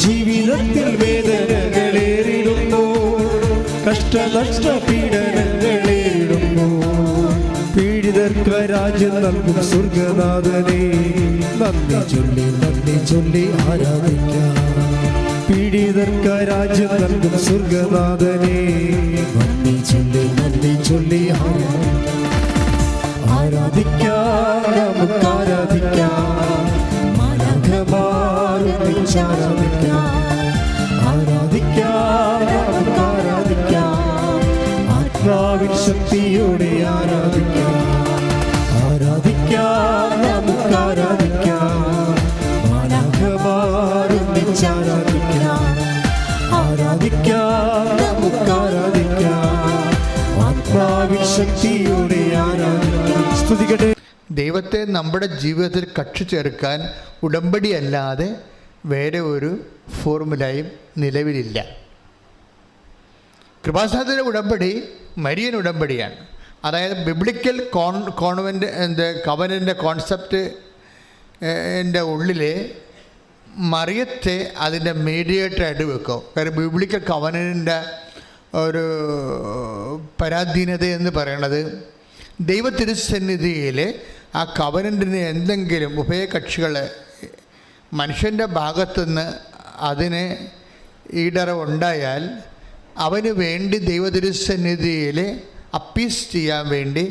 ജീവിതത്തിൽ വേദനകളേറിടുന്നു, കഷ്ടനഷ്ട പീഡനങ്ങളേറിടുന്നു. പീഡിതർക്ക് രാജ്യം നൽകും സ്വർഗനാഥനെ നന്ദി ചൊല്ലി ആരാധിക്കാം. പീഡിതർക്ക് രാജ്യം നൽകും സ്വർഗനാഥനെ നന്ദി ചൊല്ലി ആരാധിക്കാം. നമുക്ക് ആരാധിക്കാം. ആത്മാവിൻ ശക്തിയോടെ ആരാധിക്കാം. നമുക്ക് ആരാധിക്കാം. നമുക്ക് ആരാധിക്കാം. ആത്മാവിൻ ശക്തിയോടെ ആരാധിക്കാം. സ്തുതിക്കട്ടെ. ദൈവത്തെ നമ്മുടെ ജീവിതത്തിൽ കക്ഷി ചേർക്കാൻ ഉടമ്പടി അല്ലാതെ വേറെ ഒരു ഫോർമുലയും നിലവിലില്ല. കൃപാസനത്തിൻ്റെ ഉടമ്പടി മരിയൻ ഉടമ്പടിയാണ്. അതായത് ബിബ്ലിക്കൽ കവനൻ്റെ കോൺസെപ്റ്റ് ഉള്ളിൽ മറിയത്തെ അതിൻ്റെ മീഡിയേറ്ററായിട്ട് വെക്കും. കാരണം ബിബ്ലിക്കൽ കവനൻ്റെ ഒരു പരാധീനത എന്ന് പറയുന്നത് ദൈവത്തിരുസന്നിധിയിൽ ആ കവനൻറ്റിന് എന്തെങ്കിലും ഉഭയകക്ഷികൾ മനുഷ്യൻ്റെ ഭാഗത്തുനിന്ന് അതിന് ഈടറവുണ്ടായാൽ അവന് വേണ്ടി ദൈവതിരുസന്നിധിയിൽ അപ്പീസ് ചെയ്യാൻ വേണ്ടി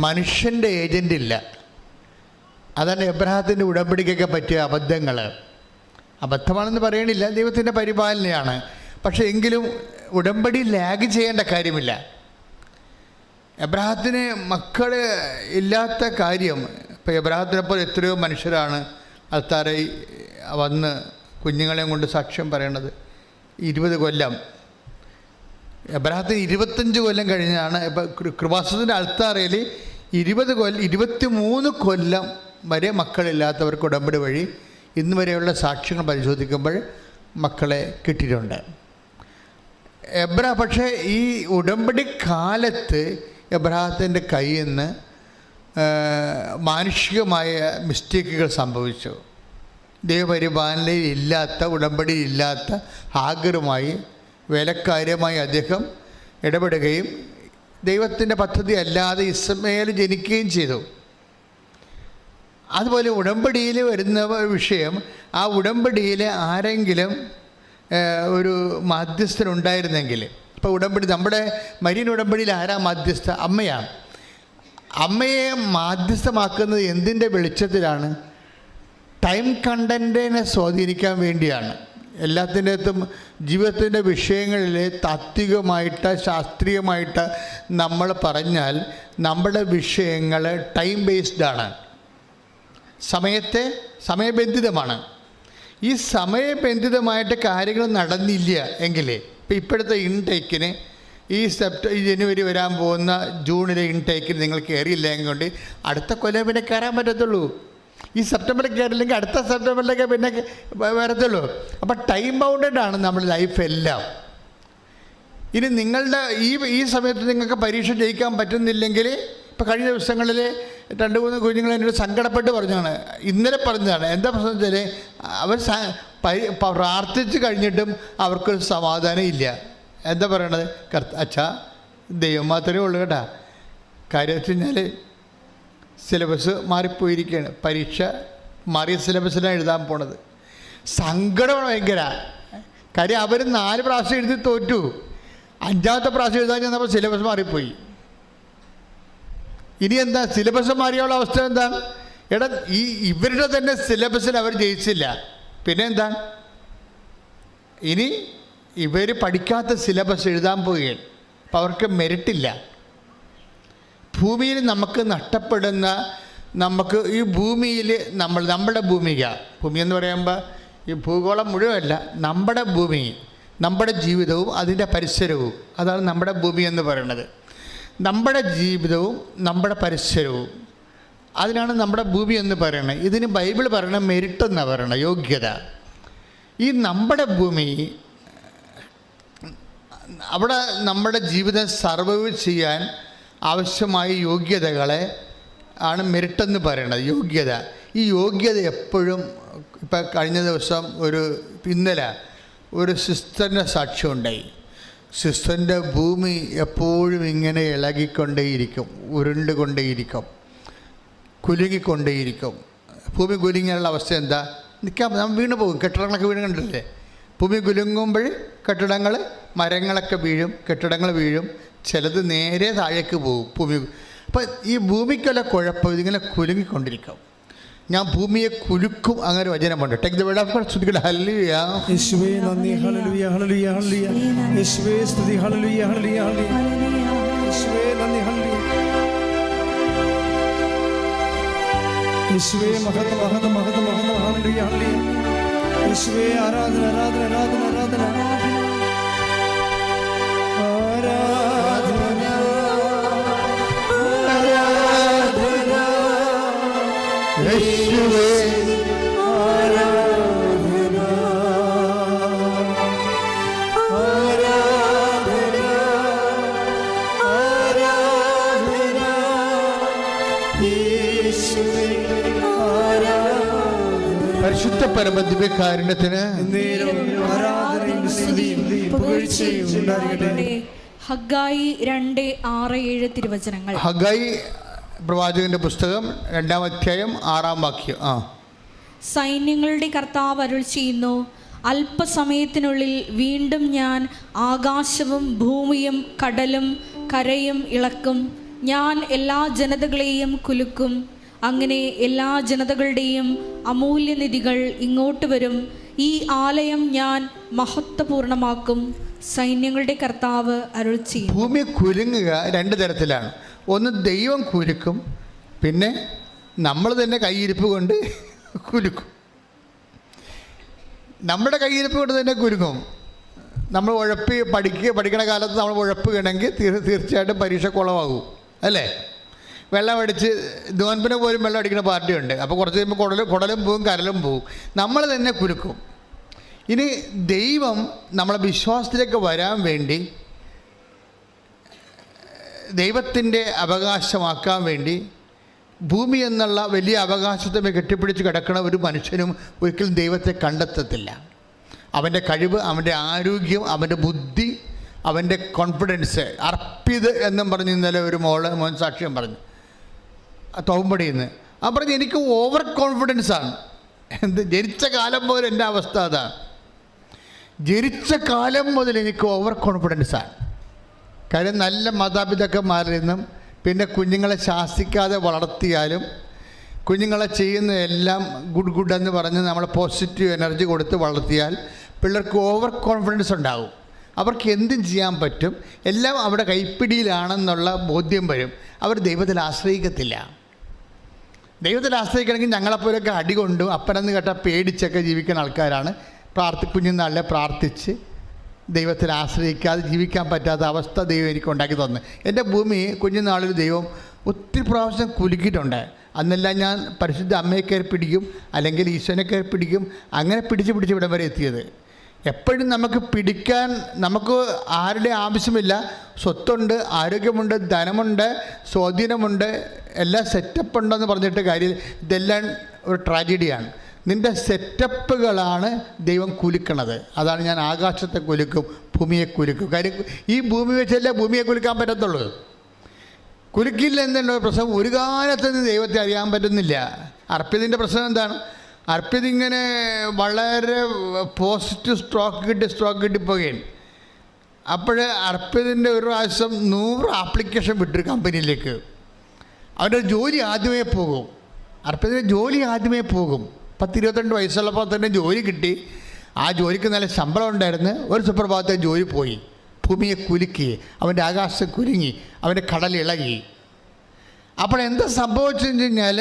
മനുഷ്യൻ്റെ ഏജൻ്റില്ല. അതാണ് എബ്രഹാത്തിൻ്റെ ഉടമ്പടിക്കൊക്കെ പറ്റിയ അബദ്ധങ്ങൾ. അബദ്ധമാണെന്ന് പറയണില്ല, ദൈവത്തിൻ്റെ പരിപാലനയാണ്. പക്ഷേ എങ്കിലും ഉടമ്പടി ലാഗ് ചെയ്യേണ്ട കാര്യമില്ല. എബ്രഹാത്തിന് മക്കൾ ഇല്ലാത്ത കാര്യം, ഇപ്പോൾ എബ്രഹാത്തിനെപ്പോലെ എത്രയോ മനുഷ്യരാണ് അൽത്താരയിൽ വന്ന് കുഞ്ഞുങ്ങളെയും കൊണ്ട് സാക്ഷ്യം പറയണത്. 20 കൊല്ലം എബ്രഹാത്തിന് 25 കൊല്ലം കഴിഞ്ഞാണ്. ഇപ്പോൾ കൃപാസനത്തിൻ്റെ അൽത്താരയിൽ 23 കൊല്ലം വരെ മക്കളില്ലാത്തവർക്ക് ഉടമ്പടി വഴി ഇന്ന് വരെയുള്ള സാക്ഷ്യങ്ങൾ പരിശോധിക്കുമ്പോൾ മക്കളെ കിട്ടിയിട്ടുണ്ട്. പക്ഷേ ഈ ഉടമ്പടി കാലത്ത് എബ്രഹാത്തിൻ്റെ കയ്യിൽ നിന്ന് മാനുഷികമായ മിസ്റ്റേക്കുകൾ സംഭവിച്ചു. ദൈവപരിപാലനയിൽ ഇല്ലാത്ത, ഉടമ്പടി ഇല്ലാത്ത ഹാഗറുമായി വേലക്കാര്യമായി അദ്ദേഹം ഇടപെടുകയും ദൈവത്തിൻ്റെ പദ്ധതി അല്ലാതെ ഇസ്മായേൽ ജനിക്കുകയും ചെയ്തു. അതുപോലെ ഉടമ്പടിയിൽ വരുന്ന വിഷയം, ആ ഉടമ്പടിയിൽ ആരെങ്കിലും ഒരു മാധ്യസ്ഥനുണ്ടായിരുന്നെങ്കിൽ, ഇപ്പോൾ ഉടമ്പടി നമ്മുടെ മരിയൻ ഉടമ്പടിയിൽ ആരാ മാധ്യസ്ഥ? അമ്മയാണ്. അമ്മയെ മാധ്യസ്ഥമാക്കുന്നത് എന്തിൻ്റെ വെളിച്ചത്തിലാണ്? ടൈം കണ്ടൻറ്റിനെ സ്വാധീനിക്കാൻ വേണ്ടിയാണ്. എല്ലാത്തിൻ്റെ അകത്തും ജീവിതത്തിൻ്റെ വിഷയങ്ങളിൽ താത്വികമായിട്ട് ശാസ്ത്രീയമായിട്ട് നമ്മൾ പറഞ്ഞാൽ നമ്മുടെ വിഷയങ്ങൾ ടൈം ബേസ്ഡാണ്, സമയബന്ധിതമാണ്. ഈ സമയബന്ധിതമായിട്ട് കാര്യങ്ങൾ നടന്നില്ല എങ്കിൽ, ഇപ്പോഴത്തെ ഇൻടേക്കിന് ഈ ജനുവരി വരാൻ പോകുന്ന ജൂണിലെ ഇൻടേക്കിന് നിങ്ങൾ കയറിയില്ല എങ്കിൽ അടുത്ത കൊല്ലം പിന്നെ കയറാൻ പറ്റത്തുള്ളൂ. ഈ സെപ്റ്റംബറിൽ കയറില്ലെങ്കിൽ അടുത്ത സെപ്റ്റംബറിലേക്ക് പിന്നെ വരത്തുള്ളൂ. അപ്പോൾ ടൈം ബൗണ്ടഡ് ആണ് നമ്മുടെ ലൈഫ് എല്ലാം. ഇനി നിങ്ങളുടെ ഈ സമയത്ത് നിങ്ങൾക്ക് പരീക്ഷ ജയിക്കാൻ പറ്റുന്നില്ലെങ്കിൽ, ഇപ്പോൾ കഴിഞ്ഞ ദിവസങ്ങളിൽ 2-3 കുഞ്ഞുങ്ങൾ എന്നോട് സങ്കടപ്പെട്ട് പറഞ്ഞാണ്, ഇന്നലെ പറഞ്ഞതാണ്. എന്താ പ്രശ്നം വെച്ചാൽ അവർ പ്രാർത്ഥിച്ച് കഴിഞ്ഞിട്ടും അവർക്കൊരു സമാധാനം ഇല്ല. എന്താ പറയണത്? അച്ഛാ ദൈവം മാത്രമേ ഉള്ളൂ കേട്ടാ. കാര്യം വെച്ച് കഴിഞ്ഞാൽ സിലബസ് മാറിപ്പോയിരിക്കുകയാണ്. പരീക്ഷ മാറിയ സിലബസിലാണ് എഴുതാൻ പോണത്. സങ്കടമാണ് ഭയങ്കര. കാര്യം അവർ 4 പ്രാവശ്യം എഴുതി തോറ്റു. 5ാമത്തെ പ്രാവശ്യം എഴുതാൻ ചെന്നപ്പോൾ സിലബസ് മാറിപ്പോയി. ഇനി എന്താ സിലബസ് മാറിയുള്ള അവസ്ഥ എന്താണ്? ഇവരുടെ തന്നെ സിലബസിൽ അവർ ജയിച്ചില്ല. പിന്നെ എന്താ? ഇനി ഇവർ പഠിക്കാത്ത സിലബസ് എഴുതാൻ പോവുകയാണ്. അപ്പോൾ അവർക്ക് മെറിറ്റില്ല. ഭൂമിയിൽ നമുക്ക് നഷ്ടപ്പെടുന്ന, നമുക്ക് ഈ ഭൂമിയിൽ നമ്മുടെ ഭൂമി എന്ന് പറയുമ്പോൾ ഈ ഭൂഗോളം മുഴുവനല്ല, നമ്മുടെ ഭൂമി, നമ്മുടെ ജീവിതവും അതിൻ്റെ പരിസരവും, അതാണ് നമ്മുടെ ഭൂമി എന്ന് പറയുന്നത്. നമ്മുടെ ജീവിതവും നമ്മുടെ പരിസരവും, അതിനാണ് നമ്മുടെ ഭൂമി എന്ന് പറയുന്നത്. ഇതിന് ബൈബിൾ പറയണ മെറിറ്റ് എന്നാണ് പറയണത്, യോഗ്യത. ഈ നമ്മുടെ ഭൂമി, അവിടെ നമ്മുടെ ജീവിതം സർവൈവ് ചെയ്യാൻ ആവശ്യമായ യോഗ്യതകളെ ആണ് മെറിറ്റ് എന്ന് പറയുന്നത്, യോഗ്യത. ഈ യോഗ്യത എപ്പോഴും, ഇപ്പം കഴിഞ്ഞ ദിവസം ഒരു ഇന്നലെ ഒരു സിസ്റ്ററിൻ്റെ സാക്ഷ്യം ഉണ്ടായി. സിസ്റ്ററിൻ്റെ ഭൂമി എപ്പോഴും ഇങ്ങനെ ഇളകിക്കൊണ്ടേയിരിക്കും, ഉരുണ്ടുകൊണ്ടേയിരിക്കും, കുലുങ്ങിക്കൊണ്ടേയിരിക്കും. ഭൂമി കുലുങ്ങിയുള്ള അവസ്ഥ എന്താ? നിൽക്കാൻ നമ്മൾ വീണ് പോകും. കെട്ടിടങ്ങളൊക്കെ വീണ് കണ്ടില്ലേ? ഭൂമി കുലുങ്ങുമ്പോൾ കെട്ടിടങ്ങൾ, മരങ്ങളൊക്കെ വീഴും, കെട്ടിടങ്ങൾ വീഴും, ചിലത് നേരെ താഴേക്ക് പോകും ഭൂമി. അപ്പം ഈ ഭൂമിക്കുള്ള കുഴപ്പം ഇതിങ്ങനെ കുലുങ്ങിക്കൊണ്ടിരിക്കും. ഞാൻ ഭൂമിയെ കുലുക്കും, അങ്ങനെ വചനമുണ്ട്. Take the word of God. സ്തുതിക്കട്ടെ. ഹല്ലേലൂയ. യേശുവേ നന്ദി. ഹല്ലേലൂയ, ഹല്ലേലൂയ, ഹല്ലേലൂയ. യേശുവേ സ്തുതി. ഹല്ലേലൂയ, ഹല്ലേലൂയ, ഹല്ലേലൂയ. യേശുവേ നന്ദി. ഹല്ലേലൂയ. യേശുവേ മഹത്വം, മഹത്വം, മഹത്വം, മഹത്വം. ഹല്ലേലൂയ, ഹല്ലേലൂയ. യേശുവേ ആരാധന, ആരാധന, ആരാധന, ആരാധന, ആരാധന. യേശുവേ ആരാധന, ആരാധന, ആരാധന. യേശുവേ ആരാധന. പരിശുദ്ധ പരമദിവ്യകാരുണ്യത്തിന് ആരാധനയും സ്തുതിയും പുകഴ്ചയും ഉണ്ടാകട്ടെ. ഹഗ്ഗായി 2:6-7 തിരുവചനങ്ങൾ. ഹഗ്ഗായി പ്രവാചകന്റെ പുസ്തകം 2-ാം അധ്യായം 6-ാം വാക്യം. സൈന്യങ്ങളുടെ കർത്താവ് അരുൾ ചെയ്യുന്നു, അല്പസമയത്തിനുള്ളിൽ വീണ്ടും ഞാൻ ആകാശവും ഭൂമിയും കടലും കരയും ഇളക്കും. ഞാൻ എല്ലാ ജനതകളെയും കുലുക്കും. അങ്ങനെ എല്ലാ ജനതകളുടെയും അമൂല്യനിധികൾ ഇങ്ങോട്ട് വരും. ഈ ആലയം ഞാൻ മഹത്വപൂർണമാക്കും. സൈന്യങ്ങളുടെ കർത്താവ് അരുൾ ചെയ്യും. ഭൂമി കുലുങ്ങുക 2 തരത്തിലാണ്. ഒന്ന് ദൈവം കുലുക്കും, പിന്നെ നമ്മൾ തന്നെ കയ്യിരിപ്പ് കൊണ്ട് കുലുക്കും. നമ്മുടെ കയ്യിരിപ്പ് കൊണ്ട് തന്നെ കുലുങ്ങും. നമ്മൾ പഠിക്കണ കാലത്ത് നമ്മൾ ഉഴപ്പുകയാണെങ്കിൽ തീർച്ചയായിട്ടും പരീക്ഷ കുളമാകും, അല്ലേ? വെള്ളം അടിച്ച് നോൻപിന് പോലും വെള്ളം അടിക്കുന്ന പാർട്ടിയുണ്ട്. അപ്പോൾ കുറച്ച് കഴിയുമ്പോൾ കുടലും പോവും, കരലും പോവും. നമ്മൾ തന്നെ കുലുക്കും. ഇനി ദൈവം നമ്മളെ വിശ്വാസത്തിലേക്ക് വരാൻ വേണ്ടി, ദൈവത്തിൻ്റെ അവകാശമാക്കാൻ വേണ്ടി, ഭൂമി എന്നുള്ള വലിയ അവകാശത്തെ കെട്ടിപ്പിടിച്ച് കിടക്കുന്ന ഒരു മനുഷ്യനും ഒരിക്കലും ദൈവത്തെ കണ്ടെത്തത്തില്ല. അവൻ്റെ കഴിവ്, അവൻ്റെ ആരോഗ്യം, അവൻ്റെ ബുദ്ധി, അവൻ്റെ കോൺഫിഡൻസ്, അർപ്പിത് എന്നും പറഞ്ഞ് ഇന്നലെ ഒരു മോൻ സാക്ഷ്യം പറഞ്ഞു തോമ്പടിയിൽ നിന്ന്. ആ പറഞ്ഞ് എനിക്ക് ഓവർ കോൺഫിഡൻസാണ്. ജനിച്ച കാലം മുതൽ എൻ്റെ അവസ്ഥ അതാണ്. ജനിച്ച കാലം മുതൽ എനിക്ക് ഓവർ കോൺഫിഡൻസാണ്. കാര്യം നല്ല മാതാപിതാക്കന്മാരിൽ നിന്നും, പിന്നെ കുഞ്ഞുങ്ങളെ ശാസിക്കാതെ വളർത്തിയാലും, കുഞ്ഞുങ്ങളെ ചെയ്യുന്നതെല്ലാം ഗുഡ് എന്ന് പറഞ്ഞ് നമ്മൾ പോസിറ്റീവ് എനർജി കൊടുത്ത് വളർത്തിയാൽ പിള്ളേർക്ക് ഓവർ കോൺഫിഡൻസ് ഉണ്ടാകും. അവർക്ക് എന്തും ചെയ്യാൻ പറ്റും, എല്ലാം അവിടെ കൈപ്പിടിയിലാണെന്നുള്ള ബോധ്യം വരും. അവർ ദൈവത്തിൽ ആശ്രയിക്കത്തില്ല. ദൈവത്തിൽ ആശ്രയിക്കണമെങ്കിൽ ഞങ്ങളെപ്പോലൊക്കെ അടികൊണ്ടും അപ്പനെന്ന് കേട്ടാൽ പേടിച്ചൊക്കെ ജീവിക്കുന്ന ആൾക്കാരാണ്. കുഞ്ഞുനാളിലെ പ്രാർത്ഥിച്ച് ദൈവത്തിൽ ആശ്രയിക്കാതെ ജീവിക്കാൻ പറ്റാത്ത അവസ്ഥ ദൈവം എനിക്ക് ഉണ്ടാക്കി തന്നു. എൻ്റെ ഭൂമി കുഞ്ഞുനാളിൽ ദൈവം ഒത്തിരി പ്രാവശ്യം കുലുക്കിയിട്ടുണ്ട്. അന്നെല്ലാം ഞാൻ പരിശുദ്ധ അമ്മയെ കയറി പിടിക്കും, അല്ലെങ്കിൽ ഈശോനെ കയറി പിടിക്കും. അങ്ങനെ പിടിച്ച് ഇവിടം വരെ എത്തിയത്. എപ്പോഴും നമുക്ക് പിടിക്കാൻ നമുക്ക് ആരുടെ ആവശ്യമില്ല. സ്വത്തുണ്ട്, ആരോഗ്യമുണ്ട്, ധനമുണ്ട്, സ്വാധീനമുണ്ട്, എല്ലാം സെറ്റപ്പ് ഉണ്ടെന്ന് പറഞ്ഞിട്ട് കാര്യം. ഇതെല്ലാം ഒരു ട്രാജഡിയാണ്. നിൻ്റെ സെറ്റപ്പുകളാണ് ദൈവം കുലുക്കണത്. അതാണ് ഞാൻ ആകാശത്തെ കുലുക്കും, ഭൂമിയെ കുലുക്കും. കാര്യം ഈ ഭൂമി വെച്ചല്ലേ ഭൂമിയെ കുലുക്കാൻ പറ്റത്തുള്ളൂ. കുലുക്കില്ല എന്നുള്ള പ്രശ്നം. ഒരു കാലത്ത് നിന്ന് ദൈവത്തെ അറിയാൻ പറ്റുന്നില്ല. അർപ്പിതിൻ്റെ പ്രശ്നം എന്താണ്? അർപ്പിതിങ്ങനെ വളരെ പോസിറ്റീവ് സ്ട്രോക്ക് കിട്ടിപ്പോവുകയാണ്. അപ്പോൾ അർപ്പിതിൻ്റെ ഒരു പ്രാവശ്യം 100 ആപ്ലിക്കേഷൻ വിട്ടൊരു കമ്പനിയിലേക്ക്. അവൻ്റെ ജോലി ആദ്യമേ പോകും. അർപ്പിതിൻ്റെ ജോലി ആദ്യമേ പോകും. 10-22 വയസ്സുള്ളപ്പോൾ തന്നെ ജോലി കിട്ടി. ആ ജോലിക്ക് നല്ല ശമ്പളം ഉണ്ടായിരുന്നു. ഒരു സുപ്രഭാതത്തെ ജോലി പോയി. ഭൂമിയെ കുലുക്കി, അവൻ്റെ ആകാശം കുലുങ്ങി, അവൻ്റെ കടലിളകി. അപ്പോൾ എന്താ സംഭവിച്ചെന്ന് കഴിഞ്ഞാൽ,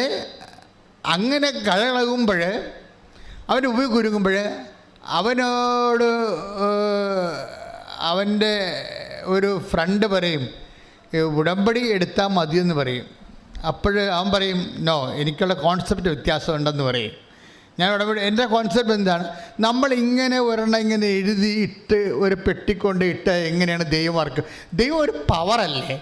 അങ്ങനെ കടലിളകുമ്പോൾ, അവൻ്റെ ഭൂമി കുലുങ്ങുമ്പോൾ അവനോട് അവൻ്റെ ഒരു ഫ്രണ്ട് പറയും, ഉടമ്പടി എടുത്താൽ മതിയെന്ന് പറയും. അപ്പോൾ അവൻ പറയും, നോ, എനിക്കുള്ള കോൺസെപ്റ്റ് വ്യത്യാസമുണ്ടെന്ന് പറയും. ഞാൻ ഉടമ്പടി, എൻ്റെ കോൺസെപ്റ്റ് എന്താണ്? നമ്മളിങ്ങനെ ഒരെണ്ണം ഇങ്ങനെ എഴുതിയിട്ട് ഒരു പെട്ടിക്കൊണ്ട് ഇട്ട് എങ്ങനെയാണ് ദൈവം വർക്ക്? ദൈവം ഒരു പവറല്ലേ?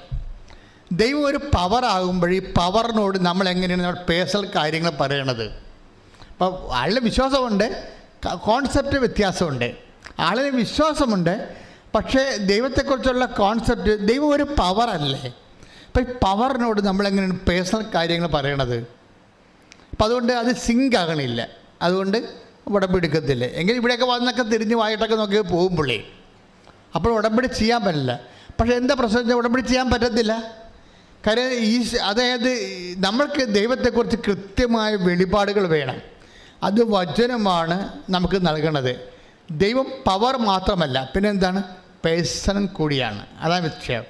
ദൈവം ഒരു പവറാകുമ്പോൾ ഈ പവറിനോട് നമ്മൾ എങ്ങനെയാണ് നമ്മൾ പേഴ്സണൽ കാര്യങ്ങൾ പറയണത്? അപ്പോൾ ആളുടെ വിശ്വാസമുണ്ട്, കോൺസെപ്റ്റ് വ്യത്യാസമുണ്ട്. ആളിന് വിശ്വാസമുണ്ട്, പക്ഷേ ദൈവത്തെക്കുറിച്ചുള്ള കോൺസെപ്റ്റ്, ദൈവം ഒരു പവറല്ലേ. അപ്പം ഈ പവറിനോട് നമ്മളെങ്ങനെയാണ് പേഴ്സണൽ കാര്യങ്ങൾ പറയണത്? അപ്പം അതുകൊണ്ട് അത് സിങ്ക് ആകണില്ല, അതുകൊണ്ട് ഉടമ്പടി എടുക്കത്തില്ല. എങ്കിൽ ഇവിടെയൊക്കെ വന്നൊക്കെ തിരിഞ്ഞ് വായിട്ടൊക്കെ നോക്കി പോകും പുള്ളി. അപ്പോൾ ഉടമ്പടി ചെയ്യാൻ പറ്റില്ല. പക്ഷേ എന്താ പ്രശ്നം വെച്ചാൽ ഉടമ്പടി ചെയ്യാൻ പറ്റത്തില്ല. കാര്യം അതായത് നമ്മൾക്ക് ദൈവത്തെക്കുറിച്ച് കൃത്യമായ വെളിപാടുകൾ വേണം. അത് വചനമാണ് നമുക്ക് നൽകണത്. ദൈവം പവർ മാത്രമല്ല, പിന്നെ എന്താണ്, പേഴ്സൺ കൂടിയാണ്. അതാണ് വിഷയം.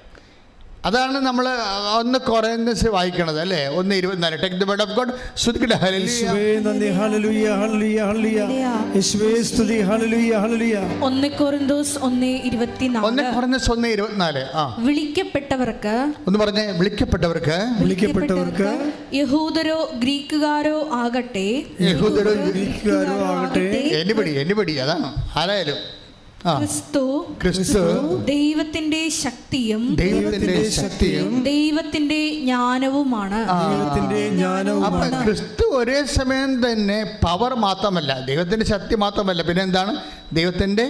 അതാണ് നമ്മൾ 1 കൊറിന്ത്യൻസ് വായിക്കണത് അല്ലേ, 1:24. Take the word of God. സ്തുതിക്കട്ടെ. യേശുവേ നന്ദി. ഹല്ലേലൂയ ഹല്ലേലൂയ ഹല്ലേലൂയ. യേശുവേ സ്തുതി. ഹല്ലേലൂയ ഹല്ലേലൂയ. 1 കൊരിന്തോസ് 1:24. 1 കൊരിന്തോസ് 1:24. വിളിക്കപ്പെട്ടവർക്ക്, ഒന്ന് പറഞ്ഞേ, വിളിക്കപ്പെട്ടവർക്ക് യഹൂദരോ ഗ്രീക്കുകാരോ ആകട്ടെ, എനിബടി അതാണ് ആരായാലും ക്രിസ്തു ദൈവത്തിന്റെ ശക്തിയും ദൈവത്തിന്റെ ജ്ഞാനവുമാണ്. ക്രിസ്തു ഒരേ സമയം തന്നെ പവർ മാത്രമല്ല, ദൈവത്തിന്റെ ശക്തി മാത്രമല്ല, പിന്നെ എന്താണ്, ദൈവത്തിന്റെ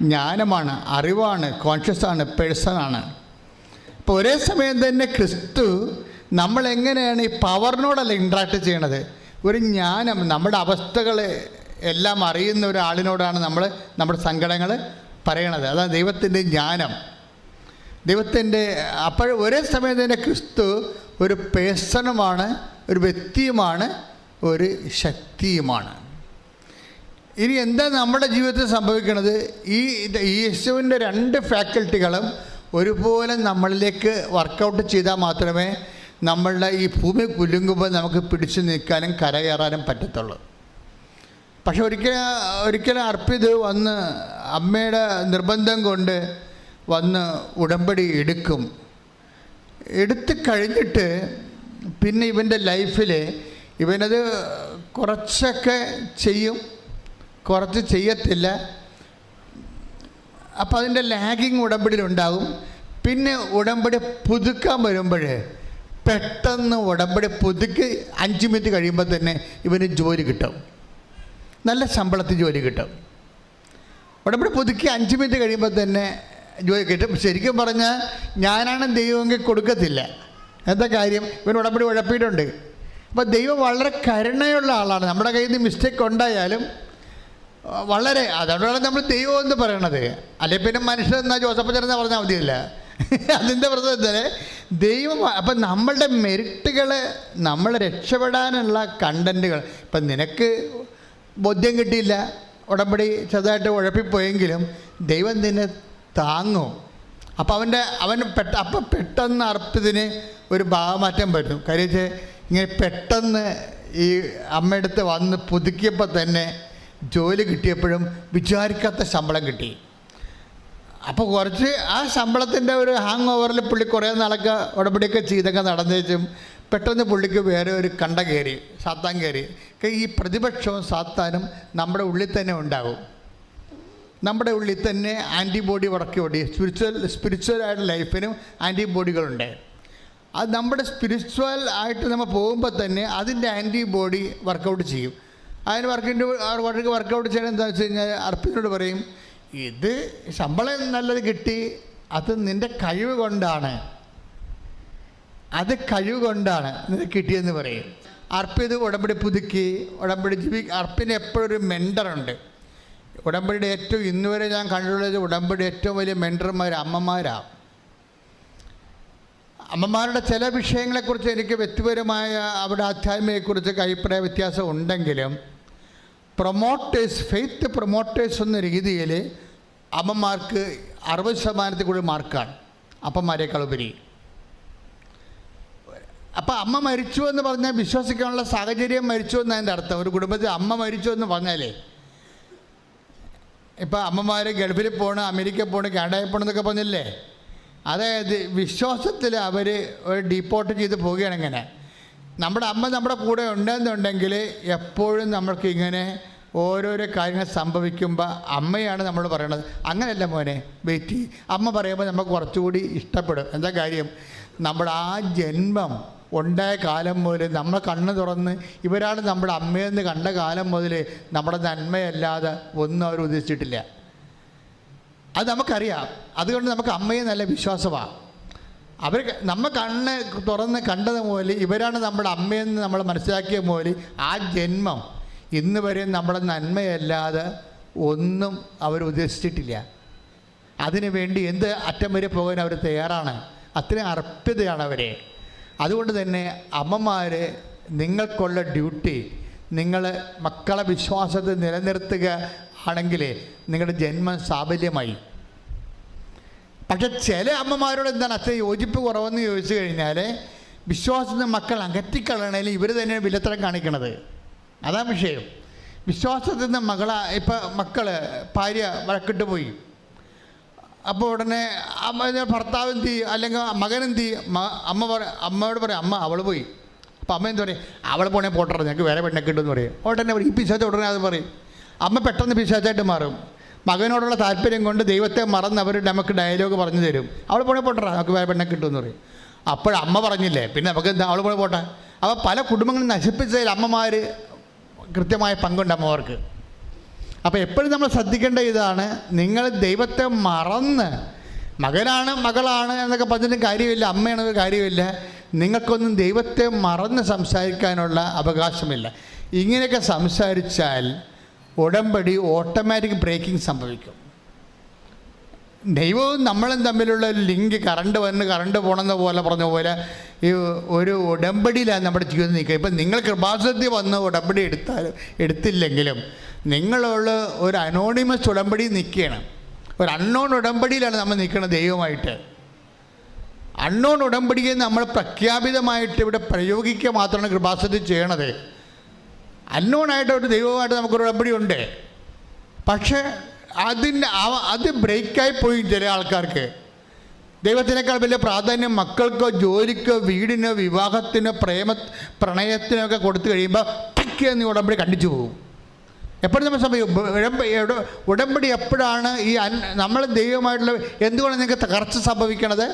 ജ്ഞാനമാണ്, അറിവാണ്, കോൺഷ്യസ് ആണ്, പേഴ്സൺ ആണ്. അപ്പോൾ ഒരേ സമയം തന്നെ ക്രിസ്തു നമ്മളെങ്ങനെയാണ് ഈ പവറിനോടല്ല ഇൻട്രാക്ട് ചെയ്യണത്, ഒരു ജ്ഞാനം, നമ്മുടെ അവസ്ഥകൾ എല്ലാം അറിയുന്ന ഒരാളിനോടാണ് നമ്മൾ നമ്മുടെ സങ്കടങ്ങൾ പറയണത്. അതാണ് ദൈവത്തിൻ്റെ ജ്ഞാനം, ദൈവത്തിൻ്റെ. അപ്പോൾ ഒരേ സമയം തന്നെ ക്രിസ്തു ഒരു പേഴ്സണുമാണ്, ഒരു വ്യക്തിയുമാണ്, ഒരു ശക്തിയുമാണ്. ഇനി എന്താ നമ്മുടെ ജീവിതത്തിൽ സംഭവിക്കുന്നത്? ഈ യേശുവിൻ്റെ 2 ഫാക്കൽറ്റികളും ഒരുപോലെ നമ്മളിലേക്ക് വർക്കൗട്ട് ചെയ്താൽ മാത്രമേ നമ്മളുടെ ഈ ഭൂമി കുലുങ്ങുമ്പോൾ നമുക്ക് പിടിച്ചു നിൽക്കാനും കരകയറാനും പറ്റത്തുള്ളൂ. പക്ഷെ ഒരിക്കലും അർപ്പിത് വന്ന് അമ്മയുടെ നിർബന്ധം കൊണ്ട് വന്ന് ഉടമ്പടി എടുത്ത് കഴിഞ്ഞിട്ട് പിന്നെ ഇവൻ്റെ ലൈഫിൽ ഇവനത് കുറച്ചൊക്കെ ചെയ്യും, കുറച്ച് ചെയ്യത്തില്ല. അപ്പം അതിൻ്റെ ലാഗിങ് ഉടമ്പടിയിലുണ്ടാകും. പിന്നെ ഉടമ്പടി പുതുക്കാൻ വരുമ്പോൾ പെട്ടെന്ന് ഉടമ്പടി പുതുക്കി 5 മിനിറ്റ് കഴിയുമ്പോൾ തന്നെ ഇവന് ജോലി കിട്ടും, നല്ല ശമ്പളത്തിൽ ജോലി കിട്ടും. ഉടമ്പടി പുതുക്കി 5 മിനിറ്റ് കഴിയുമ്പോൾ തന്നെ ജോലി കിട്ടും. ശരിക്കും പറഞ്ഞാൽ ഞാനാണ് ദൈവമെങ്കിൽ കൊടുക്കത്തില്ല. എന്താ കാര്യം, ഇവൻ ഉടമ്പടി ഉഴപ്പിയിട്ടുണ്ട്. അപ്പോൾ ദൈവം വളരെ കരുണയുള്ള ആളാണ്. നമ്മുടെ കയ്യിൽ നിന്ന് മിസ്റ്റേക്ക് ഉണ്ടായാലും വളരെ, അതുകൊണ്ടാണ് നമ്മൾ ദൈവം എന്ന് പറയണത്. അല്ലെങ്കിൽ പിന്നെ മനുഷ്യൻ എന്നാൽ ജോസഫ് ചേർന്ന് പറഞ്ഞാൽ മതിയല്ല. അതിൻ്റെ പ്രശ്നം എന്താ, ദൈവം. അപ്പം നമ്മളുടെ മെരിറ്റുകൾ, നമ്മൾ രക്ഷപ്പെടാനുള്ള കണ്ടൻറ്റുകൾ, ഇപ്പം നിനക്ക് ബോധ്യം കിട്ടിയില്ല, ഉടമ്പടി ചെറുതായിട്ട് ഉഴപ്പിപ്പോയെങ്കിലും ദൈവം നിന്നെ താങ്ങും. അപ്പോൾ അപ്പം പെട്ടെന്ന് അർപ്പിതിന് ഒരു ഭാവമാറ്റം വരുന്നു. കാര്യം ഇങ്ങനെ പെട്ടെന്ന് ഈ അമ്മയടുത്ത് വന്ന് പുതുക്കിയപ്പോൾ തന്നെ ജോലി കിട്ടിയപ്പോഴും വിചാരിക്കാത്ത ശമ്പളം കിട്ടി. അപ്പോൾ കുറച്ച് ആ ശമ്പളത്തിൻ്റെ ഒരു ഹാങ് ഓവറിൽ പുള്ളി കുറേ നാളൊക്കെ ഉടമ്പടിയൊക്കെ ചെയ്തൊക്കെ നടന്നേച്ചും പെട്ടെന്ന് പുള്ളിക്ക് വേറെ ഒരു കണ്ട കയറി, സാത്താൻ കയറി. ഈ പ്രതിപക്ഷവും സാത്താനും നമ്മുടെ ഉള്ളിൽ തന്നെ ഉണ്ടാകും. നമ്മുടെ ഉള്ളിൽ തന്നെ ആൻറ്റിബോഡി വർക്കൗട്ട്, സ്പിരിച്വലായിട്ട് ലൈഫിനും ആൻറ്റിബോഡികളുണ്ട്. അത് നമ്മുടെ സ്പിരിച്വൽ ആയിട്ട് നമ്മൾ പോകുമ്പോൾ തന്നെ അതിൻ്റെ ആൻറ്റിബോഡി വർക്കൗട്ട് ചെയ്യും. അതിന് വർക്കൗട്ട് ചെയ്യണം എന്താണെന്ന് വെച്ച് കഴിഞ്ഞാൽ അർപ്പിനോട് പറയും, ഇത് ശമ്പളം നല്ലത് കിട്ടി, അത് നിൻ്റെ കഴിവ് കൊണ്ടാണ്, അത് കഴിവ് കൊണ്ടാണ് നിനക്ക് കിട്ടിയെന്ന് പറയും. അർപ്പിത് ഉടമ്പടി പുതുക്കി അർപ്പിന് എപ്പോഴും ഒരു മെൻറ്ററുണ്ട്. ഉടമ്പടിയുടെ ഏറ്റവും ഇന്നുവരെ ഞാൻ കണ്ടിട്ടുള്ളത് ഉടമ്പടി ഏറ്റവും വലിയ മെൻറ്റർമാർ അമ്മമാരാണ്. അമ്മമാരുടെ ചില വിഷയങ്ങളെക്കുറിച്ച് എനിക്ക് വ്യക്തിപരമായ അവരുടെ ആധ്യാത്മികയെക്കുറിച്ചൊക്കെ അഭിപ്രായ വ്യത്യാസം ഉണ്ടെങ്കിലും ഫെയ്ത്ത് പ്രൊമോട്ടേഴ്സ് എന്ന രീതിയിൽ അമ്മമാർക്ക് 60% കൂടുതൽ മാർക്കാണ് അപ്പന്മാരെക്കാൾ ഉപരി. അപ്പം അമ്മ മരിച്ചു എന്ന് പറഞ്ഞാൽ വിശ്വസിക്കാനുള്ള സാഹചര്യം മരിച്ചു എന്നതിൻ്റെ അർത്ഥം. ഒരു കുടുംബത്തിൽ അമ്മ മരിച്ചു എന്ന് പറഞ്ഞാലേ, ഇപ്പം അമ്മമാർ ഗൾഫിൽ പോകണം, അമേരിക്കയിൽ പോകണം, കാനഡയിൽ പോകണം എന്നൊക്കെ പറഞ്ഞില്ലേ, അതായത് വിശ്വാസത്തിൽ അവർ ഒരു ഡീപ്പോർട്ട് ചെയ്ത് പോവുകയാണ്. ഇങ്ങനെ നമ്മുടെ അമ്മ നമ്മുടെ കൂടെ ഉണ്ടെന്നുണ്ടെങ്കിൽ എപ്പോഴും നമ്മൾക്ക് ഇങ്ങനെ ഓരോരോ കാര്യങ്ങൾ സംഭവിക്കുമ്പോൾ അമ്മയാണ് നമ്മൾ പറയണത്, അങ്ങനെയല്ല മോനെ വെയിറ്റ് ചെയ്യും. അമ്മ പറയുമ്പോൾ നമുക്ക് കുറച്ചുകൂടി ഇഷ്ടപ്പെടും. എന്താ കാര്യം, നമ്മുടെ ആ ജന്മം ഉണ്ടായ കാലം മുതൽ നമ്മൾ കണ്ണ് തുറന്ന് ഇവരാണ് നമ്മുടെ അമ്മയെന്ന് കണ്ട കാലം മുതൽ നമ്മുടെ നന്മയല്ലാതെ ഒന്നും അവർ ഉദ്ദേശിച്ചിട്ടില്ല. അത് നമുക്കറിയാം. അതുകൊണ്ട് നമുക്ക് അമ്മയെ നല്ല വിശ്വാസമാണ്. അവർ നമ്മൾ കണ്ണ് തുറന്ന് കണ്ടത് മുതൽ ഇവരാണ് നമ്മുടെ അമ്മയെന്ന് നമ്മൾ മനസ്സിലാക്കിയ മുതൽ ആ ജന്മം ഇന്ന് വരെ നമ്മുടെ നന്മയല്ലാതെ ഒന്നും അവർ ഉദ്ദേശിച്ചിട്ടില്ല. അതിനു വേണ്ടി എന്ത് അറ്റം വരെ പോകാൻ അവർ തയ്യാറാണ്. അത്രയും അർപ്പിതയാണ് അവരെ. അതുകൊണ്ട് തന്നെ അമ്മമാർ, നിങ്ങൾക്കുള്ള ഡ്യൂട്ടി നിങ്ങൾ മക്കളെ വിശ്വാസത്തിൽ നിലനിർത്തുക ആണെങ്കിൽ നിങ്ങളുടെ ജന്മം സാഫല്യമായി. പക്ഷെ ചില അമ്മമാരോട് എന്താണ് അത്ര യോജിപ്പ് കുറവെന്ന് ചോദിച്ചു കഴിഞ്ഞാൽ, വിശ്വാസത്തിൽ മക്കൾ അകറ്റിക്കളയണേൽ ഇവർ തന്നെ വിലത്തരം കാണിക്കണത്. അതാണ് വിഷയം. വിശ്വാസത്തിൽ നിന്ന് മക്കൾ ഭാര്യ വഴക്കിട്ട് പോയി. അപ്പോൾ ഉടനെ ഭർത്താവ് എന്ത് ചെയ്യും, അല്ലെങ്കിൽ മകൻ എന്ത് ചെയ്യും, അമ്മയോട് പറയും അമ്മ അവൾ പോയി. അപ്പോൾ അമ്മ എന്താ പറയും, അവൾ പോണേ പോട്ടറ, ഞങ്ങൾക്ക് വേറെ പെണ്ണെ കിട്ടുമെന്ന് പറയും. ഉടനെ ഈ പിശാച്ച് ഉടനെ അത് പറയും. അമ്മ പെട്ടെന്ന് പിശാച്ചായിട്ട് മാറും. മകനോടുള്ള താല്പര്യം കൊണ്ട് ദൈവത്തെ മറന്ന് അവർ നമുക്ക് ഡയലോഗ് പറഞ്ഞു തരും. അവൾ പോണേ പോട്ടറ, നമുക്ക് വേറെ പെണ്ണെ കിട്ടുമെന്ന് പറയും. അപ്പോഴമ്മ പറഞ്ഞില്ലേ, പിന്നെ നമുക്ക് എന്താ, അവൾ പോണേ പോട്ടെ. അപ്പോൾ പല കുടുംബങ്ങളും നശിപ്പിച്ചതിൽ അമ്മമാർ കൃത്യമായ പങ്കുണ്ട് അമ്മമാർക്ക്. അപ്പോൾ എപ്പോഴും നമ്മൾ ശ്രദ്ധിക്കേണ്ട ഇതാണ്, നിങ്ങൾ ദൈവത്തെ മറന്ന് മകനാണ് മകളാണ് എന്നൊക്കെ പറഞ്ഞിട്ടും കാര്യമില്ല, അമ്മയാണെങ്കിൽ കാര്യമില്ല. നിങ്ങൾക്കൊന്നും ദൈവത്തെ മറന്ന് സംസാരിക്കാനുള്ള അവകാശമില്ല. ഇങ്ങനെയൊക്കെ സംസാരിച്ചാൽ ഉടമ്പടി ഓട്ടോമാറ്റിക് ബ്രേക്കിംഗ് സംഭവിക്കും. ദൈവവും നമ്മളും തമ്മിലുള്ള ഒരു ലിങ്ക്, കറണ്ട് പോകണമെന്ന പോലെ പറഞ്ഞ പോലെ ഈ ഒരു ഉടമ്പടിയിലാണ് നമ്മുടെ ജീവിതം നിൽക്കുക. ഇപ്പം നിങ്ങൾ കൃപാസനത്തിൽ വന്ന് ഉടമ്പടി എടുത്തില്ലെങ്കിലും നിങ്ങളുള്ള ഒരു അനോണിമസ് ഉടമ്പടി നിൽക്കുകയാണ്. ഒരു അൺനോൺ ഉടമ്പടിയിലാണ് നമ്മൾ നിൽക്കുന്നത് ദൈവമായിട്ട്. അൺനോൺ ഉടമ്പടിയെ നമ്മൾ പ്രഖ്യാപിതമായിട്ട് ഇവിടെ പ്രയോഗിക്കുക മാത്രമാണ് കൃപാസനത്തിൽ ചെയ്യണത്. അൺനോണായിട്ട് ഒരു ദൈവമായിട്ട് നമുക്കൊരു ഉടമ്പടി ഉണ്ട്. പക്ഷേ അത് ബ്രേക്കായി പോയി ചില ആൾക്കാർക്ക്. ദൈവത്തിനേക്കാൾ വലിയ പ്രാധാന്യം മക്കൾക്കോ ജോലിക്കോ വീടിനോ വിവാഹത്തിനോ പ്രണയത്തിനോ ഒക്കെ കൊടുത്തു കഴിയുമ്പോൾ എന്ന് ഉടമ്പടി കണ്ടിച്ചു പോകും. എപ്പോഴും നമ്മൾ സംഭവിക്കും ഉടമ്പടി എപ്പോഴാണ് ഈ നമ്മൾ ദൈവമായിട്ടുള്ള എന്തുകൊണ്ട് നിങ്ങൾക്ക് തകർച്ച സംഭവിക്കണത്?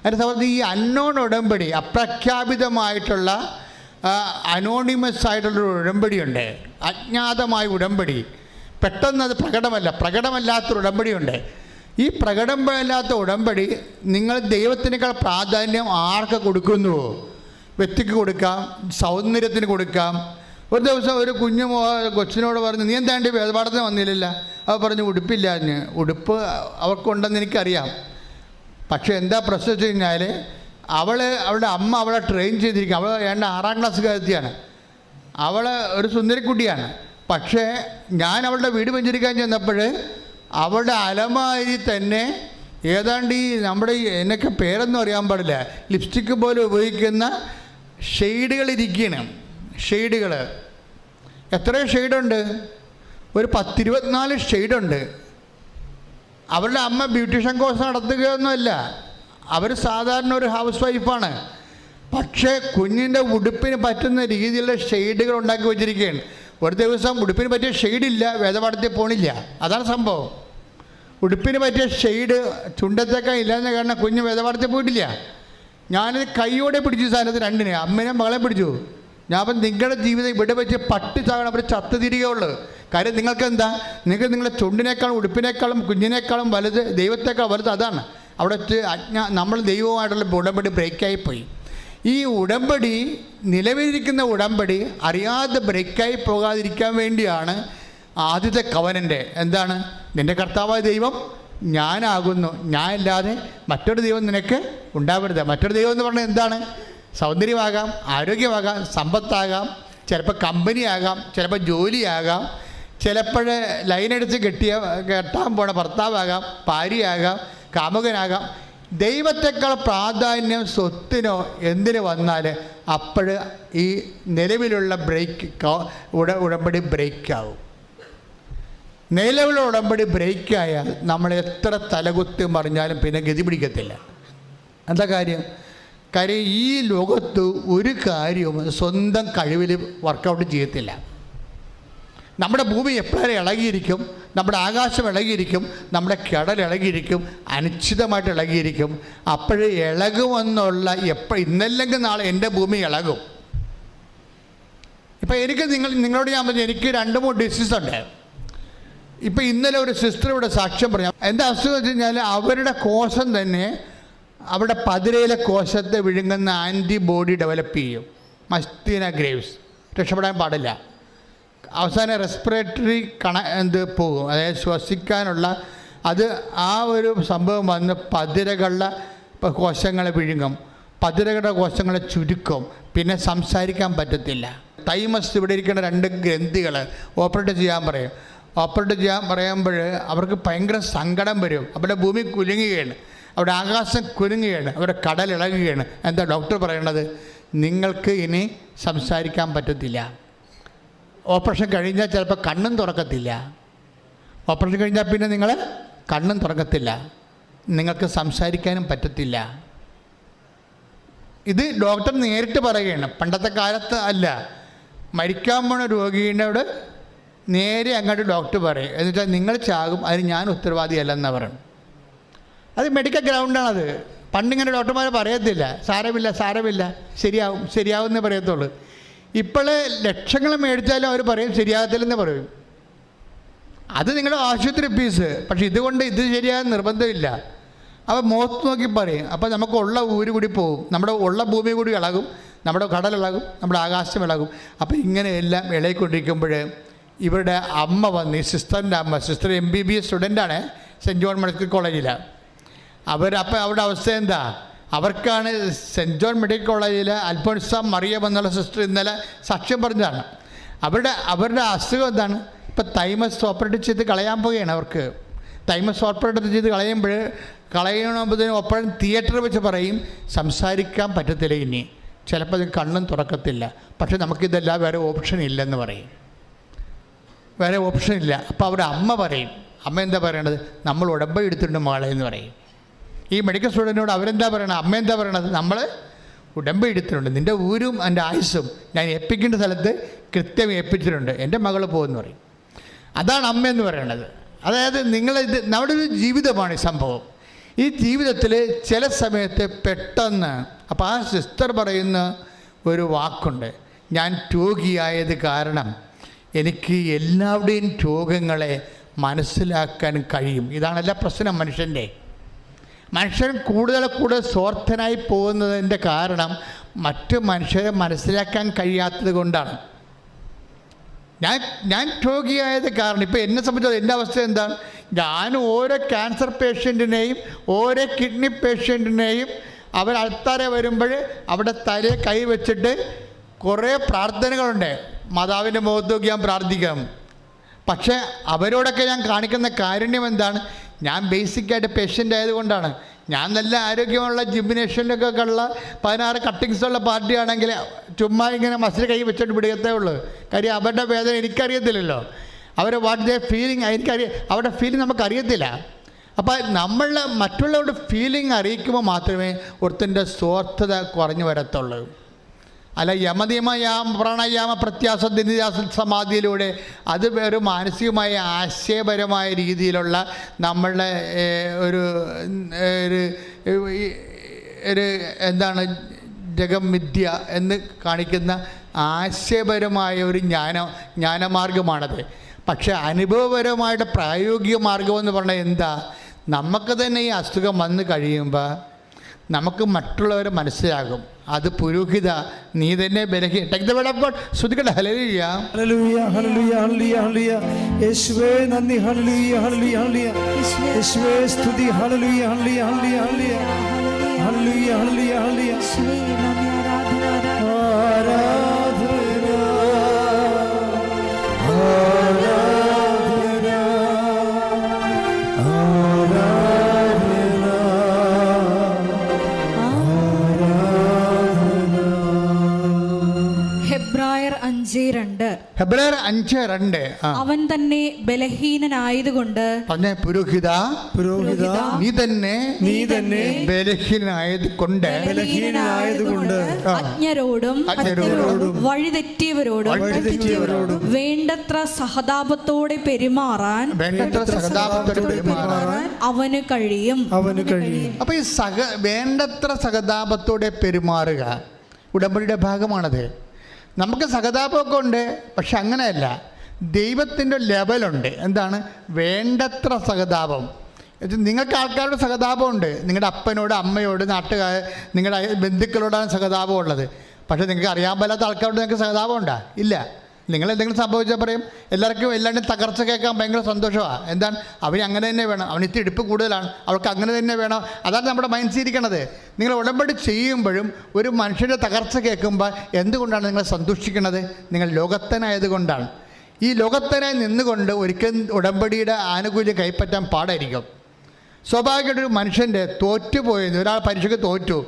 അതിൻ്റെ സംബന്ധിച്ച് ഈ അൺനോൺ ഉടമ്പടി, അപ്രഖ്യാപിതമായിട്ടുള്ള അനോണിമസ് ആയിട്ടുള്ളൊരു ഉടമ്പടിയുണ്ട്, അജ്ഞാതമായ ഉടമ്പടി. പെട്ടെന്ന് അത് പ്രകടമല്ലാത്തൊരു ഉടമ്പടിയുണ്ട്. ഈ പ്രകടമല്ലാത്ത ഉടമ്പടി നിങ്ങൾ ദൈവത്തിനേക്കാൾ പ്രാധാന്യം ആർക്ക് കൊടുക്കുന്നുവോ, വ്യക്തിക്ക് കൊടുക്കാം, സൗന്ദര്യത്തിന് കൊടുക്കാം. ഒരു ദിവസം ഒരു കൊച്ചിനോട് പറഞ്ഞു, നീ എന്താണ്ട് വേദപാഠത്തിന് വന്നില്ലല്ല? അവ പറഞ്ഞു ഉടുപ്പില്ല. ഉടുപ്പ് അവർക്കുണ്ടെന്ന് എനിക്കറിയാം. പക്ഷേ എന്താ പ്രശ്നം വെച്ച് കഴിഞ്ഞാൽ അവളുടെ അമ്മ അവളെ ട്രെയിൻ ചെയ്തിരിക്കുക. അവൾ 6ാം ക്ലാസ്സുകാരത്തിയാണ്. അവൾ ഒരു സുന്ദരിക്കുട്ടിയാണ്. പക്ഷേ ഞാൻ അവളുടെ വീട് വെഞ്ചരിക്കാൻ ചെന്നപ്പോൾ അവളുടെ അലമാരി തന്നെ ഏതാണ്ട് ഈ നമ്മുടെ എന്നൊക്കെ പേരൊന്നും അറിയാൻ പാടില്ല, ലിപ്സ്റ്റിക്ക് പോലെ ഉപയോഗിക്കുന്ന ഷെയ്ഡുകളിരിക്കുകയാണ്. ഷെയ്ഡുകൾ എത്ര ഷെയ്ഡുണ്ട്? ഒരു 10-24 ഷെയ്ഡുണ്ട്. അവരുടെ അമ്മ ബ്യൂട്ടീഷ്യൻ കോഴ്സ് നടത്തുകയൊന്നുമല്ല, അവർ സാധാരണ ഒരു ഹൗസ് വൈഫാണ്. പക്ഷേ കുഞ്ഞിൻ്റെ ഉടുപ്പിന് പറ്റുന്ന രീതിയിലുള്ള ഷെയ്ഡുകൾ ഉണ്ടാക്കി വെച്ചിരിക്കുകയാണ്. ഒരു ദിവസം ഉടുപ്പിന് പറ്റിയ ഷെയ്ഡില്ല, വേദപാഠത്തിൽ പോണില്ല. അതാണ് സംഭവം. ഉടുപ്പിന് പറ്റിയ ഷെയ്ഡ് ചുണ്ടത്തേക്കാൻ ഇല്ലാന്ന് കാരണം കുഞ്ഞ് വേദപാഠത്തിൽ പോയിട്ടില്ല. ഞാനിത് കൈയോടെ പിടിച്ചു സാധനത്ത് രണ്ടിനെ, അമ്മനെ മകളെ പിടിച്ചു. ഞാൻ അപ്പം നിങ്ങളുടെ ജീവിതം ഇവിടെ വെച്ച് പട്ടിച്ചാകണം, അവർ ചത്തു തിരികെയുള്ളൂ. കാര്യം നിങ്ങൾക്ക് എന്താ, നിങ്ങൾക്ക് നിങ്ങളുടെ ചുണ്ടിനേക്കാളും ഉടുപ്പിനേക്കാളും കുഞ്ഞിനേക്കാളും വലുത്, ദൈവത്തേക്കാൾ വലുത് അതാണ്. അവിടെ വെച്ച് നമ്മൾ ദൈവവുമായിട്ടുള്ള ഉടമ്പടി ബ്രേക്കായിപ്പോയി. ഈ ഉടമ്പടി, നിലവിലിരിക്കുന്ന ഉടമ്പടി അറിയാതെ ബ്രേക്കായി പോകാതിരിക്കാൻ വേണ്ടിയാണ് ആദ്യത്തെ കവനൻ്റ്. എന്താണ്? നിൻ്റെ കർത്താവായ ദൈവം ഞാനാകുന്നു, ഞാൻ ഇല്ലാതെ മറ്റൊരു ദൈവം നിനക്ക് ഉണ്ടാവരുത്. മറ്റൊരു ദൈവം എന്ന് പറഞ്ഞാൽ എന്താണ്? സൗന്ദര്യമാകാം, ആരോഗ്യമാകാം, സമ്പത്താകാം, ചിലപ്പോൾ കമ്പനിയാകാം, ചിലപ്പോൾ ജോലിയാകാം, ചിലപ്പോൾ ലൈനടിച്ച് കെട്ടാൻ പോണ ഭർത്താവാകാം, ഭാര്യയാകാം, കാമുകനാകാം. ദൈവത്തെക്കാൾ പ്രാധാന്യം സ്വത്തിനോ എന്തിനു വന്നാൽ അപ്പോൾ ഈ നിലവിലുള്ള ഉടമ്പടി ബ്രേക്കാവും. നിലവിലുള്ള ഉടമ്പടി ബ്രേക്കായാൽ നമ്മൾ എത്ര തലകുത്തി മറിഞ്ഞാലും പിന്നെ ഗതി പിടിക്കത്തില്ല. എന്താ കാര്യം? ഈ ലോകത്ത് ഒരു കാര്യവും സ്വന്തം കഴിവിൽ വർക്കൗട്ട് ചെയ്യത്തില്ല. നമ്മുടെ ഭൂമി എപ്പോഴും ഇളകിയിരിക്കും, നമ്മുടെ ആകാശം ഇളകിയിരിക്കും, നമ്മുടെ കടൽ ഇളകിയിരിക്കും, അനിശ്ചിതമായിട്ട് ഇളകിയിരിക്കും. അപ്പോഴേ ഇളകുമെന്നുള്ള ഇന്നല്ലെങ്കിൽ നാളെ എൻ്റെ ഭൂമി ഇളകും. ഇപ്പം എനിക്ക് നിങ്ങളോട് ഞാൻ പറഞ്ഞു, എനിക്ക് 2-3 ഡിസീസ് ഉണ്ട്. ഇപ്പം ഇന്നലെ ഒരു സിസ്റ്റർ ഇവിടെ സാക്ഷ്യം പറഞ്ഞു. എന്താ അസുഖം വെച്ച് കഴിഞ്ഞാൽ അവരുടെ കോശം തന്നെ അവിടെ പതിരയിലെ കോശത്തെ വിഴുങ്ങുന്ന ആൻറ്റിബോഡി ഡെവലപ്പ് ചെയ്യും. മസ്തീന ഗ്രേവ്സ് രക്ഷപ്പെടാൻ പാടില്ല. അവസാനം റെസ്പിറേറ്ററി പോകും, അതായത് ശ്വസിക്കാനുള്ള അത് ആ ഒരു സംഭവം വന്ന് പതിരകളുടെ കോശങ്ങളെ വിഴുങ്ങും, പതിരകളുടെ കോശങ്ങളെ ചുരുക്കും, പിന്നെ സംസാരിക്കാൻ പറ്റത്തില്ല. തൈമസ് ഇവിടെ ഇരിക്കുന്ന 2 ഗ്രന്ഥികൾ ഓപ്പറേറ്റ് ചെയ്യാൻ പറയും. ഓപ്പറേറ്റ് ചെയ്യാൻ പറയുമ്പോൾ അവർക്ക് ഭയങ്കര സങ്കടം വരും. അവിടെ ഭൂമി കുലുങ്ങുകയാണ്, അവിടെ ആകാശം കുലുങ്ങുകയാണ്, അവിടെ കടൽ ഇളകുകയാണ്. എന്താ ഡോക്ടർ പറയണത്? നിങ്ങൾക്ക് ഇനി സംസാരിക്കാൻ പറ്റത്തില്ല. ഓപ്പറേഷൻ കഴിഞ്ഞാൽ ചിലപ്പോൾ കണ്ണും തുറക്കത്തില്ല. ഓപ്പറേഷൻ കഴിഞ്ഞാൽ പിന്നെ നിങ്ങൾ കണ്ണും തുറക്കത്തില്ല, നിങ്ങൾക്ക് സംസാരിക്കാനും പറ്റത്തില്ല. ഇത് ഡോക്ടർ നേരിട്ട് പറയുകയാണ്. പണ്ടത്തെ കാലത്ത് അല്ല, മരിക്കാൻ പോണ രോഗീനോട് നേരെ അങ്ങോട്ട് ഡോക്ടർ പറയും. എന്നുവെച്ചാൽ നിങ്ങൾ ചാകും, അതിന് ഞാൻ ഉത്തരവാദിയല്ലെന്നാണ് പറയണം. അത് മെഡിക്കൽ ഗ്രൗണ്ടാണത്. പണ്ടിങ്ങനെ ഡോക്ടർമാർ പറയത്തില്ല, സാരമില്ല ശരിയാവും എന്നേ പറയത്തുള്ളൂ. ഇപ്പോൾ ലക്ഷങ്ങൾ മേടിച്ചാലും അവർ പറയും ശരിയാകത്തില്ലെന്ന് പറയും. അത് നിങ്ങളുടെ ആശുപത്രി ഫീസ്. പക്ഷെ ഇതുകൊണ്ട് ഇത് ശരിയാകാൻ നിർബന്ധമില്ല. അപ്പോൾ മുഖത്ത് നോക്കി പറയും. അപ്പോൾ നമുക്ക് ഉള്ള ഊര് കൂടി പോകും, നമ്മുടെ ഉള്ള ഭൂമി കൂടി ഇളകും, നമ്മുടെ കടലിളകും, നമ്മുടെ ആകാശം ഇളകും. അപ്പോൾ ഇങ്ങനെയെല്ലാം ഇളകിക്കൊണ്ടിരിക്കുമ്പോൾ ഇവരുടെ അമ്മ വന്ന്, ഈ സിസ്റ്ററിൻ്റെ അമ്മ, സിസ്റ്റർ MBBS സ്റ്റുഡൻ്റാണ് സെൻറ്റ് ജോൺ മെഡിക്കൽ കോളേജിലാണ്. അപ്പോൾ അവരുടെ അവസ്ഥ എന്താ? അവർക്കാണ് സെൻറ്റ് ജോൺ മെഡിക്കൽ കോളേജിൽ അൽഫോൻസ മറിയം എന്നുള്ള സിസ്റ്റർ ഇന്നലെ സാക്ഷ്യം പറഞ്ഞതാണ്. അവരുടെ അസുഖം എന്താണ്? ഇപ്പം തൈമസ് ഓപ്പറേറ്റ് ചെയ്ത് കളയാൻ പോവുകയാണ്. അവർക്ക് തൈമസ് ഓപ്പറേറ്റ് ചെയ്ത് കളയണമ്പോഴത്തേനും ഒപ്പം തിയേറ്ററിൽ വെച്ച് പറയും സംസാരിക്കാൻ പറ്റത്തില്ല, ഇനി ചിലപ്പോൾ അത് കണ്ണും തുറക്കത്തില്ല, പക്ഷെ നമുക്കിതെല്ലാം വേറെ ഓപ്ഷൻ ഇല്ലെന്ന് പറയും. വേറെ ഓപ്ഷൻ ഇല്ല. അപ്പോൾ അവരുടെ അമ്മ പറയും. അമ്മ എന്താ പറയണത്? നമ്മൾ ഉടമ്പടി എടുത്തിട്ടുണ്ട് മകളെ എന്ന് പറയും. ഈ മെഡിക്കൽ സ്റ്റുഡൻറ്റിനോട് അവരെന്താ പറയണത്? അമ്മ എന്താ പറയണത്? നമ്മൾ ഉടമ്പടി എടുത്തിട്ടുണ്ട്, നിൻ്റെ ഊരും എൻ്റെ ആയുസ്സും ഞാൻ ഏൽപ്പിക്കേണ്ട സ്ഥലത്ത് കൃത്യം ഏൽപ്പിച്ചിട്ടുണ്ട്, എൻ്റെ മകൾ പോകുമെന്ന് പറയും. അതാണ് അമ്മ എന്ന് പറയണത്. അതായത് നിങ്ങളിത് നമ്മുടെ ഒരു ജീവിതമാണ് ഈ സംഭവം. ഈ ജീവിതത്തിൽ ചില സമയത്ത് പെട്ടെന്ന്, അപ്പോൾ ആ സിസ്റ്റർ പറയുന്ന ഒരു വാക്കുണ്ട്, ഞാൻ രോഗിയായത് കാരണം എനിക്ക് എല്ലാവരുടെയും രോഗങ്ങളെ മനസ്സിലാക്കാൻ കഴിയും. ഇതാണല്ല പ്രശ്നം. മനുഷ്യൻ കൂടുതൽ സ്വാർത്ഥനായി പോകുന്നതിൻ്റെ കാരണം മറ്റു മനുഷ്യരെ മനസ്സിലാക്കാൻ കഴിയാത്തത് കൊണ്ടാണ്. ഞാൻ രോഗിയായത് കാരണം, ഇപ്പോൾ എന്നെ സംബന്ധിച്ചത് എൻ്റെ അവസ്ഥ എന്താണ്? ഞാൻ ഓരോ ക്യാൻസർ പേഷ്യൻറ്റിനെയും ഓരോ കിഡ്നി പേഷ്യൻറ്റിനെയും അവർ അൾത്താരെ വരുമ്പോൾ അവിടെ തലയെ കൈ വെച്ചിട്ട് കുറേ പ്രാർത്ഥനകളുണ്ട്. മാതാവിൻ്റെ മുഖത്ത് നോക്കി ഞാൻ പ്രാർത്ഥിക്കാം. പക്ഷേ അവരോടൊക്കെ ഞാൻ കാണിക്കുന്ന കാരുണ്യം എന്താണ്? ഞാൻ ബേസിക്കായിട്ട് പേഷ്യൻ്റ് ആയതുകൊണ്ടാണ്. ഞാൻ നല്ല ആരോഗ്യമുള്ള ജിംനേഷ്യനിലൊക്കെ ഉള്ള 16 കട്ടിങ്സുള്ള പാർട്ടിയാണെങ്കിൽ ചുമ്മാ ഇങ്ങനെ മസിൽ കൈ വെച്ചിട്ട് പിടിക്കത്തേ ഉള്ളൂ. കാര്യം അവരുടെ വേദന എനിക്കറിയത്തില്ലല്ലോ. അവർ വാട്ട് ദേ ഫീലിംഗ് അവരുടെ ഫീലിംഗ് നമുക്കറിയത്തില്ല. അപ്പോൾ നമ്മൾ മറ്റുള്ളവരുടെ ഫീലിംഗ് അറിയിക്കുമ്പോൾ മാത്രമേ ഒരുത്തിൻ്റെ സ്വാർത്ഥത കുറഞ്ഞു വരത്തുള്ളൂ. അല്ല യമനിയമയാം പ്രാണായാമ പ്രത്യാസ ദിനിയാസ സമാധിയിലൂടെ അത് ഒരു മാനസികമായ ആശയപരമായ രീതിയിലുള്ള നമ്മളുടെ ഒരു എന്താണ് ജഗമിഥ്യ എന്ന് കാണിക്കുന്ന ആശയപരമായ ഒരു ജ്ഞാനമാർഗമാണത്. പക്ഷേ അനുഭവപരമായിട്ട് പ്രായോഗിക മാർഗമെന്ന് പറഞ്ഞാൽ എന്താ? നമുക്ക് തന്നെ ഈ അസുഖം വന്നു കഴിയുമ്പോൾ നമുക്ക് മറ്റുള്ളവരെ മനസ്സിലാകും. അത് പുരോഹിത, നീ തന്നെ ബലഹീന. ശ്രുതിക്കട്ടെ. ഹല്ലേലൂയ ഹല്ലേലൂയ ഹല്ലേലൂയ ഹല്ലേലൂയ. യേശുവേ നന്ദി. ഹല്ലേലൂയ ഹല്ലേലൂയ ഹല്ലേലൂയ. യേശുവേ സ്തുതി. ഹല്ലേലൂയ ഹല്ലേലൂയ ഹല്ലേലൂയ ഹല്ലേലൂയ ഹല്ലേലൂയ ഹല്ലേലൂയ ഹല്ലേലൂയ. ഹെബ്രായർ 5:2. അവൻ തന്നെ ബലഹീനനായതുകൊണ്ട് പറഞ്ഞ പുരോഹിത നീ തന്നെ ബലഹീനനായതുകൊണ്ട് അജ്ഞരോടും വഴിതെറ്റിയവരോടും വേണ്ടത്ര സഹതാപത്തോടെ പെരുമാറാൻ അവന് കഴിയും. അപ്പൊ ഈ വേണ്ടത്ര സഹതാപത്തോടെ പെരുമാറുക ഉടമ്പടിയുടെ ഭാഗമാണത്. നമുക്ക് സഹതാപമൊക്കെ ഉണ്ട്, പക്ഷെ അങ്ങനെയല്ല. ദൈവത്തിൻ്റെ ലെവലുണ്ട്. എന്താണ് വേണ്ടത്ര സഹതാപം? നിങ്ങൾക്ക് ആൾക്കാരുടെ സഹതാപമുണ്ട്. നിങ്ങളുടെ അപ്പനോട്, അമ്മയോട്, നാട്ടുകാർ, നിങ്ങളുടെ ബന്ധുക്കളോടാണ് സഹതാപം ഉള്ളത്. പക്ഷേ നിങ്ങൾക്ക് അറിയാൻ പാലാത്ത ആൾക്കാരോട് നിങ്ങൾക്ക് സഹതാപം ഉണ്ടാ? ഇല്ല. നിങ്ങൾ എന്തെങ്കിലും സംഭവിച്ചാൽ പറയും എല്ലാവർക്കും എല്ലാവരുടെയും തകർച്ച കേൾക്കാൻ ഭയങ്കര സന്തോഷമാണ്. എന്താണ് അവന് അങ്ങനെ തന്നെ വേണം, അവന് ഇത്തിരി ഇടുപ്പ് കൂടുതലാണ്, അവൾക്ക് അങ്ങനെ തന്നെ വേണം. അതാണ് നമ്മുടെ മൈൻഡ് ഇരിക്കണത്. നിങ്ങൾ ഉടമ്പടി ചെയ്യുമ്പോഴും ഒരു മനുഷ്യൻ്റെ തകർച്ച കേൾക്കുമ്പോൾ എന്തുകൊണ്ടാണ് നിങ്ങൾ സന്തോഷിക്കുന്നത്? നിങ്ങൾ ലോകത്തനായതുകൊണ്ടാണ്. ഈ ലോകത്തനായി നിന്നുകൊണ്ട് ഒരിക്കലും ഉടമ്പടിയുടെ ആനുകൂല്യം കൈപ്പറ്റാൻ പാടായിരിക്കും. സ്വാഭാവികമായിട്ടൊരു മനുഷ്യൻ്റെ തോറ്റുപോയെന്ന്, ഒരാൾ പരീക്ഷയ്ക്ക് തോറ്റു,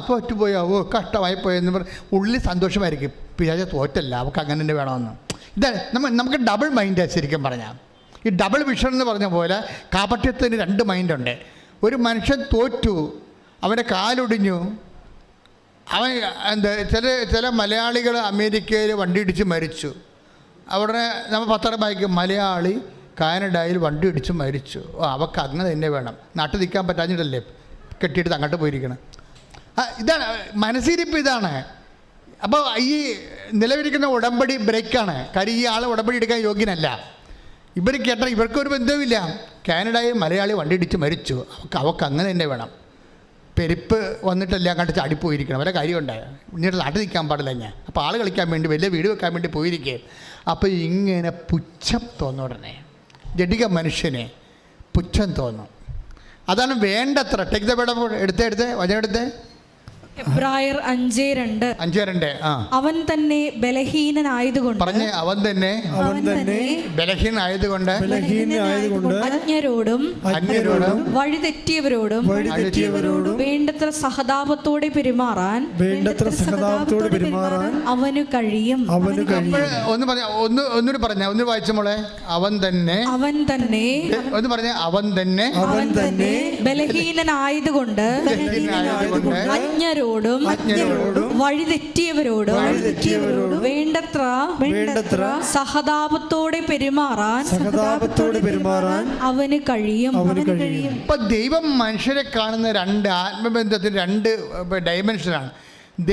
തോറ്റുപോയോ, കഷ്ടമായി പോയെന്ന് പറഞ്ഞ് ഉള്ളിൽ സന്തോഷമായിരിക്കും. പിതാജ് തോറ്റല്ല, അവൾക്ക് അങ്ങനെ തന്നെ വേണമെന്ന്. ഇതാണ് നമുക്ക് ഡബിൾ മൈൻഡ്. ശരിക്കും പറഞ്ഞാൽ ഈ ഡബിൾ വിഷൻ എന്ന് പറഞ്ഞ പോലെ കാപട്യത്തിന് 2 മൈൻഡുണ്ട്. ഒരു മനുഷ്യൻ തോറ്റു, അവൻ്റെ കാലൊടിഞ്ഞു, അവൻ ചില മലയാളികൾ അമേരിക്കയിൽ വണ്ടി ഇടിച്ച് മരിച്ചു. അവിടെ നമ്മൾ പത്രം വായിക്കും, മലയാളി കാനഡയിൽ വണ്ടി ഇടിച്ച് മരിച്ചു, അവൾക്ക് അങ്ങനെ തന്നെ വേണം, നാട്ടിൽ നിൽക്കാൻ പറ്റാഞ്ഞിട്ടല്ലേ കെട്ടിയെടുത്ത് അങ്ങോട്ട് പോയിരിക്കണം. ഇതാണ് മനസ്സിരിപ്പ്. ഇതാണ്. അപ്പോൾ ഈ നിലവിലിരിക്കുന്ന ഉടമ്പടി ബ്രേക്കാണ്. കാര്യം ഈ ആൾ ഉടമ്പടി എടുക്കാൻ യോഗ്യനല്ല. ഇവർ കേട്ടാൽ ഇവർക്കൊരു ബന്ധവുമില്ല. കാനഡയിൽ മലയാളി വണ്ടി ഇടിച്ച് മരിച്ചു, അവൾക്ക് അങ്ങനെ തന്നെ വേണം, പെരുപ്പ് വന്നിട്ടല്ല അങ്ങോട്ട് ചാടിപ്പോയിരിക്കണം, വരെ കാര്യമുണ്ടായോ, ഇന്നിട്ട് നാട്ടിൽ നിൽക്കാൻ പാടില്ല ഞാൻ. അപ്പോൾ ആൾ കളിക്കാൻ വേണ്ടി വലിയ വീട് വെക്കാൻ വേണ്ടി പോയിരിക്കുക. അപ്പോൾ ഇങ്ങനെ പുച്ഛം തോന്നും. ഉടനെ ജഡിക മനുഷ്യനെ പുച്ഛം തോന്നും. അതാണ് വേണ്ടത്ര. Take the word. എടുത്തേ വചനം എടുത്തേ. ഹെബ്രായർ 5:2. അവൻ തന്നെ ബലഹീനനായതുകൊണ്ട് പറഞ്ഞേ, അവൻ തന്നെ ബലഹീനനായതുകൊണ്ട് അജ്ഞരോടും വഴിതെറ്റിയവരോടും വേണ്ടത്ര സഹതാപത്തോടെ പെരുമാറാൻ അവന് കഴിയും. ഒന്നുകൂടി പറഞ്ഞ, ഒന്ന് വായിച്ച മോളെ. അവൻ തന്നെ ഒന്ന് പറഞ്ഞ, അവൻ തന്നെ ബലഹീനനായതുകൊണ്ട് അജ്ഞരോടും വഴിതെറ്റിയവരോടും വേണ്ടത്ര സഹതാപത്തോടെ പെരുമാറാൻ അവന് കഴിയും. ഇപ്പൊ ദൈവം മനുഷ്യരെ കാണുന്ന 2 ആത്മബന്ധത്തിന് 2 ഡയമെൻഷനാണ്.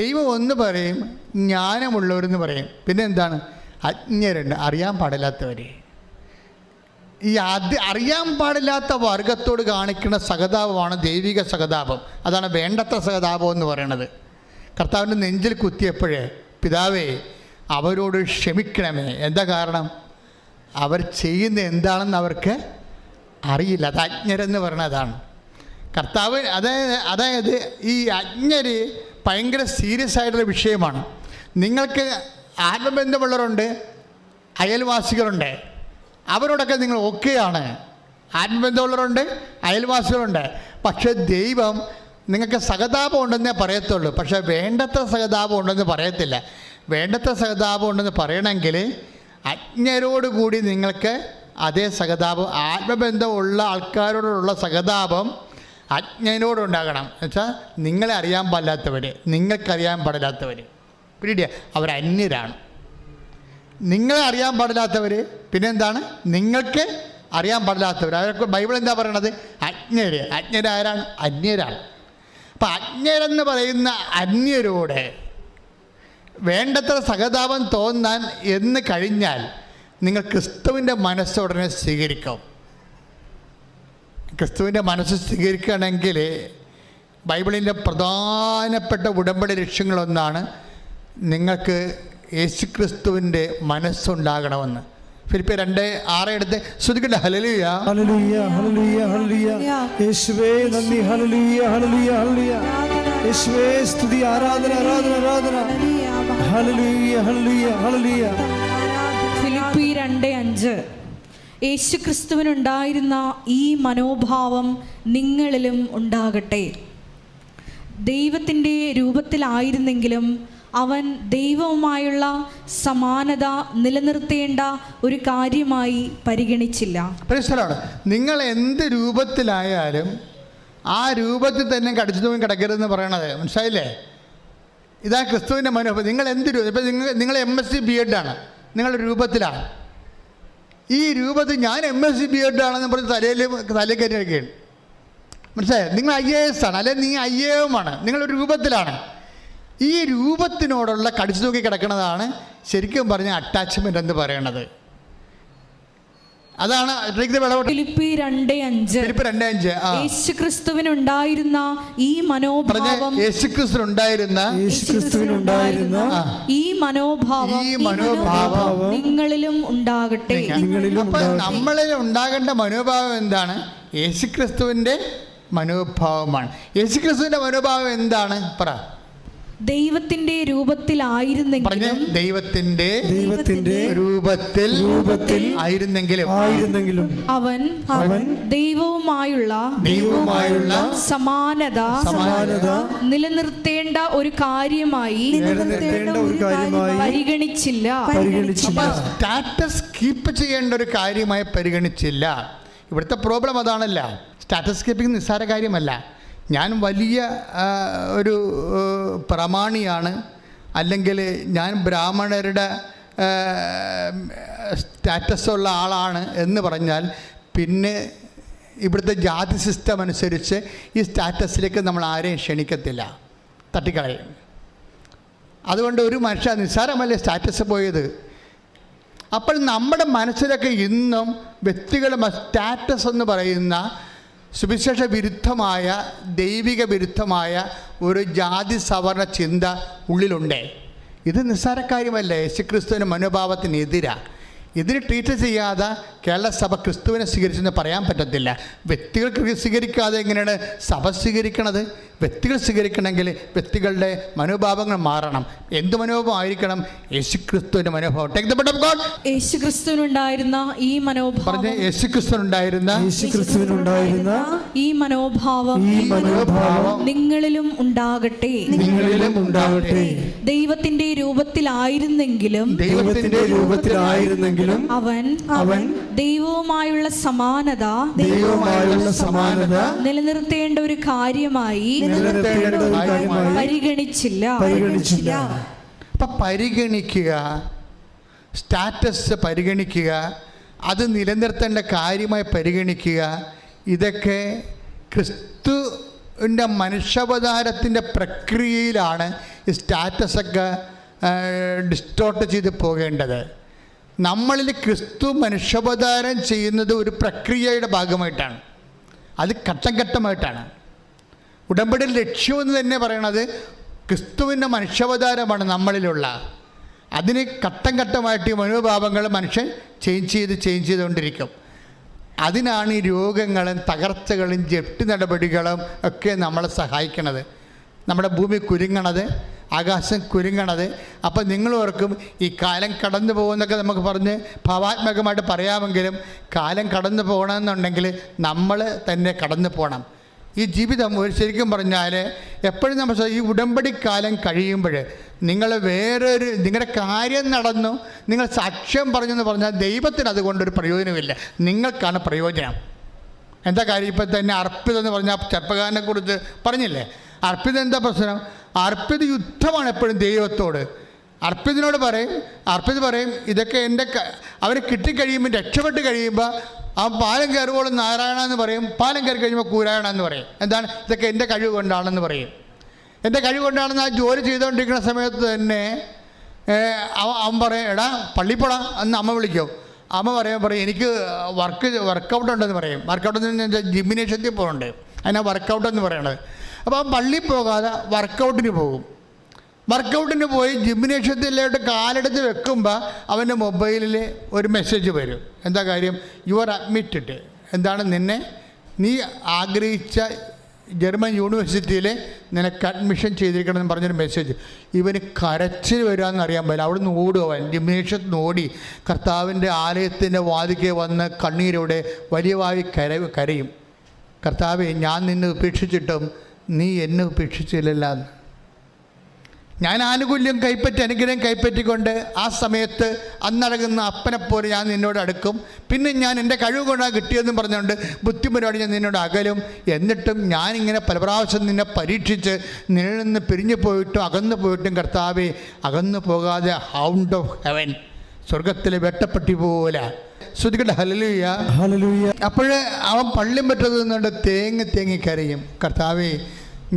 ദൈവം ഒന്ന് പറയും ജ്ഞാനമുള്ളവരെന്ന് പറയും, പിന്നെ എന്താണ് അജ്ഞരുണ്ട്, അറിയാൻ പാടില്ലാത്തവര്. ഈ അറിയാൻ പാടില്ലാത്ത വർഗത്തോട് കാണിക്കുന്ന സഹതാപമാണ് ദൈവിക സഹതാപം. അതാണ് വേണ്ടത്ര സഹതാപം എന്ന് പറയുന്നത്. കർത്താവിൻ്റെ നെഞ്ചിൽ കുത്തിയപ്പോഴേ, പിതാവേ അവരോട് ക്ഷമിക്കണമേ. എന്താ കാരണം? അവർ ചെയ്യുന്ന എന്താണെന്ന് അവർക്ക് അറിയില്ല. അത് അജ്ഞരെന്ന് പറയുന്നതാണ്. കർത്താവ് അതായത് ഈ അജ്ഞര് ഭയങ്കര സീരിയസ് ആയിട്ടുള്ള വിഷയമാണ്. നിങ്ങൾക്ക് ആത്മബന്ധമുള്ളവരുണ്ട്, അയൽവാസികളുണ്ട്, അവരോടൊക്കെ നിങ്ങൾ ഓക്കെയാണ്. ആത്മബന്ധമുള്ളവരുണ്ട്, അയൽവാസികളുണ്ട്. പക്ഷേ ദൈവം നിങ്ങൾക്ക് സഹതാപം ഉണ്ടെന്നേ പറയത്തുള്ളൂ, പക്ഷേ വേണ്ടത്ര സഹതാപം ഉണ്ടെന്ന് പറയത്തില്ല. വേണ്ടത്ര സഹതാപം ഉണ്ടെന്ന് പറയണമെങ്കിൽ അജ്ഞരോടുകൂടി നിങ്ങൾക്ക് അതേ സഹതാപം, ആത്മബന്ധമുള്ള ആൾക്കാരോടുള്ള സഹതാപം അജ്ഞനോടുണ്ടാകണം. എന്നുവെച്ചാൽ നിങ്ങളെ അറിയാൻ പാടില്ലാത്തവർ, നിങ്ങൾക്കറിയാൻ പാടില്ലാത്തവർ, പിടിയ അവർ അന്യരാണ്. നിങ്ങളെ അറിയാൻ പാടില്ലാത്തവർ, പിന്നെന്താണ് നിങ്ങൾക്ക് അറിയാൻ പാടില്ലാത്തവർ. അവർക്ക് ബൈബിൾ എന്താ പറയണത്? അജ്ഞര്. അജ്ഞരാരാണ്? അന്യരാണ്. അപ്പം അജ്ഞരെന്ന് പറയുന്ന അന്യരോട് വേണ്ടത്ര സഹതാപം തോന്നാൻ എന്ന് കഴിഞ്ഞാൽ നിങ്ങൾ ക്രിസ്തുവിൻ്റെ മനസ്സുടനെ സ്വീകരിക്കും. ക്രിസ്തുവിൻ്റെ മനസ്സ് സ്വീകരിക്കുകയാണെങ്കിൽ ബൈബിളിൻ്റെ പ്രധാനപ്പെട്ട ഉടമ്പടി ലക്ഷ്യങ്ങളൊന്നാണ് നിങ്ങൾക്ക് യേശുക്രിസ്തുവിൻ്റെ മനസ്സുണ്ടാകണമെന്ന്. ഫിലിപ്പിയർ 2:6 എടുത്ത് ശ്രുതിക്കട്ടെ. ഹല്ലേലൂയ ഹല്ലേലൂയ ഹല്ലേലൂയ ഹല്ലേലൂയ. യേശുവേ നന്ദി. ഹല്ലേലൂയ ഹല്ലേലൂയ ഹല്ലേലൂയ. യേശുവേ സ്തുതി, ആരാധന ആരാധന ആരാധന. ഹല്ലേലൂയ ഹല്ലേലൂയ ഹല്ലേലൂയ. ഫിലിപ്പി 2:5. യേശുക്രിസ്തുവിനുണ്ടായിരുന്ന ഈ മനോഭാവം നിങ്ങളിലും ഉണ്ടാകട്ടെ. ദൈവത്തിൻ്റെ രൂപത്തിലായിരുന്നെങ്കിലും അവൻ ദൈവവുമായുള്ള സമാനത നിലനിർത്തേണ്ട ഒരു കാര്യമായി പരിഗണിച്ചില്ല. പ്രശ്നമാണ്, നിങ്ങൾ എന്ത് രൂപത്തിലായാലും ആ രൂപത്തിൽ തന്നെ കടിച്ചു തൂങ്ങി കിടക്കരുതെന്ന് പറയണത്, മനസ്സിലായില്ലേ? ഇതാ ക്രിസ്തുവിൻ്റെ മനോഭാവം. നിങ്ങൾ എന്ത് രൂപം, ഇപ്പം നിങ്ങൾ MSc BEd ആണ്, നിങ്ങളുടെ രൂപത്തിലാണ്. ഈ രൂപത്തിൽ ഞാൻ MSc BEd ആണെന്ന് പറഞ്ഞ് തലയിൽ കയറി വയ്ക്കുകയാണ്, മനസ്സിലായോ? നിങ്ങൾ IAS ആണ്, അല്ലെങ്കിൽ നീ IAM ആണ്, നിങ്ങളൊരു രൂപത്തിലാണ്. ഈ രൂപത്തിനോടുള്ള കടിച്ചു തൂക്കി കിടക്കുന്നതാണ് ശരിക്കും പറഞ്ഞ അറ്റാച്ച്മെൻ്റ് എന്ന് പറയണത്. അതാണ് ഫിലിപ്പി 2:5 യേശുക്രിസ്തുവിനുണ്ടായിരുന്ന ഈ മനോഭാവം ഈ മനോഭാവം നിങ്ങളിലും ഉണ്ടാകട്ടെ. നമ്മളിൽ ഉണ്ടാകേണ്ട മനോഭാവം എന്താണ്? യേശുക്രിസ്തുവിൻ്റെ മനോഭാവമാണ്. യേശുക്രിസ്തുവിൻ്റെ മനോഭാവം എന്താണ്? പറ. ദൈവത്തിന്റെ രൂപത്തിലായിരുന്നെങ്കിലും ദൈവത്തിന്റെ രൂപത്തിൽ ആയിരുന്നെങ്കിലും അവൻ ദൈവവുമായുള്ള സമാനത നിലനിർത്തേണ്ട ഒരു കാര്യമായി പരിഗണിച്ചില്ല. സ്റ്റാറ്റസ് കീപ്പ് ചെയ്യേണ്ട ഒരു കാര്യമായി പരിഗണിച്ചില്ല. ഇവിടുത്തെ പ്രോബ്ലം അതാണല്ല. സ്റ്റാറ്റസ് കീപ്പിംഗ് നിസ്സാര കാര്യമല്ല. ഞാൻ വലിയ ഒരു പ്രമാണിയാണ്, അല്ലെങ്കിൽ ഞാൻ ബ്രാഹ്മണരുടെ സ്റ്റാറ്റസുള്ള ആളാണ് എന്ന് പറഞ്ഞാൽ പിന്നെ ഇവിടുത്തെ ജാതി സിസ്റ്റം അനുസരിച്ച് ഈ സ്റ്റാറ്റസിലേക്ക് നമ്മൾ ആരെയും ക്ഷണിക്കത്തില്ല, തട്ടിക്കളയും. അതുകൊണ്ട് ഒരു മനുഷ്യ നിസ്സാരമല്ലേ സ്റ്റാറ്റസ് പോയത്. അപ്പോൾ നമ്മുടെ മനസ്സിലൊക്കെ ഇന്നും വ്യക്തികളുടെ സ്റ്റാറ്റസ് എന്ന് പറയുന്ന സുവിശേഷ വിരുദ്ധമായ, ദൈവിക വിരുദ്ധമായ ഒരു ജാതി സവർണ ചിന്ത ഉള്ളിലുണ്ട്. ഇത് നിസ്സാര കാര്യമല്ല. യേശുക്രിസ്തുവിൻ്റെ മനോഭാവത്തിനെതിരാണ്. ഇതിന് ട്രീറ്റ് ചെയ്യാതെ കേരള സഭ ക്രിസ്തുവിനെ സ്വീകരിച്ചെന്ന് പറയാൻ പറ്റത്തില്ല. വ്യക്തികൾ സ്വീകരിക്കാതെ എങ്ങനെയാണ് സഭ സ്വീകരിക്കണത്? വ്യക്തികൾ സ്വീകരിക്കണമെങ്കിൽ വ്യക്തികളുടെ മനോഭാവങ്ങൾ മാറണം. എന്ത് മനോഭാവം ആയിരിക്കണം? യേശുക്രിസ്തുവിൻ്റെ മനോഭാവം. Take the word of God. യേശുക്രിസ്തുവിനുണ്ടായിരുന്ന ഈ മനോഭാവം, യേശുക്രിസ്തുവിനുണ്ടായിരുന്ന ഈ മനോഭാവം നിങ്ങളിലും ഉണ്ടാകട്ടെ. ദൈവത്തിന്റെ രൂപത്തിലായിരുന്നെങ്കിലും അവൻ ദൈവവുമായുള്ള സമാനത നിലനിർത്തേണ്ട ഒരു കാര്യമായി പരിഗണിച്ചില്ല. അപ്പം പരിഗണിക്കുക, സ്റ്റാറ്റസ് പരിഗണിക്കുക, അത് നിലനിർത്തേണ്ട കാര്യമായി പരിഗണിക്കുക. ഇതൊക്കെ ക്രിസ്തുവിൻ്റെ മനുഷ്യാവതാരത്തിൻ്റെ പ്രക്രിയയിലാണ് ഈ സ്റ്റാറ്റസൊക്കെ ഡിസ്റ്റോർട്ട് ചെയ്ത് പോകേണ്ടത്. നമ്മളിൽ ക്രിസ്തു മനുഷ്യാവതാരം ചെയ്യുന്നത് ഒരു പ്രക്രിയയുടെ ഭാഗമായിട്ടാണ്. അത് ഘട്ടം ഘട്ടമായിട്ടാണ്. ഉടമ്പടിയുടെ ലക്ഷ്യമെന്ന് തന്നെ പറയണത് ക്രിസ്തുവിൻ്റെ മനുഷ്യാവതാരമാണ് നമ്മളിലുള്ള. അതിന് ഘട്ടം ഘട്ടമായിട്ട് ഈ മനോഭാവങ്ങൾ മനുഷ്യൻ ചേഞ്ച് ചെയ്തുകൊണ്ടിരിക്കും. അതിനാണ് ഈ രോഗങ്ങളും തകർച്ചകളും ജപ്തി നടപടികളും ഒക്കെ നമ്മളെ സഹായിക്കണത്. നമ്മുടെ ഭൂമി കുരുങ്ങണത്, ആകാശം കുരുങ്ങണത്. അപ്പം നിങ്ങൾ ഓർക്കും ഈ കാലം കടന്നു പോകുന്നൊക്കെ നമുക്ക് പറഞ്ഞ് ഭാവാത്മകമായിട്ട് പറയാമെങ്കിലും കാലം കടന്നു പോകണമെന്നുണ്ടെങ്കിൽ നമ്മൾ തന്നെ കടന്നു പോകണം. ഈ ജീവിതം ഒരു ശരിക്കും പറഞ്ഞാൽ എപ്പോഴും നമ്മൾ ഈ ഉടമ്പടിക്കാലം കഴിയുമ്പോൾ നിങ്ങൾ നിങ്ങളുടെ കാര്യം നടന്നു, നിങ്ങൾ സാക്ഷ്യം പറഞ്ഞെന്ന് പറഞ്ഞാൽ ദൈവത്തിന് അതുകൊണ്ടൊരു പ്രയോജനമില്ല, നിങ്ങൾക്കാണ് പ്രയോജനം. എന്താ കാര്യം? ഇപ്പം തന്നെ അർപ്പിതം എന്ന് പറഞ്ഞാൽ ചെറുപ്പക്കാരനെ കുറിച്ച് പറഞ്ഞില്ലേ? അർപ്പിതം എന്താ പ്രശ്നം? അർപ്പിത യുദ്ധമാണ് എപ്പോഴും ദൈവത്തോട്. അർപ്പിതിനോട് പറയും ഇതൊക്കെ എൻ്റെ അവന് കിട്ടിക്കഴിയുമ്പോൾ, രക്ഷപ്പെട്ട് കഴിയുമ്പോൾ ആ പാലം കയറുമ്പോഴും നാരായണ എന്ന് പറയും, പാലം കയറി കഴിയുമ്പോൾ കൂരായണ എന്ന് പറയും. എന്താണ്? ഇതൊക്കെ എൻ്റെ കഴിവ് കൊണ്ടാണെന്ന് പറയും. എൻ്റെ കഴിവ് കൊണ്ടാണെന്ന് ആ ജോലി ചെയ്തുകൊണ്ടിരിക്കുന്ന സമയത്ത് തന്നെ അവൻ പറയും, എടാ പള്ളിപ്പോടാ എന്ന് അമ്മ വിളിക്കും. അമ്മ പറയും എനിക്ക് വർക്കൗട്ട് ഉണ്ടെന്ന് പറയും. വർക്കൗട്ട് എന്ന് ജിംനേഷ്യത്തിൽ പോകുന്നുണ്ട്, അതിനാ വർക്കൗട്ട് എന്ന് പറയണത്. അപ്പോൾ അവൻ പള്ളിയിൽ പോകാതെ വർക്കൗട്ടിന് പോകും. വർക്കൗട്ടിന് പോയി ജിംനേഷ്യത്തിലോട്ട് കാലെടുത്ത് വെക്കുമ്പോൾ അവൻ്റെ മൊബൈലിൽ ഒരു മെസ്സേജ് വരും. എന്താ കാര്യം? You are admitted. എന്താണ്? നീ ആഗ്രഹിച്ച ജർമ്മൻ യൂണിവേഴ്സിറ്റിയിൽ നിനക്ക് അഡ്മിഷൻ ചെയ്തിരിക്കണമെന്ന് പറഞ്ഞൊരു മെസ്സേജ്. ഇവന് കരച്ചിൽ വരാമെന്ന് അറിയാൻ പറ്റില്ല. അവിടെ നിന്ന് ഓടും. അവൻ ജിംനേഷ്യത്തിൽ ഓടി കർത്താവിൻ്റെ ആലയത്തിൻ്റെ വാതിക്കെ വന്ന് കണ്ണീരോടെ വലിയവായി കരയും. കർത്താവേ, ഞാൻ നിന്നെ ഉപേക്ഷിച്ചിട്ടും നീ എന്നെ ഉപേക്ഷിച്ചില്ലല്ലോ. ഞാൻ ആനുകൂല്യം കൈപ്പറ്റി അനുഗ്രഹം കൈപ്പറ്റിക്കൊണ്ട് ആ സമയത്ത് അന്നടങ്ങുന്ന അപ്പനെപ്പോലെ ഞാൻ നിന്നോട് അടുക്കും. പിന്നെ ഞാൻ എൻ്റെ കഴിവ് കൊണ്ടാണ് കിട്ടിയതെന്ന് പറഞ്ഞുകൊണ്ട് ബുദ്ധിമുട്ടോടെ ഞാൻ നിന്നോട് അകലും. എന്നിട്ടും ഞാനിങ്ങനെ പല പ്രാവശ്യം നിന്നെ പരീക്ഷിച്ച് നിന്നിൽ നിന്ന് പിരിഞ്ഞു പോയിട്ടും അകന്നു പോയിട്ടും കർത്താവേ അകന്നു പോകാതെ ഹൗണ്ട് ഓഫ് ഹെവൻ, സ്വർഗത്തിലെ വെട്ടപ്പെട്ടി പോലെ ശ്രുതികട്ടെ ഹല്ലേലൂയ ഹല്ലേലൂയ. അപ്പോഴേ അവൻ പള്ളിയും പറ്റതുകൊണ്ട് തേങ്ങി കരയും. കർത്താവേ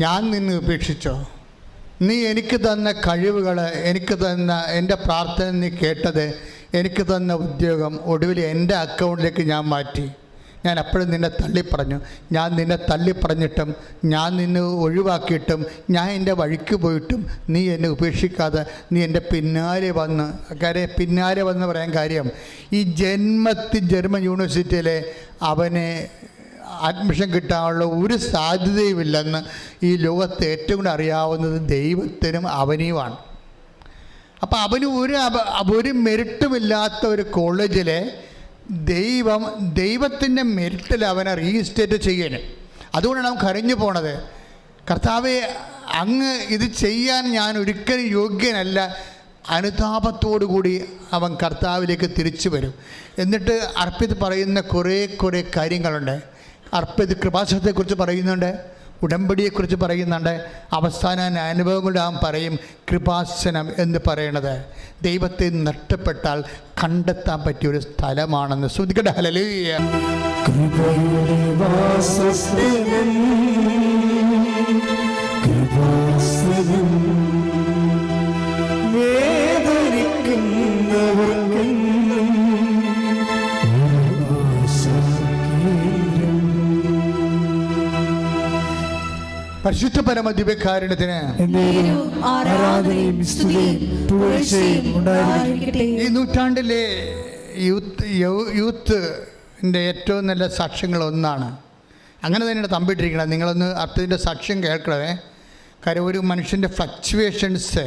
ഞാൻ നിന്നെ ഉപേക്ഷിച്ചോ? നീ എനിക്ക് തന്ന കഴിവുകൾ, എനിക്ക് തന്ന എൻ്റെ പ്രാർത്ഥന നീ കേട്ടത്, എനിക്ക് തന്ന ഉദ്യോഗം ഒടുവിൽ എൻ്റെ അക്കൗണ്ടിലേക്ക് ഞാൻ മാറ്റി. ഞാൻ അപ്പോഴും നിന്നെ തള്ളിപ്പറഞ്ഞു. ഞാൻ നിന്നെ തള്ളിപ്പറഞ്ഞിട്ടും ഞാൻ നിന്നെ ഒഴിവാക്കിയിട്ടും ഞാൻ എൻ്റെ വഴിക്ക് പോയിട്ടും നീ എന്നെ ഉപേക്ഷിക്കാതെ നീ എൻ്റെ പിന്നാലെ വന്ന്. കാര്യം പിന്നാലെ വന്ന് പറയാൻ കാര്യം, ഈ ജർമ്മൻ യൂണിവേഴ്സിറ്റിയിലെ അവനെ അഡ്മിഷൻ കിട്ടാനുള്ള ഒരു സാധ്യതയുമില്ലെന്ന് ഈ ലോകത്ത് ഏറ്റവും കൂടുതൽ അറിയാവുന്നത് ദൈവത്തിനും അവനെയുമാണ്. അപ്പോൾ അവന് ഒരു മെറിറ്റുമില്ലാത്ത ഒരു കോളേജിലെ ദൈവത്തിൻ്റെ മെറിറ്റിൽ അവനെ റീസ്റ്റേറ്റ് ചെയ്യാൻ. അതുകൊണ്ടാണ് അവൻ കരഞ്ഞു പോണത്. കർത്താവെ അങ്ങ് ഇത് ചെയ്യാൻ ഞാൻ ഒരിക്കലും യോഗ്യനല്ല. അനുതാപത്തോടു കൂടി അവൻ കർത്താവിലേക്ക് തിരിച്ചു വരും. എന്നിട്ട് അർപ്പിത് പറയുന്ന കുറേ കാര്യങ്ങളുണ്ട്. അർപ്പിത് കൃപാസനത്തെക്കുറിച്ച് പറയുന്നുണ്ട്, ഉടമ്പടിയെക്കുറിച്ച് പറയുന്നുണ്ട്. അവസാന അനുഭവങ്ങളുടെ അവൻ പറയും കൃപാസനം എന്ന് പറയണത് ദൈവത്തെ നഷ്ടപ്പെട്ടാൽ കണ്ടെത്താൻ പറ്റിയൊരു സ്ഥലമാണെന്ന്. ശ്രുതികട്ടെ ഹല്ലേലൂയ. കൃപയുടെ വാസസ്ഥലം, കൃപാസനം, വേദനിക്കുന്നവർക്കും പരിശുദ്ധ പരമ ദിവ്യകാരുണ്യത്തിന് ആരാധനയും സ്തുതിയും പുകഴ്ചയും ഉണ്ടായിരിക്കട്ടെ. ഈ നൂറ്റാണ്ടിലെ യൂത്തിൻ്റെ ഏറ്റവും നല്ല സാക്ഷ്യങ്ങളൊന്നാണ്. അങ്ങനെ തന്നെയാണ് തമ്പിട്ടിരിക്കുന്നത്. നിങ്ങളൊന്ന് അർത്ഥത്തിൻ്റെ സാക്ഷ്യം കേൾക്കണേ. കാര്യം ഒരു മനുഷ്യൻ്റെ ഫ്ലക്ച്വേഷൻസ്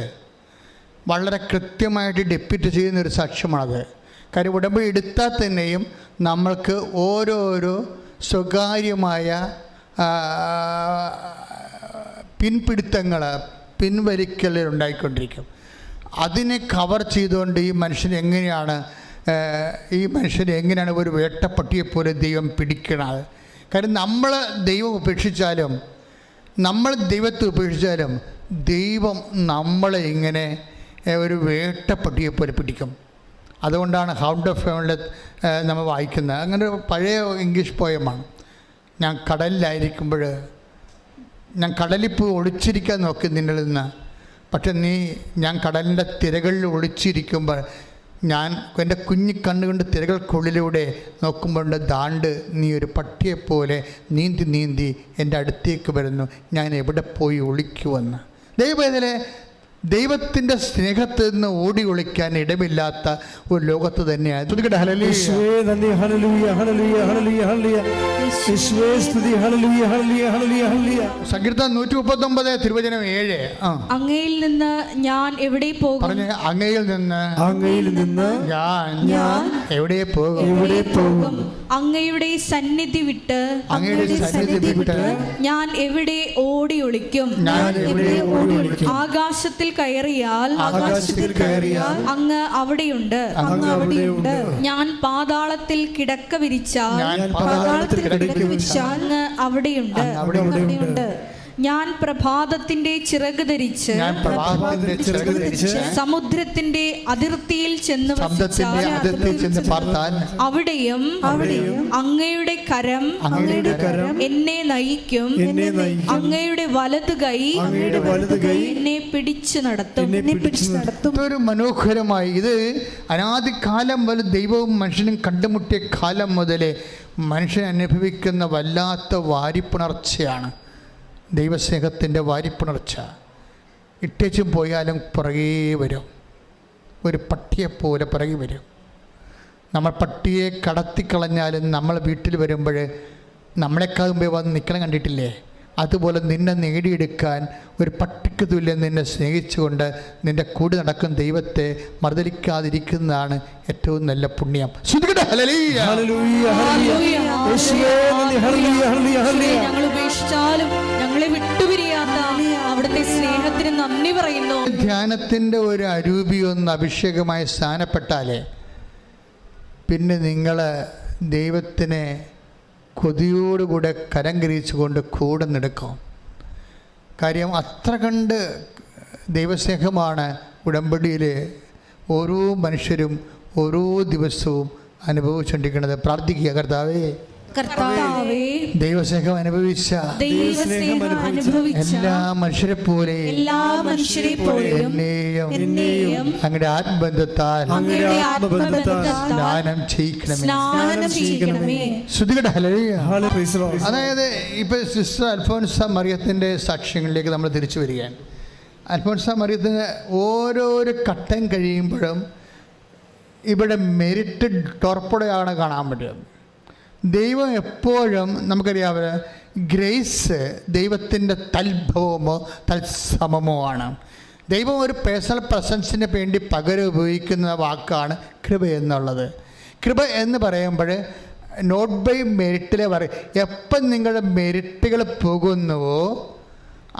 വളരെ കൃത്യമായിട്ട് ഡെപ്പിറ്റ് ചെയ്യുന്നൊരു സാക്ഷ്യമാണത്. കാര്യം ഉടമ്പടി എടുത്താൽ തന്നെയും നമ്മൾക്ക് ഓരോരോ സ്വകാര്യമായ പിൻവലിക്കൽ ഉണ്ടായിക്കൊണ്ടിരിക്കും. അതിനെ കവർ ചെയ്തുകൊണ്ട് ഈ മനുഷ്യൻ എങ്ങനെയാണ് ഒരു വേട്ടപ്പട്ടിയെപ്പോലെ ദൈവം പിടിക്കണത്. കാര്യം നമ്മൾ ദൈവം ഉപേക്ഷിച്ചാലും നമ്മൾ ദൈവത്തെ ഉപേക്ഷിച്ചാലും ദൈവം നമ്മളെ ഇങ്ങനെ ഒരു വേട്ടപ്പട്ടിയെപ്പോലെ പിടിക്കും. അതുകൊണ്ടാണ് ഹൗണ്ട് ഓഫ് ഹെവനിൽ നമ്മൾ വായിക്കുന്നത്. അങ്ങനെ ഒരു പഴയ ഇംഗ്ലീഷ് പോയമാണ്. ഞാൻ കടലിലായിരിക്കുമ്പോൾ ഞാൻ കടലിൽ ഒളിച്ചിരിക്കാൻ നോക്കി നിന്നിൽ നിന്ന്. പക്ഷെ ഞാൻ കടലിൻ്റെ തിരകളിൽ ഒളിച്ചിരിക്കുമ്പോൾ ഞാൻ എൻ്റെ കുഞ്ഞിക്കണ്ണുകൊണ്ട് തിരകൾക്കുള്ളിലൂടെ നോക്കുമ്പോൾ ദാണ്ട് നീ ഒരു പട്ടിയെപ്പോലെ നീന്തി എൻ്റെ അടുത്തേക്ക് വരുന്നു. ഞാൻ എവിടെ പോയി ഒളിക്കുമെന്ന്. ദൈവത്തിൻ്റെ സ്നേഹത്തിൽ നിന്ന് ഓടി ഒളിക്കാൻ ഇടമില്ലാത്ത ഒരു ലോകത്ത് തന്നെയാണ്. സങ്കീർത്തനം 139 തിരുവചനം 7. അങ്ങയിൽ നിന്ന് ഞാൻ എവിടെ പോകും? അങ്ങയിൽ നിന്ന് ഞാൻ എവിടെ പോകും? അങ്ങയുടെ സന്നിധി വിട്ട് ഞാൻ എവിടെ ഓടി ഒളിക്കും? ആകാശത്തിൽ കയറിയാൽ അങ്ങ് അവിടെയുണ്ട്. ഞാൻ പാതാളത്തിൽ കിടക്ക വിരിച്ചാൽ അങ്ങ് അവിടെയുണ്ട്. ഞാൻ പ്രഭാതത്തിന്റെ ചിറക് ധരിച്ച് സമുദ്രത്തിന്റെ അതിർത്തിയിൽ ചെന്ന് അവിടെയും അങ്ങയുടെ കരം എന്നെ നയിക്കും. അങ്ങയുടെ വലതു കൈ എന്നെ പിടിച്ചു നടത്തും. ഒരു മനോഹരമായി ഇത് അനാദികാലം മുതൽ ദൈവവും മനുഷ്യനും കണ്ടുമുട്ടിയ കാലം മുതലേ മനുഷ്യൻ അനുഭവിക്കുന്ന വല്ലാത്ത വാരിപ്പുണർച്ചയാണ്. ദൈവസ്നേഹത്തിൻ്റെ വാരിപ്പുണർച്ച. ഇട്ടേച്ചും പോയാലും പുറകേ വരും. ഒരു പട്ടിയെപ്പോലെ പുറകെ വരും. നമ്മൾ പട്ടിയെ കടത്തിക്കളഞ്ഞാലും നമ്മൾ വീട്ടിൽ വരുമ്പോൾ നമ്മളെക്കാളുമ്പോൾ വന്ന് നിൽക്കണം കണ്ടിട്ടില്ലേ? അതുപോലെ നിന്നെ നേടിയെടുക്കാൻ ഒരു പട്ടിക്ക് തുല്യം നിന്നെ സ്നേഹിച്ചുകൊണ്ട് നിൻ്റെ കൂടെ നടക്കുന്ന ദൈവത്തെ മറുതലിക്കാതിരിക്കുന്നതാണ് ഏറ്റവും നല്ല പുണ്യം. ഹല്ലേലൂയ, ഹല്ലേലൂയ. യേശുവേ നന്ദി. ഹല്ലേലൂയ, ഹല്ലേലൂയ, ഹല്ലേലൂയ. ഞങ്ങൾ ഉപേക്ഷിച്ചാലും ഞങ്ങളെ വിട്ടുപിരിയാത്ത അവിടുത്തെ സ്നേഹത്തിന് നന്ദി പറയുന്നു. ധ്യാനത്തിൻ്റെ ഒരു അരൂപിയൊന്ന് അഭിഷേകമായി സ്ഥാനപ്പെട്ടാലേ പിന്നെ നിങ്ങൾ ദൈവത്തിനെ കൊതിയോടുകൂടെ കരം കരിച്ചുകൊണ്ട് കൂടെ നടക്കും. കാര്യം അത്ര കണ്ട് ദൈവസ്നേഹമാണ് ഉടമ്പടിയിൽ ഓരോ മനുഷ്യരും ഓരോ ദിവസവും അനുഭവിച്ചുകൊണ്ടിരിക്കുന്നത്. പ്രാർത്ഥിക്കുക, കർത്താവേ ദൈവസ്നേഹം അനുഭവിച്ച എല്ലാ മനുഷ്യരെ പോലെ എന്നെയും അങ്ങയുടെ ആത്മബന്ധത്താൽ സ്നാനം ചെയ്യിക്കണമേ. ശ്രുതികട ഹല്ലേലൂയ. അതായത് ഇപ്പൊ സിസ്റ്റർ അൽഫോൻസ മറിയത്തിൻ്റെ സാക്ഷ്യങ്ങളിലേക്ക് നമ്മൾ തിരിച്ചു വരികയാണ്. അൽഫോൻസ മറിയത്തിന് ഓരോരോ ഘട്ടം കഴിയുമ്പോഴും ഇവിടെ മെരിറ്റഡ് ടോർപ്പഡയാണ് കാണാൻ പറ്റുന്നത്. ദൈവം എപ്പോഴും നമുക്കറിയാവുന്ന ഗ്രേസ് ദൈവത്തിൻ്റെ തൽഭവമോ തത്സമമോ ആണ്. ദൈവം ഒരു പേഴ്സണൽ പ്രസൻസിന് വേണ്ടി പകരം ഉപയോഗിക്കുന്ന വാക്കാണ് കൃപ എന്നുള്ളത്. കൃപ എന്ന് പറയുമ്പോൾ നോട്ട് ബൈ മെരിറ്റിലെ പറയും. എപ്പം നിങ്ങളുടെ മെരിറ്റുകൾ പോകുന്നുവോ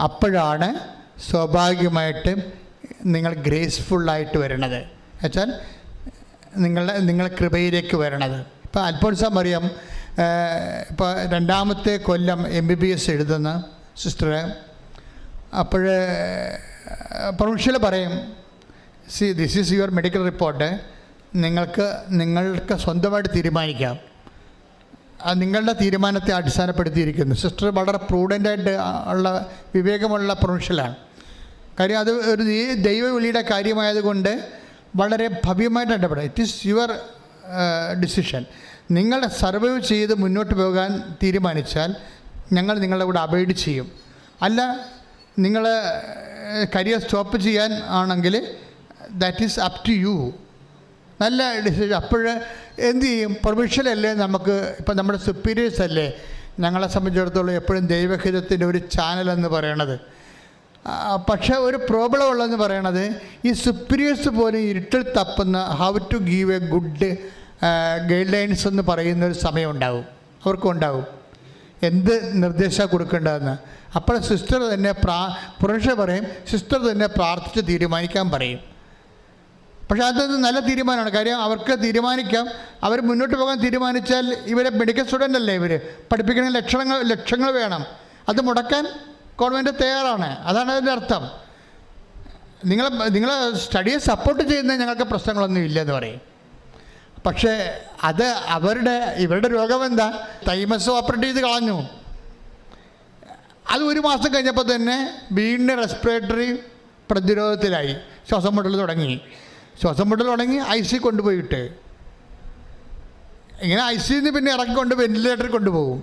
അപ്പോഴാണ് സ്വാഭാവികമായിട്ട് നിങ്ങൾ ഗ്രേസ്ഫുള്ളായിട്ട് വരണത്. എന്നുവെച്ചാൽ നിങ്ങൾ കൃപയിലേക്ക് വരണത്. ഇപ്പോൾ അൽഫോൻസ മറിയം ഇപ്പോൾ 2ാമത്തെ കൊല്ലം MBBS എഴുതുന്ന സിസ്റ്റർ, അപ്പോൾ പ്രൊഫഷൽ പറയും, this is your medical report, നിങ്ങൾക്ക് സ്വന്തമായിട്ട് തീരുമാനിക്കാം. അത് നിങ്ങളുടെ തീരുമാനത്തെ അടിസ്ഥാനപ്പെടുത്തിയിരിക്കുന്നു. സിസ്റ്റർ വളരെ പ്രൂഡൻ്റായിട്ട് ഉള്ള വിവേകമുള്ള പ്രൊഫഷലാണ്. കാര്യം അത് ഒരു ദൈവവിളിയുടെ കാര്യമായതുകൊണ്ട് വളരെ ഭവ്യമായിട്ട് ഇടപെടും. It is your decision. നിങ്ങൾ സർവൈവ് ചെയ്ത് മുന്നോട്ട് പോകാൻ തീരുമാനിച്ചാൽ ഞങ്ങൾ നിങ്ങളുടെ കൂടെ അബൈഡ് ചെയ്യും. അല്ല, നിങ്ങൾ കരിയർ സ്റ്റോപ്പ് ചെയ്യാൻ ആണെങ്കിൽ that is up to you. നല്ല ഡിസിഷൻ. അപ്പോൾ എന്തു ചെയ്യും? പ്രൊഫഷനല്ലേ നമുക്ക്. ഇപ്പം നമ്മുടെ സുപ്പീരിയേഴ്സ് അല്ലേ ഞങ്ങളെ സംബന്ധിച്ചിടത്തോളം എപ്പോഴും ദൈവഹിതത്തിൻ്റെ ഒരു ചാനലെന്ന് പറയണത്. പക്ഷേ ഒരു പ്രോബ്ലം ഉള്ളതെന്ന് പറയണത് ഈ സുപ്പീരിയേഴ്സ് പോലും ഇരുട്ടിൽ തപ്പുന്ന how to give a good guidelines എന്ന് പറയുന്നൊരു സമയമുണ്ടാവും, അവർക്കും ഉണ്ടാവും എന്ത് നിർദ്ദേശം കൊടുക്കേണ്ടതെന്ന്. അപ്പോൾ സിസ്റ്റർ തന്നെ പുരുഷൻ പറയും, സിസ്റ്റർ തന്നെ പ്രാർത്ഥിച്ച് തീരുമാനിക്കാൻ പറയും. പക്ഷേ അതൊരു നല്ല തീരുമാനമാണ്. കാര്യം അവർക്ക് തീരുമാനിക്കാം. അവർ മുന്നോട്ട് പോകാൻ തീരുമാനിച്ചാൽ ഇവരെ മെഡിക്കൽ സ്റ്റുഡൻ്റ് അല്ലേ, ഇവർ പഠിപ്പിക്കുന്ന ലക്ഷങ്ങൾ വേണം. അത് മുടക്കാൻ ഗവൺമെൻറ് തയ്യാറാണ്. അതാണ് അതിൻ്റെ അർത്ഥം. നിങ്ങളെ സ്റ്റഡിയെ സപ്പോർട്ട് ചെയ്യുന്ന ഞങ്ങൾക്ക് പ്രശ്നങ്ങളൊന്നും ഇല്ലെന്ന് പറയും. പക്ഷേ അത് ഇവരുടെ രോഗം എന്താ? തൈമസ് ഓപ്പറേറ്റ് ചെയ്ത് കളഞ്ഞു. അത് 1 മാസം കഴിഞ്ഞപ്പോൾ തന്നെ വീണ്ടും റെസ്പിറേറ്ററി പ്രതിരോധത്തിലായി. ശ്വാസം മുട്ടൽ തുടങ്ങി IC കൊണ്ടുപോയിട്ട് ഇങ്ങനെ ICന്ന് പിന്നെ ഇറക്കിക്കൊണ്ട് വെന്റിലേറ്ററിൽ കൊണ്ടുപോകും.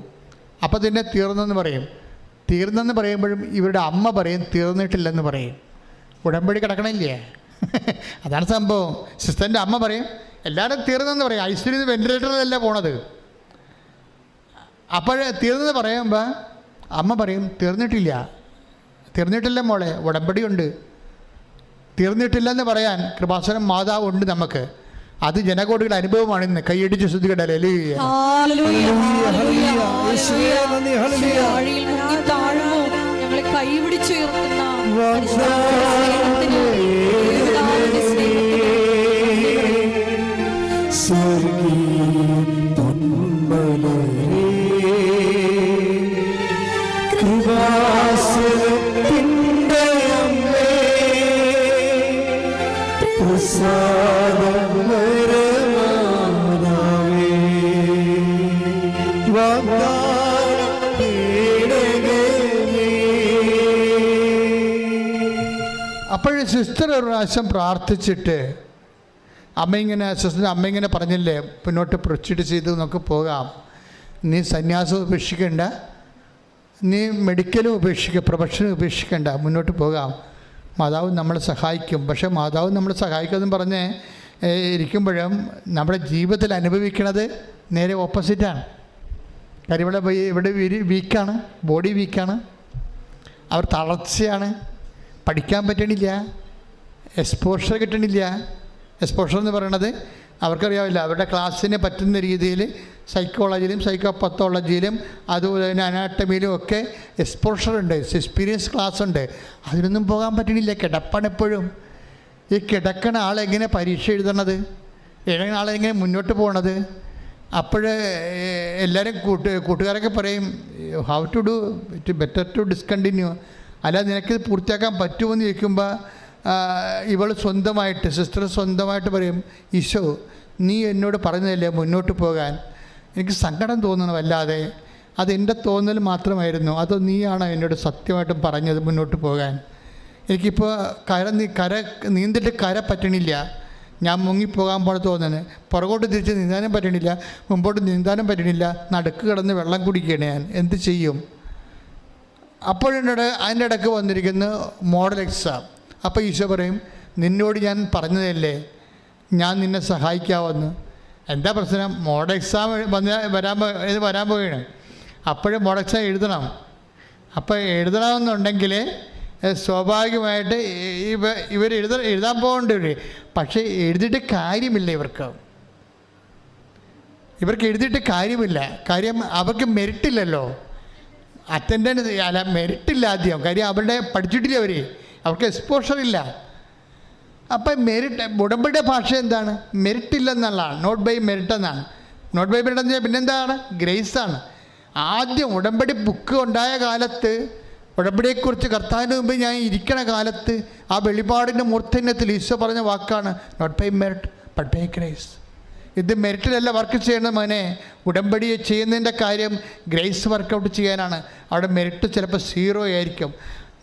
അപ്പോൾ തന്നെ തീർന്നെന്ന് പറയുമ്പോഴും ഇവരുടെ അമ്മ പറയും തീർന്നിട്ടില്ലെന്ന് പറയും. ഉടമ്പടി കിടക്കണില്ലേ? അതാണ് സംഭവം. സിസ്റ്ററിൻ്റെ അമ്മ പറയും എല്ലാവരും തീർന്നെന്ന് പറയും. ICന്ന് വെന്റിലേറ്ററിലല്ല പോണത്. അപ്പോൾ തീർന്നെന്ന് പറയുമ്പോൾ അമ്മ പറയും തീർന്നിട്ടില്ല മോളെ, ഉടമ്പടിയുണ്ട്. തീർന്നിട്ടില്ലെന്ന് പറയാൻ കൃപാസനം മാതാവ് ഉണ്ട് നമുക്ക്. അത് ജനകോടികളുടെ അനുഭവമാണ്. ഇന്ന് കൈയടിച്ച് ശ്രുതികട ഞങ്ങളെ കൈപിടിച്ചുയർത്തുന്ന അപ്പോൾ സിസ്റ്റർ ഒരു പ്രാവശ്യം പ്രാർത്ഥിച്ചിട്ട് അമ്മ ഇങ്ങനെ പറഞ്ഞില്ലേ, മുന്നോട്ട് പ്രൊസീഡ് ചെയ്ത് നമുക്ക് പോകാം. നീ സന്യാസം ഉപേക്ഷിക്കേണ്ട, നീ മെഡിക്കലും പ്രൊഫഷനും ഉപേക്ഷിക്കേണ്ട, മുന്നോട്ട് പോകാം. മാതാവ് നമ്മളെ സഹായിക്കും. പക്ഷേ മാതാവ് നമ്മളെ സഹായിക്കുമെന്ന് പറഞ്ഞ് ഇരിക്കുമ്പോഴും നമ്മുടെ ജീവിതത്തിൽ അനുഭവിക്കുന്നത് നേരെ ഓപ്പോസിറ്റാണ്. കാര്യം ഇവിടെ വീക്കാണ്, ബോഡി വീക്കാണ്, അവർ തളർച്ചയാണ്, പഠിക്കാൻ പറ്റണില്ല, എക്സ്പോഷർ കിട്ടണില്ല. എക്സ്പോഷർ എന്ന് പറയണത് അവർക്കറിയാവില്ല, അവരുടെ ക്ലാസ്സിന് പറ്റുന്ന രീതിയിൽ സൈക്കോളജിയിലും സൈക്കോപത്തോളജിയിലും അതുപോലെ തന്നെ അനാട്ടമിയിലും ഒക്കെ എക്സ്പോഷർ ഉണ്ട്, എക്സ്പീരിയൻസ് ക്ലാസ് ഉണ്ട്. അതിനൊന്നും പോകാൻ പറ്റണില്ല, കിടപ്പാണ് എപ്പോഴും. ഈ കിടക്കണ ആളെങ്ങനെ പരീക്ഷ എഴുതണത്, എഴുതുന്ന ആളെങ്ങനെ മുന്നോട്ട് പോകണത്? അപ്പോൾ എല്ലാവരും കൂട്ടുകാരൊക്കെ പറയും how to do it better to discontinue, അല്ലാതെ നിനക്കിത് പൂർത്തിയാക്കാൻ പറ്റുമെന്ന് ചോദിക്കുമ്പോൾ ഇവൾ സ്വന്തമായിട്ട്, സിസ്റ്റർ സ്വന്തമായിട്ട് പറയും, ഈശോ നീ എന്നോട് പറഞ്ഞതല്ലേ മുന്നോട്ട് പോകാൻ, എനിക്ക് സങ്കടം തോന്നണമല്ലാതെ അതെൻ്റെ തോന്നൽ മാത്രമായിരുന്നു, അത് നീയാണ് എന്നോട് സത്യമായിട്ടും പറഞ്ഞത് മുന്നോട്ട് പോകാൻ. എനിക്കിപ്പോൾ കര നീന്തിട്ട് കര പറ്റണില്ല, ഞാൻ മുങ്ങിപ്പോകാൻ പോലെ തോന്നുന്നത്, പുറകോട്ട് തിരിച്ച് നീന്താനും പറ്റണില്ല, മുമ്പോട്ട് നീന്താനും പറ്റണില്ല, നടുക്ക് കിടന്ന് വെള്ളം കുടിക്കുകയാണ് ഞാൻ, എന്ത് ചെയ്യും? അപ്പോഴെന്നോട് അതിൻ്റെ ഇടയ്ക്ക് വന്നിരിക്കുന്ന മോഡൽ എക്സാം. അപ്പോൾ ഈശോ പറയും, നിന്നോട് ഞാൻ പറഞ്ഞതല്ലേ ഞാൻ നിന്നെ സഹായിക്കാമെന്ന്. എന്താ പ്രശ്നം? മോഡൽ എക്സാം വരാൻ പോവുകയാണ്. അപ്പോഴും മോഡൽ എക്സാം എഴുതണം. അപ്പോൾ എഴുതണമെന്നുണ്ടെങ്കിൽ സ്വാഭാവികമായിട്ട് ഇവർ എഴുതാൻ പോകേണ്ടി. പക്ഷേ എഴുതിയിട്ട് കാര്യമില്ല, ഇവർക്ക് എഴുതിയിട്ട് കാര്യമില്ല. കാര്യം അവർക്ക് മെറിറ്റില്ലല്ലോ, അറ്റൻഡൻസ് അല്ല, മെറിറ്റില്ല ആദ്യം. കാര്യം അവരുടെ പഠിച്ചിട്ടില്ല, അവർക്ക് എക്സ്പോഷർ ഇല്ല. അപ്പം മെറിറ്റ്, ഉടമ്പടിയുടെ ഭാഷ എന്താണ്? മെറിറ്റില്ലെന്നുള്ളതാണ്, നോട്ട് ബൈ മെറിറ്റ് എന്നാണ്. നോട്ട് ബൈ മെറിറ്റ് എന്ന് പറഞ്ഞാൽ പിന്നെന്താണ്? ഗ്രേസാണ്. ആദ്യം ഉടമ്പടി ബുക്ക് ഉണ്ടായ കാലത്ത്, ഉടമ്പടിയെക്കുറിച്ച് കർത്താവിന് മുമ്പ് ഞാൻ ഇരിക്കണ കാലത്ത്, ആ വെളിപാടിൻ്റെ മൂർധന്യത്തിൽ ഈശോ പറഞ്ഞ വാക്കാണ് not by merit but by grace. ഇത് മെറിറ്റിലല്ല വർക്ക് ചെയ്യണം മോനെ, ഉടമ്പടി ചെയ്യുന്നതിൻ്റെ കാര്യം ഗ്രേസ് വർക്കൗട്ട് ചെയ്യാനാണ്. അവിടെ മെറിറ്റ് ചിലപ്പോൾ 0 ആയിരിക്കും.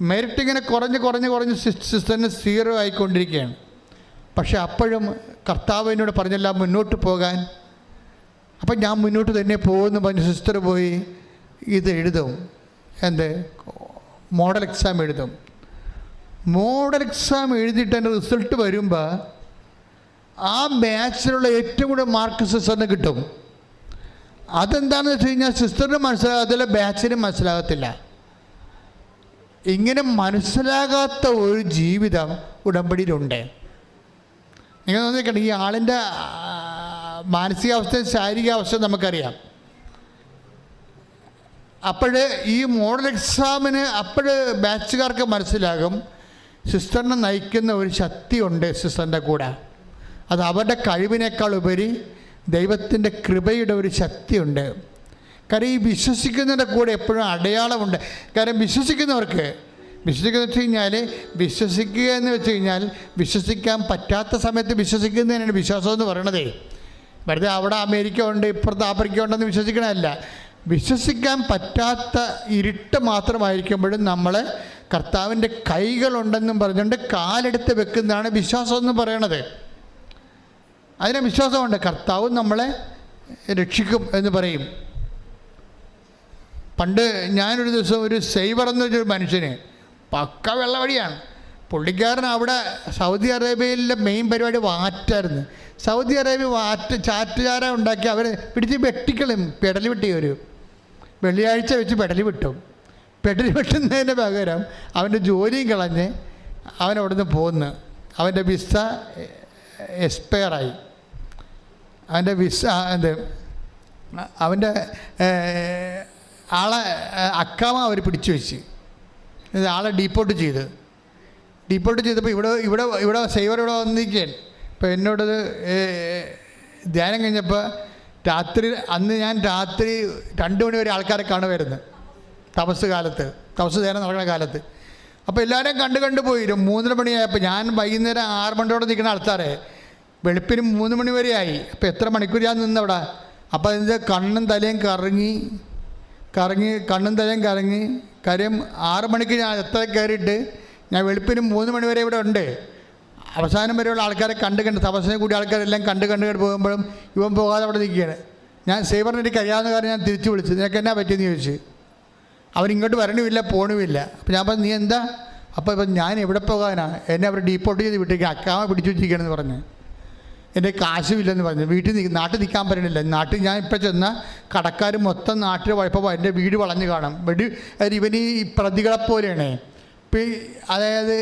മെറിറ്റ് ഇങ്ങനെ കുറഞ്ഞ് സിസ്റ്ററിന് 0 ആയിക്കൊണ്ടിരിക്കുകയാണ്. പക്ഷെ അപ്പോഴും കർത്താവ് എന്നോട് പറഞ്ഞല്ല മുന്നോട്ട് പോകാൻ. അപ്പം ഞാൻ മുന്നോട്ട് തന്നെ പോകുമെന്ന് പറഞ്ഞ് സിസ്റ്റർ പോയി ഇത് എഴുതും, എന്ത് മോഡൽ എക്സാം എഴുതും. മോഡൽ എക്സാം എഴുതിയിട്ട് എൻ്റെ റിസൾട്ട് വരുമ്പോൾ ആ ബാച്ചിലുള്ള ഏറ്റവും കൂടുതൽ മാർക്ക് സിസ്റ്ററിന് കിട്ടും. അതെന്താണെന്ന് വെച്ച് കഴിഞ്ഞാൽ സിസ്റ്ററിന് മനസ്സിലാകത്തില്ല, ബാച്ചിനും മനസ്സിലാകത്തില്ല. ഇങ്ങനെ മനസ്സിലാകാത്ത ഒരു ജീവിതം ഉടമ്പടിയിലുണ്ട്. നിങ്ങൾ നോക്കിക്കണ്ട, ഈ ആളിൻ്റെ മാനസികാവസ്ഥയും ശാരീരികാവസ്ഥയും നമുക്കറിയാം. അപ്പോൾ ഈ മോഡൽ എക്സാമിന് ബാച്ചുകാർക്ക് മനസ്സിലാകും സിസ്റ്ററിനെ നയിക്കുന്ന ഒരു ശക്തിയുണ്ട് സിസ്റ്ററിൻ്റെ കൂടെ. അത് അവരുടെ കഴിവിനേക്കാൾ ഉപരി ദൈവത്തിൻ്റെ കൃപയുടെ ഒരു ശക്തിയുണ്ട്. കാര്യം ഈ വിശ്വസിക്കുന്നതിൻ്റെ കൂടെ എപ്പോഴും അടയാളമുണ്ട്. കാരണം വിശ്വസിക്കുന്നവർക്ക് വെച്ച് കഴിഞ്ഞാൽ, വിശ്വസിക്കുക എന്ന് വെച്ച് കഴിഞ്ഞാൽ വിശ്വസിക്കാൻ പറ്റാത്ത സമയത്ത് വിശ്വസിക്കുന്നതിനാണ് വിശ്വാസം എന്ന് പറയണതേ. വെറുതെ അവിടെ അമേരിക്ക ഉണ്ട് ഇപ്പുറത്ത് ആഫ്രിക്ക ഉണ്ടെന്ന് വിശ്വസിക്കണമല്ല. വിശ്വസിക്കാൻ പറ്റാത്ത ഇരുട്ട് മാത്രമായിരിക്കുമ്പോഴും നമ്മൾ കർത്താവിൻ്റെ കൈകളുണ്ടെന്നും പറഞ്ഞുകൊണ്ട് കാലെടുത്ത് വെക്കുന്നതാണ് വിശ്വാസം എന്ന് പറയണത്. അതിനെ വിശ്വാസമുണ്ട്, കർത്താവ് നമ്മളെ രക്ഷിക്കും എന്ന് പറയും. പണ്ട് ഞാനൊരു ദിവസം ഒരു സൈവർ എന്നൊരു മനുഷ്യന്, പക്ക വെള്ളവടിയാണ് പുള്ളിക്കാരൻ, അവിടെ സൗദി അറേബ്യയിലെ മെയിൻ പരിപാടി വാറ്റായിരുന്നു. സൗദി അറേബ്യ ചാറ്റുചാര ഉണ്ടാക്കി അവർ പിടിച്ച് വെട്ടിക്കളും, പെടലി വെട്ടി. ഒരു വെള്ളിയാഴ്ച വെച്ച് പെടലി വിട്ടും. പെടലി വെട്ടുന്നതിന് പകരം അവൻ്റെ ജോലിയും കളഞ്ഞ് അവൻ അവിടെ നിന്ന് പോന്ന്. അവൻ്റെ വിസ എക്സ്പയറായി. അവൻ്റെ വിസ അവൻ്റെ ആളെ അക്കാമ അവർ പിടിച്ചു വെച്ച് ആളെ ഡീപ്പോർട്ട് ചെയ്തപ്പോൾ ഇവിടെ സൈവർ ഇവിടെ വന്നിരിക്കുകയാണ്. ഇപ്പോൾ എന്നോടത് ധ്യാനം കഴിഞ്ഞപ്പോൾ അന്ന് ഞാൻ രാത്രി 2 മണി വരെ ആൾക്കാരെ കാണുമായിരുന്നു, തപസ് ധ്യാനം നടക്കുന്ന കാലത്ത്. അപ്പോൾ എല്ലാവരെയും കണ്ടു പോയി. 3:30 മണിയായപ്പോൾ ഞാൻ വൈകുന്നേരം 6 മണിയോടെ നിൽക്കുന്ന ആൾക്കാരെ വെളുപ്പിന് 3 മണി വരെ ആയി. അപ്പോൾ എത്ര മണിക്കൂർ ഞാൻ നിന്നവിടെ. അപ്പോൾ അതിൻ്റെ കണ്ണും തലയും കറങ്ങി കാര്യം 6 മണിക്ക് ഞാൻ എത്ര കയറിയിട്ട് ഞാൻ വെളുപ്പിന് 3 മണി വരെ ഇവിടെ ഉണ്ട്. അവസാനം വരെയുള്ള ആൾക്കാരെ കണ്ട് തപസ്സിനെ കൂടി ആൾക്കാരെല്ലാം കണ്ട് പോകുമ്പോഴും ഇവൻ പോകാതെ അവിടെ നിൽക്കുകയാണ്. ഞാൻ സേവറിന് എനിക്ക് കഴിയാവുന്ന കാര്യം ഞാൻ തിരിച്ചു വിളിച്ചു, നിനക്ക് എന്നാ പറ്റിയെന്ന് ചോദിച്ചു. അവരിങ്ങോട്ട് വരണമില്ല പോണുമില്ല. അപ്പോൾ ഞാൻ പറഞ്ഞു നീ എന്താ? അപ്പോൾ ഞാൻ എവിടെ പോകാനാണ്, എന്നെ അവർ ഡീപ്പോർട്ട് ചെയ്ത് വിട്ടേക്ക്, അക്കാമ പിടിച്ചു വെച്ചിരിക്കണമെന്ന് പറഞ്ഞു. എൻ്റെ കാശുമില്ലെന്ന് പറഞ്ഞു. നാട്ടിൽ നിൽക്കാൻ പറ്റണില്ല. നാട്ടിൽ ഞാൻ ഇപ്പോൾ ചെന്ന കടക്കാർ മൊത്തം നാട്ടിൽ പോയപ്പോൾ എൻ്റെ വീട് വളഞ്ഞു കാണാം. ഇവന് ഈ പ്രതികളെപ്പോലെയാണ്. അതായത്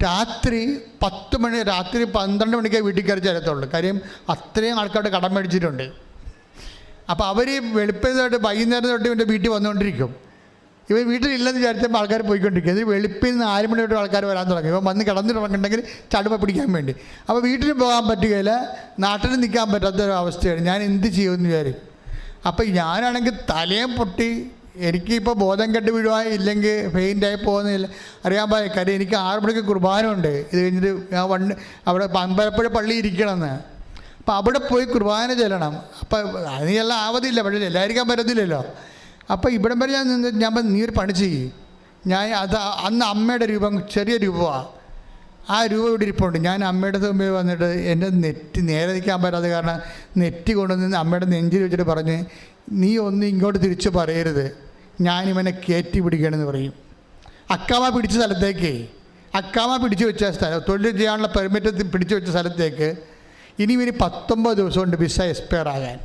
രാത്രി 10 മണി, രാത്രി 12 മണിക്കേ വീട്ടിൽ കയറി ചേരത്തുള്ളൂ. കാര്യം അത്രയും ആൾക്കാരുടെ കടം മേടിച്ചിട്ടുണ്ട്. അപ്പോൾ അവർ വെളുപ്പിന് തൊട്ട് വൈകുന്നേരം തൊട്ട് ഇവൻ്റെ വീട്ടിൽ വന്നുകൊണ്ടിരിക്കും. ഇവൻ വീട്ടിലില്ലെന്ന് വിചാരിച്ചപ്പോൾ ആൾക്കാർ പോയിക്കൊണ്ടിരിക്കും. ഇത് വെളുപ്പിൽ നിന്ന് 6 മണി തൊട്ട് ആൾക്കാർ വരാൻ തുടങ്ങി. ഇവൻ വന്ന് കിടന്നിട്ടുണ്ടെങ്കിൽ ചടുമ പിടിക്കാൻ വേണ്ടി. അപ്പോൾ വീട്ടിൽ പോകാൻ പറ്റുകയില്ല, നാട്ടിൽ നിൽക്കാൻ പറ്റാത്തൊരവസ്ഥയാണ്. ഞാൻ എന്ത് ചെയ്യുമെന്ന് വിചാരിക്കും. അപ്പോൾ ഞാനാണെങ്കിൽ തലയും പൊട്ടി, എനിക്കിപ്പോൾ ബോധം കെട്ട് വീഴുവാൻ ഇല്ലെങ്കിൽ ഫെയിൻ്റായി പോകുന്നില്ല അറിയാൻ പാടില്ല. കാര്യം എനിക്ക് 6 മണിക്ക് കുർബാന ഉണ്ട്. ഇത് കഴിഞ്ഞിട്ട് ഞാൻ അവിടെ പമ്പലപ്പുഴ പള്ളി ഇരിക്കണമെന്ന്. അപ്പോൾ അവിടെ പോയി കുർബാന ചെല്ലണം. അപ്പോൾ അതിനെല്ലാം ആവതില്ല, പക്ഷേ എല്ലാവർക്കും പറ്റത്തില്ലല്ലോ. അപ്പോൾ ഇവിടം വരെ ഞാൻ നീ ഒരു പണി ചെയ്യും. അന്ന് അമ്മയുടെ രൂപം ചെറിയ രൂപമാണ്. ആ രൂപ ഇവിടെ ഇരിപ്പുണ്ട്. ഞാൻ അമ്മയുടെ മുമ്പിൽ വന്നിട്ട് എൻ്റെ നെറ്റ് നേരെ നിൽക്കാൻ പറ്റാതെ കാരണം നെറ്റ് കൊണ്ടുവന്ന് അമ്മയുടെ നെഞ്ചിൽ വെച്ചിട്ട് പറഞ്ഞ്, നീ ഒന്നും ഇങ്ങോട്ട് തിരിച്ച് പറയരുത്, ഞാനിവനെ കയറ്റി പിടിക്കണമെന്ന് പറയും. അക്കാമ പിടിച്ച സ്ഥലത്തേക്ക്, അക്കാമ പിടിച്ചു വെച്ച സ്ഥലം, തൊഴിൽ ചെയ്യാനുള്ള പെർമിറ്റ് പിടിച്ചു വെച്ച സ്ഥലത്തേക്ക് ഇനി 19 ദിവസമുണ്ട് വിസ എക്സ്പയർ ആകാൻ.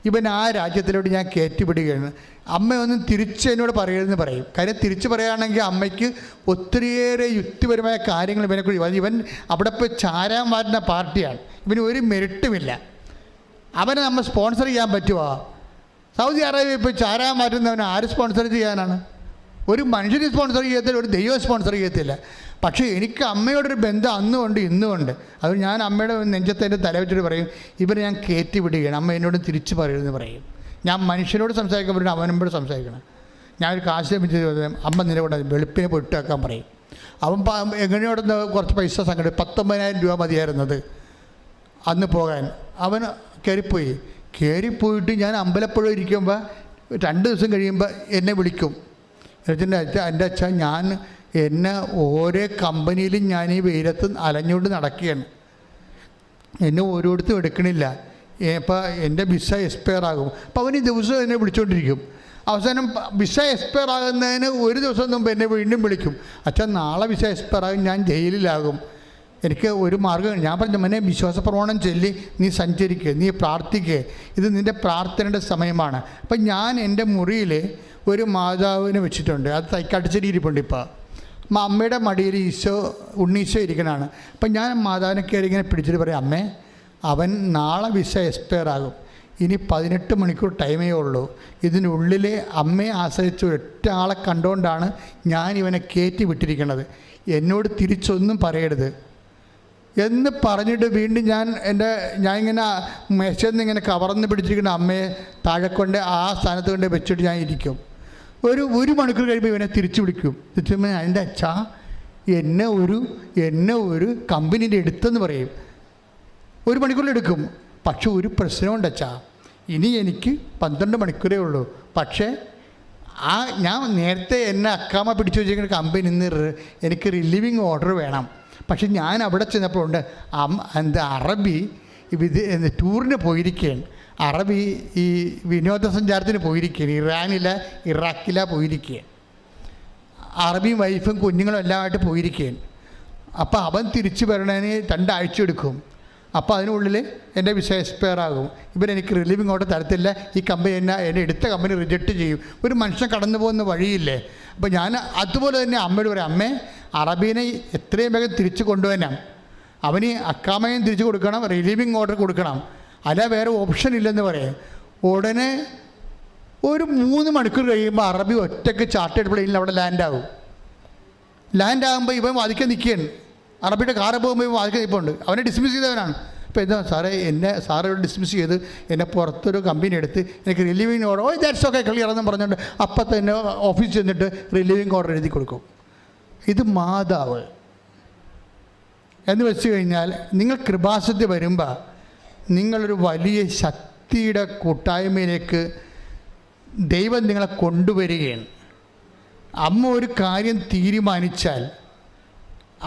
ഇവൻ ആ രാജ്യത്തിലോട്ട് ഞാൻ കയറ്റിപ്പിടുകയാണ്. അമ്മ ഒന്നും തിരിച്ച് എന്നോട് പറയരുതെന്ന് പറയും. കാര്യം തിരിച്ച് പറയുകയാണെങ്കിൽ അമ്മയ്ക്ക് ഒത്തിരിയേറെ യുക്തിപരമായ കാര്യങ്ങൾ ഇവനെക്കൂടി. ഇവൻ അവിടെ പോയി ചാരാൻ മാറ്റുന്ന പാർട്ടിയാണ്. ഇവന് ഒരു മെറിറ്റുമില്ല. അവനെ നമ്മൾ സ്പോൺസർ ചെയ്യാൻ പറ്റുമോ? സൗദി അറേബ്യ ഇപ്പോൾ ചാരാൻ മാറ്റുന്നവനെ ആര് സ്പോൺസർ ചെയ്യാനാണ്? ഒരു മനുഷ്യനെ സ്പോൺസർ ചെയ്യത്തില്ല, ഒരു ദൈവം സ്പോൺസർ ചെയ്യത്തില്ല. പക്ഷേ എനിക്ക് അമ്മയോടൊരു ബന്ധം അന്നുമുണ്ട് ഇന്നുമുണ്ട്. അത് ഞാൻ അമ്മയുടെ നെഞ്ചത്തേൻ്റെ തല വെച്ചിട്ട് പറയും, ഇവരെ ഞാൻ കയറ്റി വിടുകയാണ്, അമ്മ എന്നോട് തിരിച്ച് പറയുമെന്ന് പറയും. ഞാൻ മനുഷ്യനോട് സംസാരിക്കുമ്പോഴും അവനോട് സംസാരിക്കണം. ഞാനൊരു കാശ് ലഭിച്ച് അമ്മ നിലകൊണ്ട വെളുപ്പിനെ പൊട്ട് വെക്കാൻ പറയും. അവൻ എങ്ങനെയോടൊന്ന് കുറച്ച് പൈസ സംഘടന 19,000 രൂപ മതിയായിരുന്നത് അന്ന് പോകാൻ. അവൻ കയറിപ്പോയിട്ട് ഞാൻ അമ്പലപ്പുഴ ഇരിക്കുമ്പോൾ 2 ദിവസം കഴിയുമ്പോൾ എന്നെ വിളിക്കും. എൻ്റെ അച്ഛൻ എന്നെ ഓരോ കമ്പനിയിലും ഞാൻ ഈ വെയിലത്ത് അലഞ്ഞുകൊണ്ട് നടക്കുകയാണ്, എന്നെ ഓരോരുത്തും എടുക്കണില്ല, ഇപ്പോൾ എൻ്റെ വിസ എക്സ്പയർ ആകും. അപ്പോൾ അവൻ ഈ ദിവസം എന്നെ വിളിച്ചുകൊണ്ടിരിക്കും. അവസാനം വിസ എക്സ്പയർ ആകുന്നതിന് 1 ദിവസം മുമ്പ് എന്നെ വീണ്ടും വിളിക്കും, അച്ഛൻ നാളെ വിസ എക്സ്പയർ ആകും, ഞാൻ ജയിലിലാകും, എനിക്ക് ഒരു മാർഗ്ഗം. ഞാൻ പറഞ്ഞു, മോനെ വിശ്വാസപ്രമാണം ചൊല്ലി നീ സഞ്ചരിക്കുക, നീ പ്രാർത്ഥിക്കുക, ഇത് നിൻ്റെ പ്രാർത്ഥനയുടെ സമയമാണ്. അപ്പം ഞാൻ എൻ്റെ മുറിയിൽ ഒരു മാതാവിനെ വെച്ചിട്ടുണ്ട്, അത് തൈക്കാട്ടുചേരി ഇരിപ്പുണ്ട്. ഇപ്പോൾ അമ്മയുടെ മടിയിൽ ഉണ്ണീശോ ഇരിക്കണതാണ്. അപ്പം ഞാൻ മാതാവിനെ കയറി ഇങ്ങനെ പിടിച്ചിട്ട് പറയും, അമ്മേ അവൻ നാളെ വിസ എക്സ്പയർ ആകും, ഇനി 18 മണിക്കൂർ ടൈമേ ഉള്ളൂ, ഇതിനുള്ളിൽ അമ്മയെ ആശ്രയിച്ച് ഒറ്റ ആളെ കണ്ടുകൊണ്ടാണ് ഞാൻ ഇവനെ കയറ്റി വിട്ടിരിക്കുന്നത്, എന്നോട് തിരിച്ചൊന്നും പറയരുത് എന്ന് പറഞ്ഞിട്ട് വീണ്ടും ഞാൻ ഇങ്ങനെ മേശയിൽ നിന്ന് ഇങ്ങനെ കവർന്ന് പിടിച്ചിരിക്കുന്ന അമ്മയെ താഴെ കൊണ്ട് ആ സ്ഥാനത്ത് കൊണ്ട് വെച്ചിട്ട് ഞാൻ ഇരിക്കും. ഒരു മണിക്കൂർ കഴിയുമ്പോൾ ഇവനെ തിരിച്ചു വിളിക്കും. തിരിച്ചു എൻ്റെ അച്ഛാ എന്നെ ഒരു കമ്പനീൻ്റെ എടുത്തെന്ന് പറയും. 1 മണിക്കൂറിലെടുക്കും. പക്ഷെ ഒരു പ്രശ്നമുണ്ട് അച്ഛാ, ഇനി എനിക്ക് 12 മണിക്കൂറേ ഉള്ളൂ. പക്ഷേ ഞാൻ നേരത്തെ എന്നെ അക്കാമ പിടിച്ചു വെച്ചിരിക്കുന്ന കമ്പനി നിന്ന് എനിക്ക് റിലീവിങ് ഓർഡർ വേണം. പക്ഷെ ഞാൻ അവിടെ ചെന്നപ്പോൾ ഉണ്ട് അറബി ടൂറിന് പോയിരിക്കുകയാണ്, അറബി ഈ വിനോദസഞ്ചാരത്തിന് പോയിരിക്കുകയാണ്, ഇറാഖില പോയിരിക്കുകയാണ്, അറബിയും വൈഫും കുഞ്ഞുങ്ങളും എല്ലാമായിട്ട് പോയിരിക്കുകയാണ്. അപ്പോൾ അവൻ തിരിച്ചു വരണതിന് 2 ആഴ്ച എടുക്കും. അപ്പോൾ അതിനുള്ളിൽ എൻ്റെ വിസ എക്സ്പയർ ആകും, ഇവരെനിക്ക് റിലീവിങ് ഓർഡർ തരത്തില്ല, ഈ കമ്പനി എന്നെ എടുത്ത കമ്പനി റിജക്റ്റ് ചെയ്യും. ഒരു മനുഷ്യൻ കടന്നു പോകുന്ന വഴിയില്ലേ. അപ്പോൾ ഞാൻ അതുപോലെ തന്നെ അമ്മയോട് പറയാം, അമ്മേ അറബീനെ എത്രയും വേഗം തിരിച്ചു കൊണ്ടുവരാം, അവന് അക്കാമയും തിരിച്ചു കൊടുക്കണം, റിലീവിങ് ഓർഡർ കൊടുക്കണം, അല്ല വേറെ ഓപ്ഷൻ ഇല്ലെന്ന് പറയും. ഉടനെ ഒരു 3 മണിക്കൂർ കഴിയുമ്പോൾ അറബി ഒറ്റയ്ക്ക് ചാർട്ടേഡ് പ്ലെയിനിൽ അവിടെ ലാൻഡാകുമ്പോൾ ഇവൻ വാദിക്കാൻ നിൽക്കുകയാണ്. അറബിയുടെ കാറ് പോകുമ്പോൾ വാദിക്കാൻ നിൽപ്പുണ്ട്. അവനെ ഡിസ്മിസ് ചെയ്തവനാണ്. അപ്പോൾ എന്താ സാറേ, സാറ് ഡിസ്മിസ് ചെയ്ത് എന്നെ പുറത്തൊരു കമ്പനി എടുത്ത് എനിക്ക് relieving order, that's okay clear എന്ന് പറഞ്ഞുകൊണ്ട് അപ്പം തന്നെ ഓഫീസിൽ ചെന്നിട്ട് റിലീവിങ് ഓർഡർ എഴുതി കൊടുക്കും. ഇത് മാതാവ് എന്ന് വെച്ച് കഴിഞ്ഞാൽ, നിങ്ങൾ കൃപാസനത്തിൽ വരുമ്പോൾ നിങ്ങളൊരു വലിയ ശക്തിയുടെ കൂട്ടായ്മയിലേക്ക് ദൈവം നിങ്ങളെ കൊണ്ടുവരികയാണ്. അമ്മ ഒരു കാര്യം തീരുമാനിച്ചാൽ,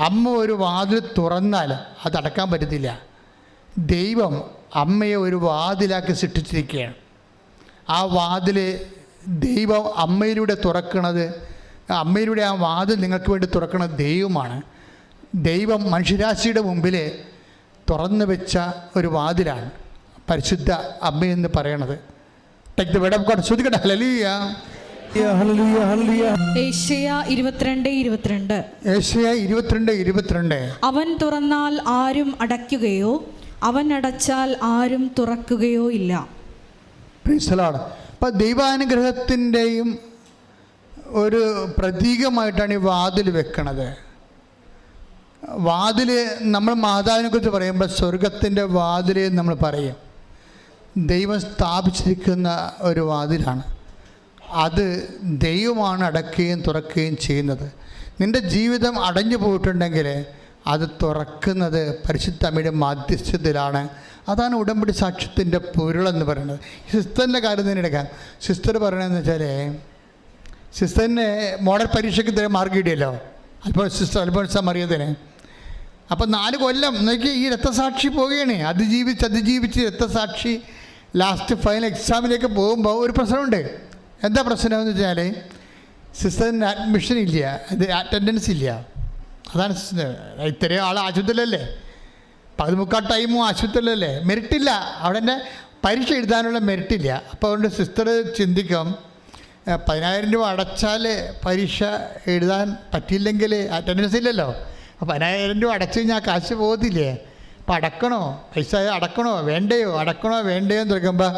അമ്മ ഒരു വാതിൽ തുറന്നാൽ അത് അടക്കാൻ പറ്റത്തില്ല. ദൈവം അമ്മയെ ഒരു വാതിലാക്കി സൃഷ്ടിച്ചിരിക്കുകയാണ്. ആ വാതിൽ ദൈവം അമ്മയിലൂടെ തുറക്കണത്, അമ്മയിലൂടെ ആ വാതിൽ നിങ്ങൾക്ക് വേണ്ടി തുറക്കണത് ദൈവമാണ്. ദൈവം മനുഷ്യരാശിയുടെ മുമ്പിൽ തുറന്നു വെച്ച ഒരു വാതിലാണ് പരിശുദ്ധ അമ്മയെന്ന് പറയണത്. Take the word of God. ശ്രദ്ധിക്കട്ടെ. ഹല്ലേലൂയ. ഹല്ലേലൂയ ഹല്ലേലൂയ. ഏശയ്യ 22:22. ഏശയ്യ 22:22. അവൻ തുറന്നാൽ ആരും അടയ്ക്കുകയോ അവൻ അടച്ചാൽ ആരും തുറക്കുകയോ ഇല്ല. Praise the Lord. അപ്പം ദൈവാനുഗ്രഹത്തിൻ്റെയും ഒരു പ്രതീകമായിട്ടാണ് ഈ വാതിൽ വെക്കണത്. വാതിൽ നമ്മൾ മാതാവിനെക്കുറിച്ച് പറയുമ്പോൾ സ്വർഗത്തിൻ്റെ വാതിൽ നമ്മൾ പറയും. ദൈവം സ്ഥാപിച്ചിരിക്കുന്ന ഒരു വാതിലാണ്. അത് ദൈവമാണ് അടയ്ക്കുകയും തുറക്കുകയും ചെയ്യുന്നത്. നിൻ്റെ ജീവിതം അടഞ്ഞു പോയിട്ടുണ്ടെങ്കിൽ അത് തുറക്കുന്നത് പരിശുദ്ധ അമ്മയുടെ മാധ്യസ്ഥതയിലാണ്. അതാണ് ഉടമ്പടി സാക്ഷ്യത്തിൻ്റെ പൊരുളെന്ന് പറയുന്നത്. സിസ്റ്ററിൻ്റെ കാര്യം തന്നെ എടുക്കാം. സിസ്റ്റർ പറയണതെന്ന് വെച്ചാൽ, സിസ്റ്ററിന് മോഡൽ പരീക്ഷയ്ക്ക് ഇത്രയും മാർക്ക് കിട്ടിയല്ലോ, അൽഫോൻസ മറിയത്തിന്. അപ്പം 4 കൊല്ലം നോക്കി ഈ രക്തസാക്ഷി പോവുകയാണ്. അതിജീവിച്ച് രക്തസാക്ഷി ലാസ്റ്റ് ഫൈനൽ എക്സാമിലേക്ക് പോകുമ്പോൾ ഒരു പ്രശ്നമുണ്ട്. എന്താ പ്രശ്നമെന്ന് വെച്ചാൽ സിസ്റ്ററിന് അഡ്മിഷൻ ഇല്ല, അറ്റൻഡൻസ് ഇല്ല. അതാണ് സിസ്റ്റർ. ഇത്രയും ആൾ ആശുപത്രിയിലല്ലേ, 13 ടൈമും ആശുപത്രിയിലല്ലേ, മെറിറ്റില്ല. അവിടെ തന്നെ പരീക്ഷ എഴുതാനുള്ള മെറിറ്റില്ല. അപ്പോൾ അതുകൊണ്ട് സിസ്റ്റർ ചിന്തിക്കും, 10,000 രൂപ അടച്ചാൽ പരീക്ഷ എഴുതാൻ പറ്റിയില്ലെങ്കിൽ അറ്റൻഡൻസ് ഇല്ലല്ലോ. അപ്പോൾ 10,000 രൂപ അടച്ചു കഴിഞ്ഞാൽ കാശ് പോകത്തില്ലേ? അപ്പം അടക്കണോ, പൈസ അടക്കണോ വേണ്ടയോ എന്ന് ചോദിക്കുമ്പോൾ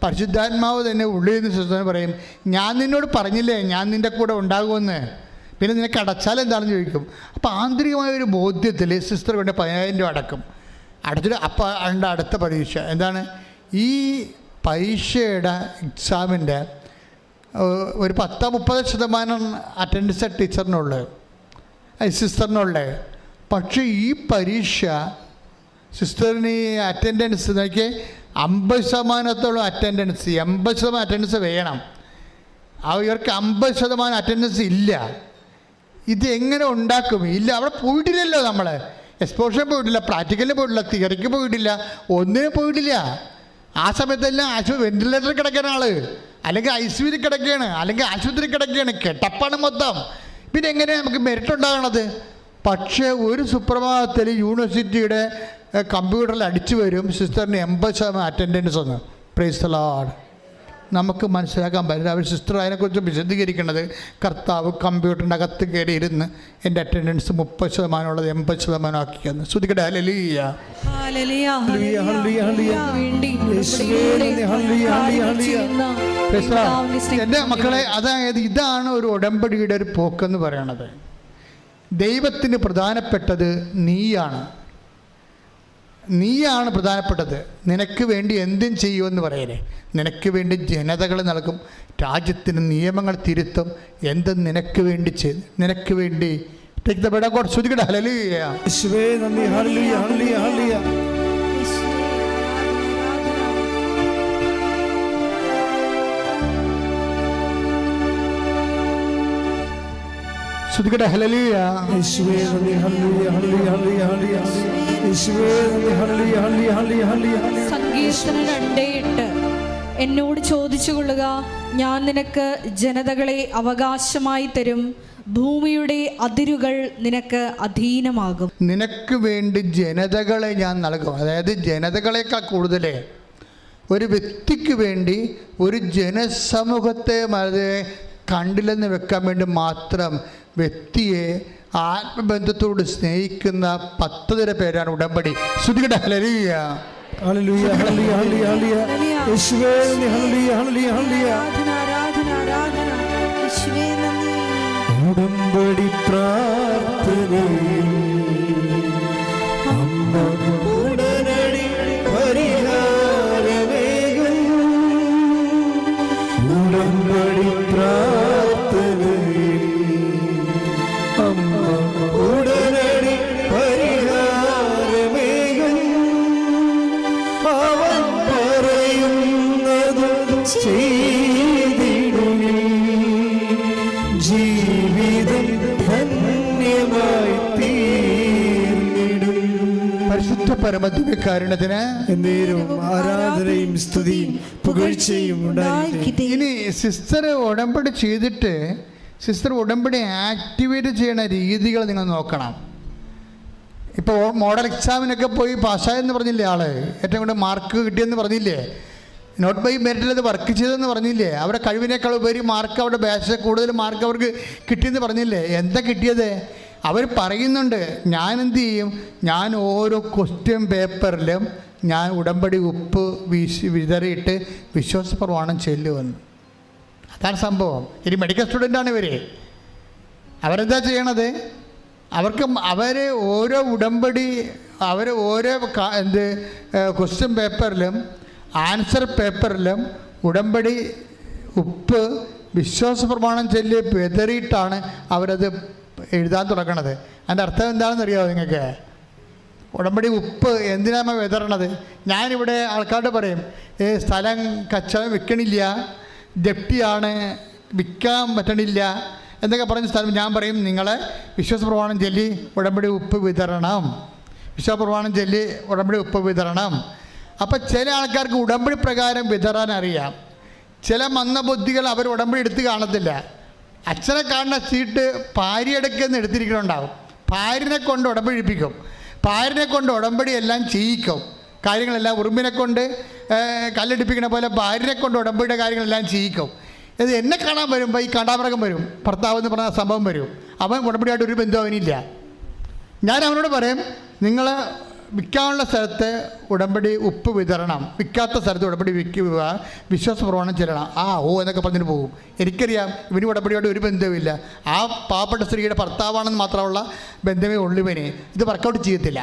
പരിശുദ്ധാത്മാവ് തന്നെ ഉള്ളിൽ നിന്ന് സിസ്റ്ററിന് പറയും, ഞാൻ നിന്നോട് പറഞ്ഞില്ലേ ഞാൻ നിൻ്റെ കൂടെ ഉണ്ടാകുമെന്ന്, പിന്നെ നിനക്ക് അടച്ചാൽ എന്താണെന്ന് ചോദിക്കും. അപ്പോൾ ആന്തരികമായ ഒരു ബോധ്യത്തിൽ സിസ്റ്റർ കൊണ്ട് 10,000 രൂപ അടച്ചിട്ട് അപ്പോൾ അതിൻ്റെ അടുത്ത പരീക്ഷ എന്താണ്, ഈ പരീക്ഷയുടെ എക്സാമിൻ്റെ ഒരു 10-30% അറ്റൻഡൻസ് ടീച്ചറിനുള്ളത്, സിസ്റ്ററിനുള്ളത്. പക്ഷേ ഈ പരീക്ഷ സിസ്റ്ററിന് ഈ അറ്റൻഡൻസ് നോക്കി 50% അറ്റൻഡൻസ്, 80% അറ്റൻഡൻസ് വേണം. ഇവർക്ക് 50% അറ്റൻഡൻസ് ഇല്ല. ഇത് എങ്ങനെ ഉണ്ടാക്കും? ഇല്ല, അവിടെ പോയിട്ടില്ലല്ലോ. നമ്മൾ എക്സ്പോഷന് പോയിട്ടില്ല, പ്രാക്ടിക്കലിന് പോയിട്ടില്ല, തിയറിക്ക് പോയിട്ടില്ല, ഒന്നിനും പോയിട്ടില്ല. ആ സമയത്തെല്ലാം വെന്റിലേറ്ററിൽ കിടക്കുന്ന ആൾ, അല്ലെങ്കിൽ ICUവിൽ കിടക്കുകയാണ്, അല്ലെങ്കിൽ ആശുപത്രി കിടക്കുകയാണ്, കെട്ടപ്പാണ് മൊത്തം. പിന്നെ എങ്ങനെയാണ് നമുക്ക് മെറിറ്റ് ഉണ്ടാകണത്? പക്ഷേ ഒരു സുപ്രഭാതത്തിൽ യൂണിവേഴ്സിറ്റിയുടെ കമ്പ്യൂട്ടറിൽ അടിച്ചു വരും സിസ്റ്ററിന് 80% അറ്റൻഡൻസ് ഒന്ന്. Praise the Lord. നമുക്ക് മനസ്സിലാക്കാൻ പറ്റില്ല. അവർ സിസ്റ്റർ അതിനെക്കുറിച്ച് വിശദീകരിക്കുന്നത്, കർത്താവ് കമ്പ്യൂട്ടറിൻ്റെ അകത്ത് കയറി ഇരുന്ന് എൻ്റെ അറ്റൻഡൻസ് 30% ഉള്ളത് 80% ആക്കിയെന്ന്. ശ്രുതിക്കട്ടെ. ഹല്ലേലൂയ. എൻ്റെ മക്കളെ, അതായത് ഇതാണ് ഒരു ഉടമ്പടിയുടെ ഒരു പോക്കെന്ന് പറയണത്. ദൈവത്തിന് പ്രധാനപ്പെട്ടത് നീയാണ് പ്രധാനപ്പെട്ടത്. നിനക്ക് വേണ്ടി എന്തും ചെയ്യുമെന്ന് പറയലേ. നിനക്ക് വേണ്ടി ജനതകൾ നൽകും, രാജ്യത്തിന് നിയമങ്ങൾ തിരുത്തും, എന്തും നിനക്ക് വേണ്ടി ചെയ്ത്, നിനക്ക് വേണ്ടി take the word of God. ശ്രുതിക്കട്ടെ. ഹല്ലേലൂയ. യേശുവേ നന്ദി. ഹല്ലേലൂയ ഹല്ലേലൂയ ഹല്ലേലൂയ. ശ്രുതിക്കട്ടെ. ഹല്ലേലൂയ. യേശുവേ നന്ദി. ഹല്ലേലൂയ ഹല്ലേലൂയ ഹല്ലേലൂയ ഹല്ലേലൂയ. യേശുവേ നന്ദി. ഹല്ലേലൂയ ഹല്ലേലൂയ ഹല്ലേലൂയ ഹല്ലേലൂയ. സങ്കീർത്തനം 2:8. എന്നോട് ചോദിച്ചുകൊള്ളുക, ഞാൻ നിനക്ക് ജനതകളെ അവകാശമായി തരും, ഭൂമിയുടെ അതിരുകൾ നിനക്ക് അധീനമാകും. നിനക്ക് വേണ്ടി ജനതകളെ ഞാൻ നൽകും. അതായത് ജനതകളെക്കാൾ കൂടുതൽ ഒരു വ്യക്തിക്ക് വേണ്ടി, ഒരു ജനസമൂഹത്തെ കണ്ടില്ലെന്ന് വെക്കാൻ വേണ്ടി മാത്രം വ്യക്തിയെ ആത്മബന്ധത്തോട് സ്നേഹിക്കുന്ന 10 തരം പേരാണ് ഉടമ്പടി. ശ്രുതികട. ഹല്ലേലൂയ ഹല്ലേലൂയ ഹല്ലേലൂയ ഹല്ലേലൂയ. യേശുവേ നന്ദി. ഹല്ലേലൂയ ഹല്ലേലൂയ ഹല്ലേലൂയ. ഉടമ്പടി പ്രാർത്ഥനയിൽ അമ്മ ഉടനടി പരിഹാരമേകും. ഉടമ്പടി പ്രാർത്ഥനയിൽ അമ്മ ഉടനടി പരിഹാരമേകും. അവൻ പറയുന്നത് ചെയ്തിടും, ജീവിതം ധന്യമായി തീർന്നിടും. പരിശുദ്ധ പരമദിവ്യകാരുണ്യത്തിന് എന്നേരവും ആരാധനയും സ്തുതിയും പുകഴ്ചയും ഉണ്ടായിരിക്കട്ടെ. ഇനി സിസ്റ്റർ ഉടമ്പടി ചെയ്തിട്ട് സിസ്റ്റർ ഉടമ്പടി ആക്ടിവേറ്റ് ചെയ്യുന്ന രീതികൾ നിങ്ങൾ നോക്കണം. ഇപ്പോൾ മോഡൽ എക്സാമിനൊക്കെ പോയി പാസ്സായെന്ന് പറഞ്ഞില്ലേ ആൾ, ഏറ്റവും കൂടുതൽ മാർക്ക് കിട്ടിയെന്ന് പറഞ്ഞില്ലേ, നോട്ട് ബൈ മെറിറ്റിൽ അത് വർക്ക് ചെയ്തെന്ന് പറഞ്ഞില്ലേ, അവരുടെ കഴിവിനേക്കാൾ ഉപരി മാർക്ക് അവരുടെ ബാച്ച് കൂടുതൽ മാർക്ക് അവർക്ക് കിട്ടിയെന്ന് പറഞ്ഞില്ലേ. എന്താ കിട്ടിയത്? അവർ പറയുന്നുണ്ട്, ഞാൻ എന്ത് ചെയ്യും, ഞാൻ ഓരോ ക്വസ്റ്റ്യൻ പേപ്പറിലും ഞാൻ ഉടമ്പടി ഉപ്പ് വിതറിയിട്ട് വിശ്വാസ പ്രമാണം ചെല്ലുമെന്ന്. അതാണ് സംഭവം. ഇനി മെഡിക്കൽ സ്റ്റുഡൻ്റാണ് ഇവർ. അവരെന്താ ചെയ്യണത്? അവർ ഓരോ ഉടമ്പടി ഓരോ ക്വസ്റ്റ്യൻ പേപ്പറിലും ആൻസർ പേപ്പറിലും ഉടമ്പടി ഉപ്പ് വിശ്വാസ പ്രമാണം ചൊല്ലി വിതറിയിട്ടാണ് അവരത് എഴുതാൻ തുടങ്ങണത്. അതിൻ്റെ അർത്ഥം എന്താണെന്ന് അറിയാമോ നിങ്ങൾക്ക്? ഉടമ്പടി ഉപ്പ് എന്തിനാണ് വിതറണത്? ഞാനിവിടെ ആൾക്കാരോട് പറയും, സ്ഥലം കച്ചവടം വിൽക്കണില്ല, ജപ്തിയാണ്, വിൽക്കാൻ പറ്റണില്ല എന്നൊക്കെ പറഞ്ഞ സ്ഥലം ഞാൻ പറയും, നിങ്ങളെ വിശ്വാസ പ്രമാണം ചൊല്ലി ഉടമ്പടി ഉപ്പ് വിതരണം, വിശ്വാസ പ്രമാണം ചൊല്ലി ഉടമ്പടി ഉപ്പ് വിതരണം. അപ്പം ചില ആൾക്കാർക്ക് ഉടമ്പടി പ്രകാരം വിതറാൻ അറിയാം. ചില മന്ദബുദ്ധികൾ അവർ ഉടമ്പടി എടുത്ത് കാണത്തില്ല. അച്ഛനെ കാണുന്ന സീറ്റ് ഭാര്യയെടുക്കുന്ന എടുത്തിരിക്കണുണ്ടാവും. ഭാര്യനെ കൊണ്ട് ഉടമ്പടി എടുപ്പിക്കും, ഭാര്യനെ കൊണ്ട് ഉടമ്പടി എല്ലാം ചെയ്യിക്കും. കാര്യങ്ങളെല്ലാം ഉറുമ്പിനെ കൊണ്ട് കല്ലെടുപ്പിക്കണ പോലെ ഭാര്യനെ കൊണ്ട് ഉടമ്പടിയുടെ കാര്യങ്ങളെല്ലാം ചെയ്യിക്കും. ഇത് എന്നെ കാണാൻ വരുമ്പോൾ ഈ കണ്ടാമൃഗം വരും, ഭർത്താവ് എന്ന് പറഞ്ഞ സംഭവം വരും. അവൻ ഉടമ്പടിയായിട്ട് ഒരു ബന്ധം അവനില്ല. ഞാൻ അവനോട് പറയും, നിങ്ങൾ വിൽക്കാനുള്ള സ്ഥലത്ത് ഉടമ്പടി ഉപ്പ് വിതരണം, വിൽക്കാത്ത സ്ഥലത്ത് ഉടമ്പടി വിൽക്കുക, വിശ്വാസ പ്രമാണം ചെല്ലണം. എന്നൊക്കെ പറഞ്ഞിട്ട് പോകും. എനിക്കറിയാം ഇവന് ഉടമ്പടിയോട് ഒരു ബന്ധവുമില്ല. ആ പാവപ്പെട്ട സ്ത്രീയുടെ ഭർത്താവാണെന്ന് മാത്രമുള്ള ബന്ധമേ ഉള്ളുവന്. ഇത് വർക്കൗട്ട് ചെയ്യത്തില്ല.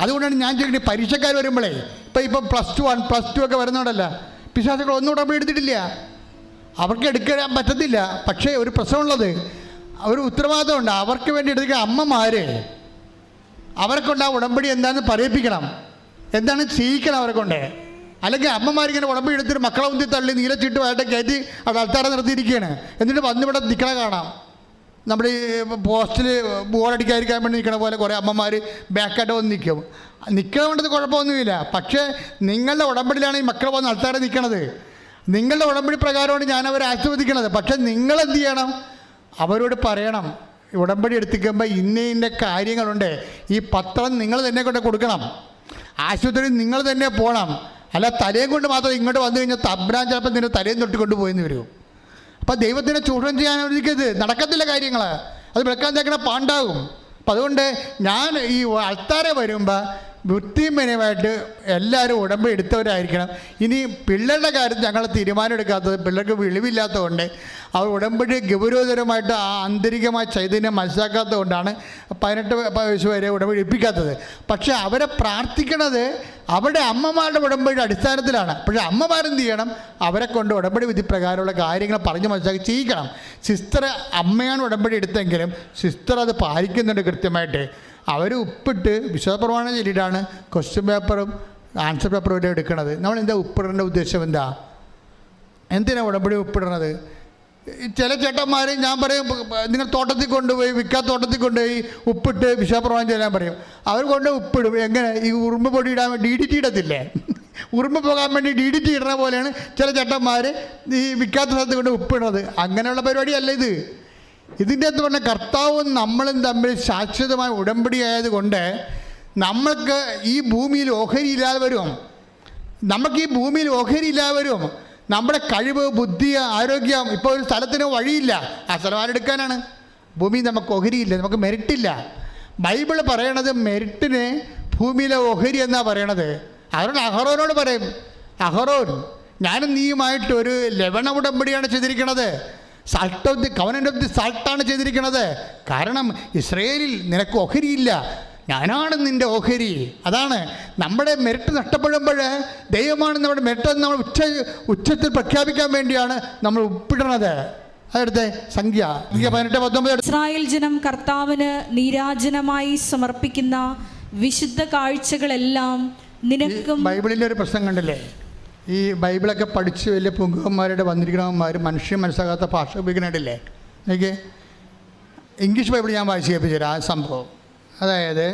അതുകൊണ്ടാണ് ഞാൻ ചോദിക്കുന്നത്, പരീക്ഷക്കാർ വരുമ്പോഴേ ഇപ്പം +2 ഒക്കെ വരുന്നോണ്ടല്ല, പിശാചുക്കൾ ഒന്നും ഉടമ്പടി എടുത്തിട്ടില്ല, അവർക്ക് എടുക്കാൻ പറ്റത്തില്ല. പക്ഷേ ഒരു പ്രശ്നമുള്ളത്, ഒരു ഉത്തരവാദിത്തമുണ്ട്. അവർക്ക് വേണ്ടി എടുക്കുന്ന അമ്മമാർ, അവരെ കൊണ്ട് ആ ഉടമ്പടി എന്താണെന്ന് പറയിപ്പിക്കണം, എന്താണ് ചെയ്യിക്കണം അവരെ കൊണ്ട്. അല്ലെങ്കിൽ അമ്മമാരിങ്ങനെ ഉടമ്പടി എടുത്തിട്ട് മക്കളെ ഉന്തി തള്ളി നീലച്ചിട്ടുമായിട്ട് കയറ്റി അത് ആൾക്കാരെ നിർത്തിയിരിക്കുകയാണ്. എന്നിട്ട് വന്നിവിടെ നിൽക്കണ കാണാം. നമ്മുടെ ഈ പോസ്റ്റിൽ ബോറടിക്കാതിരിക്കാൻ വേണ്ടി നിൽക്കണ പോലെ കുറേ അമ്മമാർ ബാക്കായിട്ട് വന്ന് നിൽക്കണ കൊണ്ടത് കുഴപ്പമൊന്നുമില്ല. പക്ഷേ നിങ്ങളുടെ ഉടമ്പടിയിലാണ് ഈ മക്കളെ വന്ന് ആൾക്കാരെ നിൽക്കണത്. നിങ്ങളുടെ ഉടമ്പടി പ്രകാരമാണ് ഞാൻ അവരെ ആശീർവദിക്കണത്. പക്ഷേ നിങ്ങളെന്ത് ചെയ്യണം? അവരോട് പറയണം, ഉടമ്പടി എടുത്തിക്കുമ്പോൾ ഇന്ന കാര്യങ്ങളുണ്ട്, ഈ പത്രം നിങ്ങൾ തന്നെ കൊണ്ട് കൊടുക്കണം, ആശുപത്രിയിൽ നിങ്ങൾ തന്നെ പോകണം. അല്ല തലയും കൊണ്ട് മാത്രം ഇങ്ങോട്ട് വന്നു കഴിഞ്ഞാൽ തബ്രാൻ ചിലപ്പോൾ നിന്നെ തലയും തൊട്ടിക്കൊണ്ട് പോയെന്ന് വരും. അപ്പോൾ ദൈവത്തിനെ ചൂഷണം ചെയ്യാൻ അനുവദിക്കരുത്. നടക്കത്തില്ല കാര്യങ്ങൾ. അത് വെക്കാൻ തേക്കണ പാണ്ടാകും. അപ്പം അതുകൊണ്ട് ഞാൻ ഈ ആൾക്കാരെ വരുമ്പോൾ വൃത്തിമനമായിട്ട് എല്ലാവരും ഉടമ്പടി എടുത്തവരായിരിക്കണം. ഇനി പിള്ളേരുടെ കാര്യത്തിൽ ഞങ്ങൾ തീരുമാനം എടുക്കാത്തത്, പിള്ളേർക്ക് വെളിവില്ലാത്തതുകൊണ്ട് അവർ ഉടമ്പടി ഗൗരവതരമായിട്ട് ആ ആന്തരികമായ ചൈതന്യം മനസ്സിലാക്കാത്തത് കൊണ്ടാണ് 18 വയസ്സ് വരെ ഉടമ്പടി എടുപ്പിക്കാത്തത്. പക്ഷേ അവരെ പ്രാർത്ഥിക്കണത് അവരുടെ അമ്മമാരുടെ ഉടമ്പടിയുടെ അടിസ്ഥാനത്തിലാണ്. പക്ഷേ അമ്മമാരെന്ത് ചെയ്യണം? അവരെ കൊണ്ട് ഉടമ്പടി വിധി പ്രകാരമുള്ള കാര്യങ്ങൾ പറഞ്ഞ് മനസ്സിലാക്കി ചെയ്യിക്കണം. സിസ്റ്റർ അമ്മയാണ് ഉടമ്പടി എടുത്തെങ്കിലും സിസ്റ്റർ അത് പാലിക്കുന്നുണ്ട് കൃത്യമായിട്ട്. അവർ ഉപ്പിട്ട് വിശ്വാസപ്രമാണം ചൊല്ലിയിട്ടാണ് ക്വസ്റ്റ്യൻ പേപ്പറും ആൻസർ പേപ്പറും വരെ എടുക്കുന്നത്. നമ്മളെന്താ ഉപ്പിടേണ്ട ഉദ്ദേശം എന്താ? എന്തിനാണ് ഉടമ്പടി ഉപ്പിടുന്നത്? ചില ചേട്ടന്മാർ ഞാൻ പറയും, നിങ്ങൾ തോട്ടത്തിൽ കൊണ്ടുപോയി തോട്ടത്തിൽ കൊണ്ടുപോയി ഉപ്പിട്ട് വിശ്വാസപ്രമാണം ചെല്ലാൻ പറയും. അവർ കൊണ്ട് ഉപ്പിടും. എങ്ങനെ? ഈ ഉറുമ്പ് പൊടി ഇടാൻ വേണ്ടി DDT ഇടത്തില്ലേ? ഉറുമ്പ് പോകാൻ വേണ്ടി DDT ഇടുന്ന പോലെയാണ് ചില ചേട്ടന്മാർ ഈ വിൽക്കാത്ത സ്ഥലത്ത് കൊണ്ട് ഉപ്പിടുന്നത്. അങ്ങനെയുള്ള പരിപാടിയല്ല ഇത്. ഇതിൻ്റെ അകത്ത് പറഞ്ഞ കർത്താവും നമ്മളും തമ്മിൽ ശാശ്വതമായ ഉടമ്പടി ആയതുകൊണ്ട് നമ്മൾക്ക് ഈ ഭൂമിയിൽ ഓഹരി ഇല്ലാതെ വരും. നമുക്ക് ഈ ഭൂമിയിൽ ഓഹരി ഇല്ലാതെ വരും. നമ്മുടെ കഴിവ്, ബുദ്ധി, ആരോഗ്യം. ഇപ്പോൾ ഒരു സ്ഥലത്തിന് വഴിയില്ല, ആ സ്ഥലം ആരെടുക്കാനാണ്? ഭൂമിയിൽ നമുക്ക് ഓഹരിയില്ല, നമുക്ക് മെറിറ്റില്ല. ബൈബിൾ പറയണത് മെറിറ്റിന് ഭൂമിയിലെ ഓഹരി എന്നാണ് പറയണത്. അതുകൊണ്ട് അഹറോനോട് പറയും, അഹറോൻ ഞാനും നീയുമായിട്ട് ഒരു ലവണ ഉടമ്പടിയാണ് ചെയ്തിരിക്കണത്. Salt of the covenant of the സാൾട്ടാണ് ചെയ്തിരിക്കുന്നത്. കാരണം ഇസ്രയേലിൽ നിനക്ക് ഓഹരിയില്ല, ഞാനാണ് നിൻ്റെ ഓഹരി. അതാണ് നമ്മുടെ മെറിറ്റ് നഷ്ടപ്പെടുമ്പോൾ ദൈവമാണ് നമ്മുടെ മെറിറ്റ് നമ്മൾ ഉച്ചത്തിൽ പ്രഖ്യാപിക്കാൻ വേണ്ടിയാണ് നമ്മൾ ഉപ്പിടുന്നത്. അതെടുത്തെ സംഖ്യ 18-19. ഇസ്രായേൽ ജനം കർത്താവിന് നീരാജനമായി സമർപ്പിക്കുന്ന വിശുദ്ധ കാഴ്ചകളെല്ലാം നിനക്കും. ബൈബിളിൻ്റെ ഒരു പ്രശ്നം കണ്ടില്ലേ? ഈ ബൈബിളൊക്കെ പഠിച്ച് വലിയ പുങ്കന്മാരുടെ വന്നിരിക്കണവന്മാർ മനുഷ്യൻ മനസ്സിലാകാത്ത ഭാഷ ഉപയോഗിക്കണില്ലേ? എനിക്ക് ഇംഗ്ലീഷ് ബൈബിൾ ഞാൻ വായിച്ച് കേൾപ്പിച്ചുതരാം ആ സംഭവം. അതായത്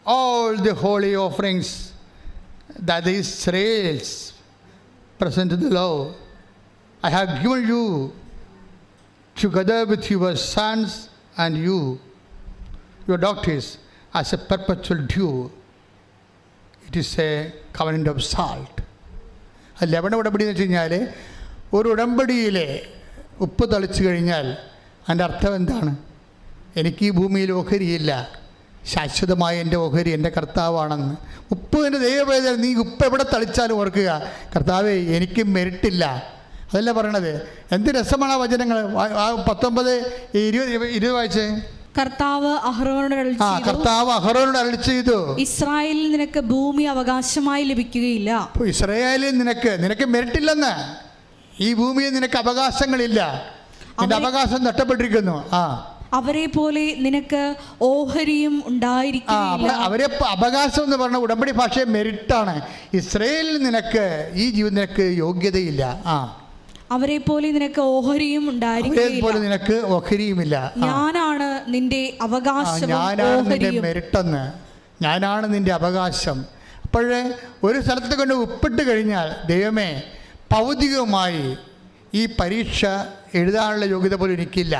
all the holy offerings that the Israelites present to the Lord, I have given you together with your sons and you. your doctrines as a perpetual dew. It is a covenant of salt. ലവണ ഉടമ്പടി എന്ന് വെച്ച് കഴിഞ്ഞാൽ ഒരു ഉടമ്പടിയിലെ ഉപ്പ് തളിച്ചു കഴിഞ്ഞാൽ അതിൻ്റെ അർത്ഥം എന്താണ്? എനിക്ക് ഈ ഭൂമിയിൽ ഓഹരിയില്ല, ശാശ്വതമായ എൻ്റെ ഓഹരി എൻ്റെ കർത്താവാണെന്ന്. ഉപ്പ് എൻ്റെ ദൈവവേദന, നീ ഉപ്പ് എവിടെ തളിച്ചാലും ഓർക്കുക, കർത്താവേ എനിക്ക് മെരിട്ടില്ല. അതല്ല പറയണത്. എന്ത് രസമാണ് ആ വചനങ്ങൾ. 19-20 വായിച്ചേ. കർത്താവ് അഹ്റോനോട് അരുളി ചെയ്തു, ഇസ്രായേലിൽ നിനക്ക് ഭൂമി അവകാശമായി ലഭിക്കുകയില്ല. ഇസ്രായേലിൽ നിനക്ക് മെരിട്ടില്ലെന്ന്, ഈ ഭൂമിയിൽ നിനക്ക് അവകാശങ്ങളില്ല, നിന്റെ അവകാശം നഷ്ടപ്പെട്ടിരിക്കുന്നു. അവരെ പോലെ നിനക്ക് ഓഹരിയും ഉണ്ടായിരിക്കില്ല. അവരെ അവകാശം എന്ന് പറഞ്ഞ ഉടമ്പടി ഭാഷയെ മെരിട്ടാണ്. ഇസ്രായേലിൽ നിനക്ക് ഈ ജീവിതം നിനക്ക് യോഗ്യതയില്ല. അവരെ പോലെ നിനക്ക് ഓഹരിയും ഉണ്ടായിരിക്കില്ല. നിനക്ക് ഓഹരിയുമില്ല. ഞാനാണ് നിന്റെ അവകാശം, ഞാനാണ് നിന്റെ മെരിട്ടെന്ന്, ഞാനാണ് നിന്റെ അവകാശം. അപ്പോഴേ ഒരു സ്ഥലത്ത് കൊണ്ട് ഉപ്പിട്ട് കഴിഞ്ഞാൽ, ദൈവമേ ഭൗതികമായി ഈ പരീക്ഷ എഴുതാനുള്ള യോഗ്യത പോലും എനിക്കില്ല,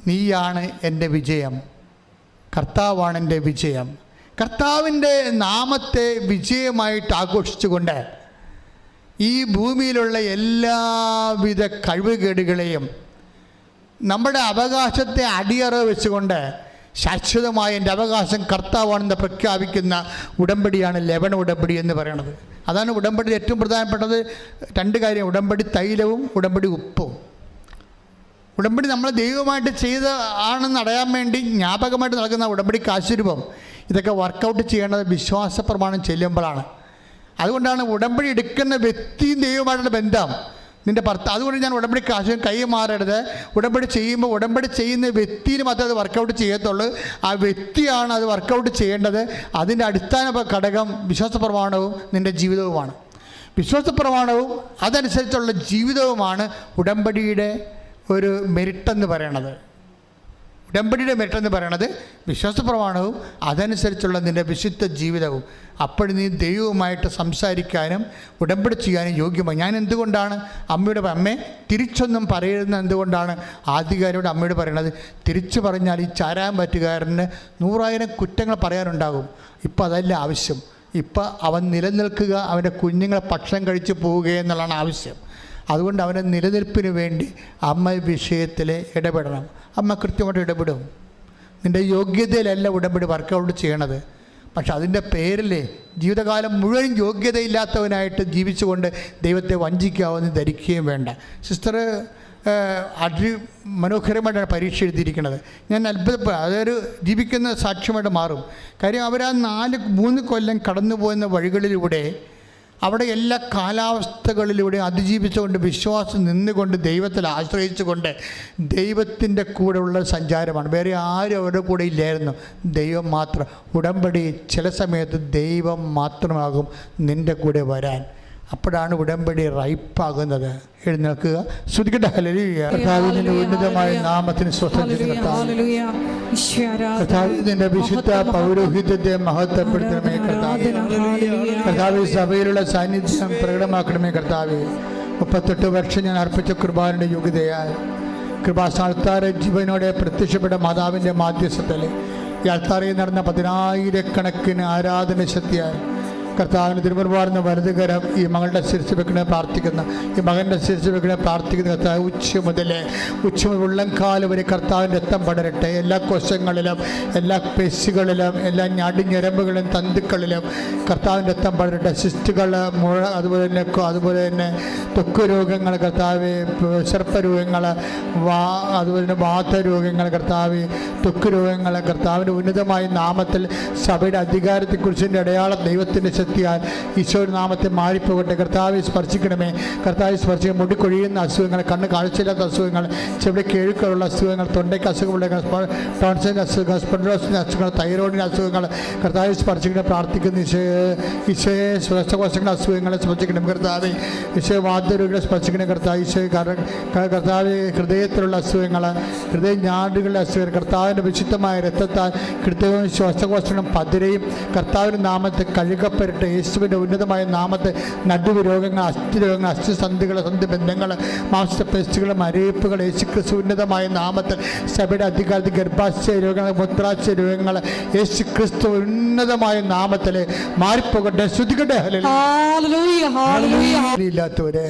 നീയാണ് എൻ്റെ വിജയം, കർത്താവാണ് എൻ്റെ വിജയം. കർത്താവിൻ്റെ നാമത്തെ വിജയമായിട്ട് ആഘോഷിച്ചുകൊണ്ട് ഈ ഭൂമിയിലുള്ള എല്ലാവിധ കഴിവുകേടുകളെയും നമ്മുടെ അവകാശത്തെ അടിയറ വെച്ചുകൊണ്ട് ശാശ്വതമായ എൻ്റെ അവകാശം കർത്താവാണെന്ന് പ്രഖ്യാപിക്കുന്ന ഉടമ്പടിയാണ് ലവണ ഉടമ്പടി എന്ന് പറയുന്നത്. അതാണ് ഉടമ്പടിയിൽ ഏറ്റവും പ്രധാനപ്പെട്ടത്. 2 കാര്യം: ഉടമ്പടി തൈലവും ഉടമ്പടി ഉപ്പും. ഉടമ്പടി നമ്മൾ ദൈവമായിട്ട് ചെയ്ത ആണെന്ന് അറിയാൻ വേണ്ടി ജ്ഞാപകമായിട്ട് നൽകുന്ന ഉടമ്പടി കാശുരൂപം. ഇതൊക്കെ വർക്കൗട്ട് ചെയ്യേണ്ടത് വിശ്വാസ പ്രമാണം ചെല്ലുമ്പോഴാണ്. അതുകൊണ്ടാണ് ഉടമ്പടി എടുക്കുന്ന വ്യക്തിയും ദൈവമായിട്ടുള്ള ബന്ധം നിൻ്റെ അതുകൊണ്ട് ഞാൻ ഉടമ്പടി കാശ് കൈ മാറരുത്. ഉടമ്പടി ചെയ്യുമ്പോൾ ഉടമ്പടി ചെയ്യുന്ന വ്യക്തിയിൽ മാത്രമേ അത് വർക്കൗട്ട് ചെയ്യത്തുള്ളൂ. ആ വ്യക്തിയാണ് അത് വർക്കൗട്ട് ചെയ്യേണ്ടത്. അതിൻ്റെ അടിസ്ഥാന ഘടകം വിശ്വാസ പ്രമാണവും നിൻ്റെ ജീവിതവുമാണ്. വിശ്വാസ പ്രമാണവും അതനുസരിച്ചുള്ള ജീവിതവുമാണ് ഉടമ്പടിയുടെ ഒരു മെരിട്ടെന്ന് പറയണത്. ഉടമ്പടിയുടെ മെരിട്ടെന്ന് പറയണത് വിശ്വാസ പ്രമാണവും അതനുസരിച്ചുള്ള നിൻ്റെ വിശുദ്ധ ജീവിതവും. അപ്പോൾ നീ ദൈവവുമായിട്ട് സംസാരിക്കാനും ഉടമ്പടി ചെയ്യാനും യോഗ്യമായി. ഞാൻ എന്തുകൊണ്ടാണ് അമ്മയെ തിരിച്ചൊന്നും പറയുന്നത്? എന്തുകൊണ്ടാണ് ആദ്യകാരോട് അമ്മയോട് പറയണത്? തിരിച്ചു പറഞ്ഞാൽ ഈ ചാരാൻ പറ്റുകാരന് 100,000 കുറ്റങ്ങൾ പറയാനുണ്ടാകും. ഇപ്പം അതല്ല ആവശ്യം. ഇപ്പം അവൻ നിലനിൽക്കുക, അവൻ്റെ കുഞ്ഞുങ്ങളെ ഭക്ഷണം കഴിച്ച് പോവുക എന്നുള്ളതാണ് ആവശ്യം. അതുകൊണ്ട് അവൻ്റെ നിലനിൽപ്പിന് വേണ്ടി അമ്മ വിഷയത്തിൽ ഇടപെടണം. അമ്മ കൃത്യമായിട്ട് ഇടപെടും. നിൻ്റെ യോഗ്യതയിലല്ല ഉടമ്പടി വർക്കൗട്ട് ചെയ്യണത്. പക്ഷെ അതിൻ്റെ പേരിൽ ജീവിതകാലം മുഴുവൻ യോഗ്യതയില്ലാത്തവനായിട്ട് ജീവിച്ചുകൊണ്ട് ദൈവത്തെ വഞ്ചിക്കാമെന്ന് ധരിക്കുകയും വേണ്ട. സിസ്റ്റർ മനോഹരമായിട്ടാണ് പരീക്ഷ എഴുതിയിരിക്കുന്നത്. ഞാൻ അതൊരു ജീവിക്കുന്ന സാക്ഷ്യമായിട്ട് മാറും. കാര്യം അവർ ആ 3 കൊല്ലം കടന്നു പോകുന്ന വഴികളിലൂടെ അവിടെ എല്ലാ കാലാവസ്ഥകളിലൂടെ അതിജീവിച്ചുകൊണ്ട് വിശ്വാസം നിന്നുകൊണ്ട് ദൈവത്തിൽ ആശ്രയിച്ചുകൊണ്ട് ദൈവത്തിൻ്റെ കൂടെയുള്ള സഞ്ചാരമാണ്. വേറെ ആരും അവരുടെ കൂടെ ഇല്ലായിരുന്നു, ദൈവം മാത്രം. ഉടമ്പടി ചില സമയത്ത് ദൈവം മാത്രമാകും നിൻ്റെ കൂടെ വരാൻ. അപ്പോഴാണ് ഉടമ്പടി റൈപ്പാകുന്നത്. എഴുന്നേൽക്കുക, ശ്രുതിക്കട്ടെ. ഹല്ലേലൂയ. കർത്താവിന്റെ ഉന്നതമായ നാമത്തിന് സ്വസ്ഥം. കർത്താവിന്റെ വിശുദ്ധ പൗരോഹിത്യത്തെ മഹത്വപ്പെടുത്തണമേ കർത്താവേ. കർത്താവേ, സഭയിലുള്ള സാന്നിധ്യം പ്രകടമാക്കണമേ കർത്താവേ. 38 വർഷം ഞാൻ അർപ്പിച്ച കൃപാന്റെ യോഗ്യതയാൽ കൃപാസ്ഥാനത്താറ് ജീവനോടെ പ്രത്യക്ഷപ്പെട്ട മാതാവിൻ്റെ മാധ്യസ്ഥത്തിൽ ഈ അൾത്താറയിൽ നടന്ന 10,000 ആരാധന ശക്തിയാൽ കർത്താവിന് തിരുമുൻപാടുന്ന വലതുകരം ഈ മകളുടെ ശിരസ് വെക്കണേ പ്രാർത്ഥിക്കുന്ന, ഈ മകൻ്റെ ശിരസ് വെക്കണേ പ്രാർത്ഥിക്കുന്ന കർത്താവ് ഉച്ച മുതൽ ഉള്ളംകാല് വരെ കർത്താവിൻ്റെ രക്തം പടരട്ടെ. എല്ലാ കോശങ്ങളിലും, എല്ലാ പെശുകളിലും, എല്ലാ ഞരമ്പുകളിലും, തന്തുക്കളിലും കർത്താവിൻ്റെ രക്തം പടരട്ടെ. സിസ്റ്റുകൾ, മുഴ, അതുപോലെ തന്നെ ത്വക്ക് രോഗങ്ങൾ കർത്താവ്, സർപ്പരോഗങ്ങൾ, അതുപോലെ തന്നെ വാതരോഗങ്ങൾ കർത്താവ്, ത്വക്ക് രോഗങ്ങൾ കർത്താവിൻ്റെ ഉന്നതമായ നാമത്തിൽ സഭയുടെ അധികാരത്തെക്കുറിച്ചിൻ്റെ അടയാളം ദൈവത്തിൻ്റെ ശക്തിയാൽ ഈശോ നാമത്തെ മാറിപ്പോകട്ടെ. കർത്താവെ സ്പർശിക്കണമേ. കർത്താവെ സ്പർശിക്കുക. മുടി കൊഴിയുന്ന അസുഖങ്ങൾ, കണ്ണ് കാഴ്ചയില്ലാത്ത അസുഖങ്ങൾ, ചെവിടെ കേഴുക്കളുള്ള അസുഖങ്ങൾ, തൊണ്ടയ്ക്ക് അസുഖമുള്ള, ടോൺസിൻ്റെ അസുഖങ്ങൾ, സ്പോണ്ടിലോസിൻ്റെ അസുഖങ്ങൾ, തൈറോയിഡിൻ്റെ അസുഖങ്ങൾ കർത്താവെ സ്പർശിക്കണേ പ്രാർത്ഥിക്കുന്നു. ഈശോയെ ശ്വാസകോശങ്ങളുടെ അസുഖങ്ങളെ സ്പർശിക്കണം കർത്താവെ. ഈശോയെ വാതരോഗികളെ സ്പർശിക്കണേ കർത്താവ്. ഈശോയെ കർത്താവെ ഹൃദയത്തിലുള്ള അസുഖങ്ങൾ, ഹൃദയ ഞാടുകളുടെ അസുഖങ്ങൾ കർത്താവിൻ്റെ വിശുദ്ധമായ രക്തത്താൽ കൃത്യവും ശ്വാസകോശങ്ങളും പതിരയും കർത്താവിൻ്റെ നാമത്തെ കഴുകപ്പെടട്ടെ. വരട്ടെ. യേശുവിൻ്റെ ഉന്നതമായ നാമത്തെ നടുവ് രോഗങ്ങൾ, അസ്ഥിരോഗങ്ങൾ, അസ്ഥിസന്ധികൾ, സന്ധിബന്ധങ്ങൾ, മാംസപേശികൾ, മരയിപ്പുകൾ യേശുക്രിസ്തു ഉന്നതമായ നാമത്തിൽ സഭയുടെ അധികാരത്തിൽ ഗർഭാശയ രോഗങ്ങൾ, മൂത്രാശയ രോഗങ്ങൾ യേശുക്രിസ്തു ഉന്നതമായ നാമത്തിൽ മാറിപ്പോകട്ടെ. ശ്രുതികട്ടെ. ഇല്ലാത്തവരെ,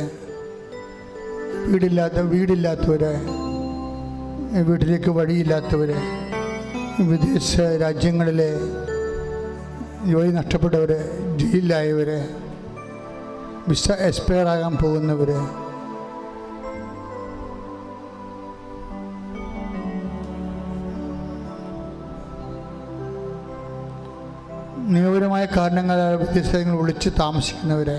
വീടില്ലാത്തവരെ, വീട്ടിലേക്ക് വഴിയില്ലാത്തവരെ, വിദേശ രാജ്യങ്ങളിലെ ജോലി നഷ്ടപ്പെട്ടവർ, ജയിലിലായവർ, വിസ എക്സ്പയർ ആകാൻ പോകുന്നവർ, നിയമപരമായ കാരണങ്ങളാൽ വിദേശങ്ങൾ ഒളിച്ച് താമസിക്കുന്നവർ,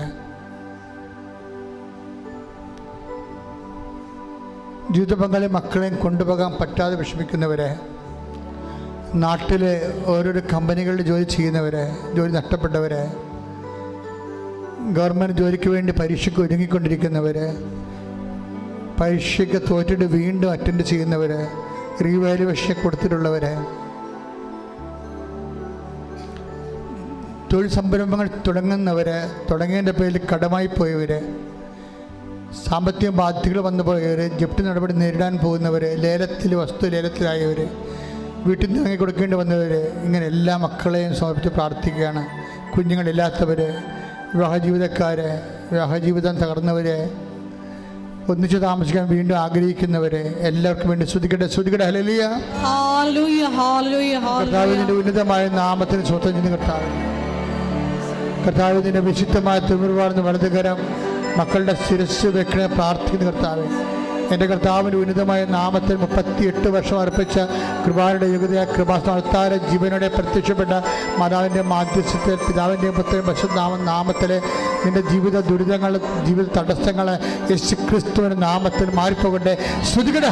ജീവിത പങ്കാളി മക്കളെയും കൊണ്ടുപോകാൻ പറ്റാതെ വിഷമിക്കുന്നവരെ, നാട്ടിലെ ഓരോരോ കമ്പനികളിൽ ജോലി ചെയ്യുന്നവരെ, ജോലി നഷ്ടപ്പെട്ടവരെ, ഗവൺമെൻറ് ജോലിക്ക് വേണ്ടി പരീക്ഷയ്ക്ക് ഒരുങ്ങിക്കൊണ്ടിരിക്കുന്നവർ, പരീക്ഷയ്ക്ക് തോറ്റിട്ട് വീണ്ടും അറ്റൻഡ് ചെയ്യുന്നവർ, റീവാലുവേഷൻ കൊടുത്തിട്ടുള്ളവർ, തൊഴിൽ സംരംഭങ്ങൾ തുടങ്ങുന്നവർ, തുടങ്ങിയതിൻ്റെ പേരിൽ കടമായി പോയവർ, സാമ്പത്തിക ബാധ്യതകൾ വന്നു പോയവർ, ജപ്തി നടപടി നേരിടാൻ പോകുന്നവർ, വസ്തു ലേലത്തിലായവർ, വീട്ടിൽ നിന്ന് ഇറങ്ങി കൊടുക്കേണ്ടി വന്നവർ, ഇങ്ങനെ എല്ലാ മക്കളെയും സമർപ്പിച്ച് പ്രാർത്ഥിക്കുകയാണ്. കുഞ്ഞുങ്ങളില്ലാത്തവർ, വിവാഹജീവിതക്കാർ, വിവാഹജീവിതം തകർന്നവർ, ഒന്നിച്ച് താമസിക്കാൻ വീണ്ടും ആഗ്രഹിക്കുന്നവർ, എല്ലാവർക്കും വേണ്ടി ശ്രുതിക്കട്ടെ. ഹല്ലേലൂയ. കർത്താവിൻ്റെ ഉന്നതമായ നാമത്തിന് സ്വന്തം ചെയ്യുന്ന കർത്താവിൻ്റെ വിശുദ്ധമായ തിരുമുറിവാർന്ന വലതുകരം മക്കളുടെ ശിരസ് വെക്കണേ പ്രാർത്ഥിക്കുന്ന കർത്താവേ. എൻ്റെ കർത്താവിൻ്റെ ഉന്നതമായ നാമത്തിൽ 38 വർഷം അർപ്പിച്ച കൃപായുടെ യോഗ്യതയായ കൃപാസ്ഥാന ജീവനോടെ പ്രത്യക്ഷപ്പെട്ട മാതാവിൻ്റെ മാധ്യസ്ഥത്തിൽ പിതാവിൻ്റെയും പുത്രൻ്റെയും പരിശുദ്ധ നാമത്തിൽ നിൻ്റെ ജീവിത ദുരിതങ്ങൾ, ജീവിത തടസ്സങ്ങൾ യേശുക്രിസ്തുവിൻ്റെ നാമത്തിൽ മാറിപ്പോകട്ടെ. ശ്രുതികട.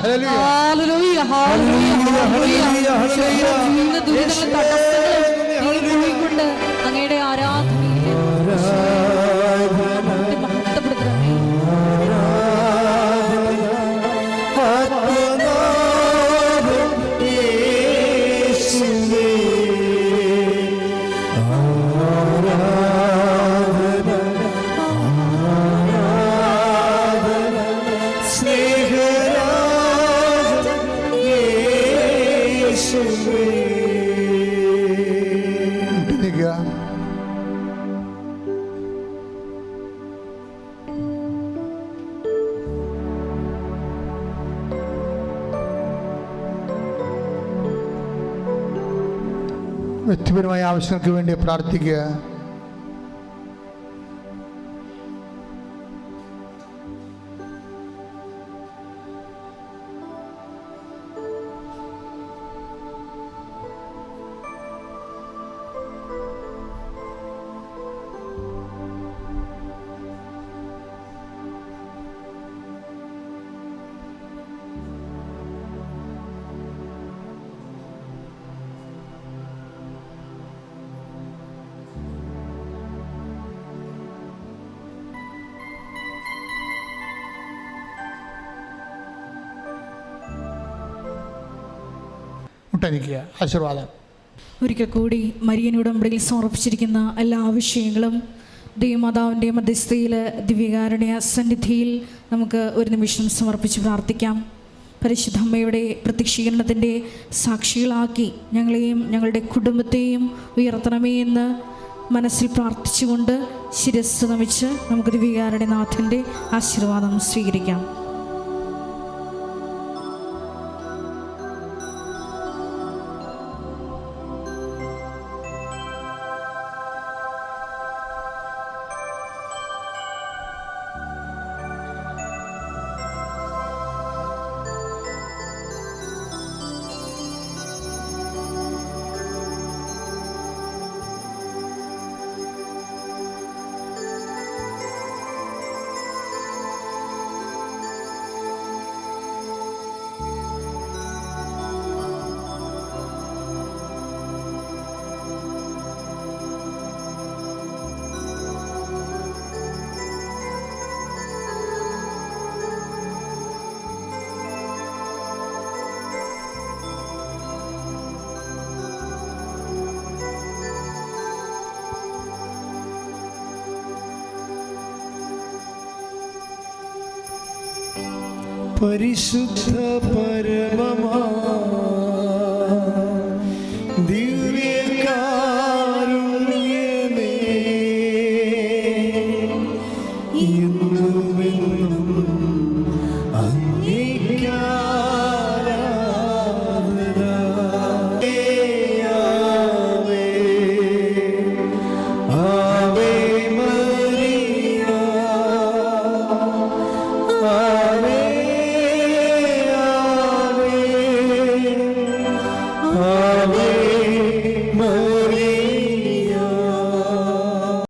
അങ്ങയുടെ ആരാധന വ്യക്തിപരമായ ആവശ്യങ്ങൾക്ക് വേണ്ടി പ്രാർത്ഥിക്കുക. ആശീർവാദം. ഒരിക്കൽ കൂടി മരിയൻ ഉടമ്പടിയിൽ സമർപ്പിച്ചിരിക്കുന്ന എല്ലാ വിഷയങ്ങളും ദൈവമാതാവിൻ്റെ മധ്യസ്ഥയിൽ ദിവ്യകാരുണ്യ സന്നിധിയിൽ നമുക്ക് ഒരു നിമിഷം സമർപ്പിച്ച് പ്രാർത്ഥിക്കാം. പരിശുദ്ധ അമ്മയുടെ പ്രത്യക്ഷീകരണത്തിൻ്റെ സാക്ഷികളാക്കി ഞങ്ങളെയും ഞങ്ങളുടെ കുടുംബത്തെയും ഉയർത്തണമേ എന്ന് മനസ്സിൽ പ്രാർത്ഥിച്ചുകൊണ്ട് ശിരസ്സ് നമിച്ച് നമുക്ക് ദിവ്യകാരുണ്യനാഥൻ്റെ ആശീർവാദം സ്വീകരിക്കാം. പരിശുദ്ധ പരമമാ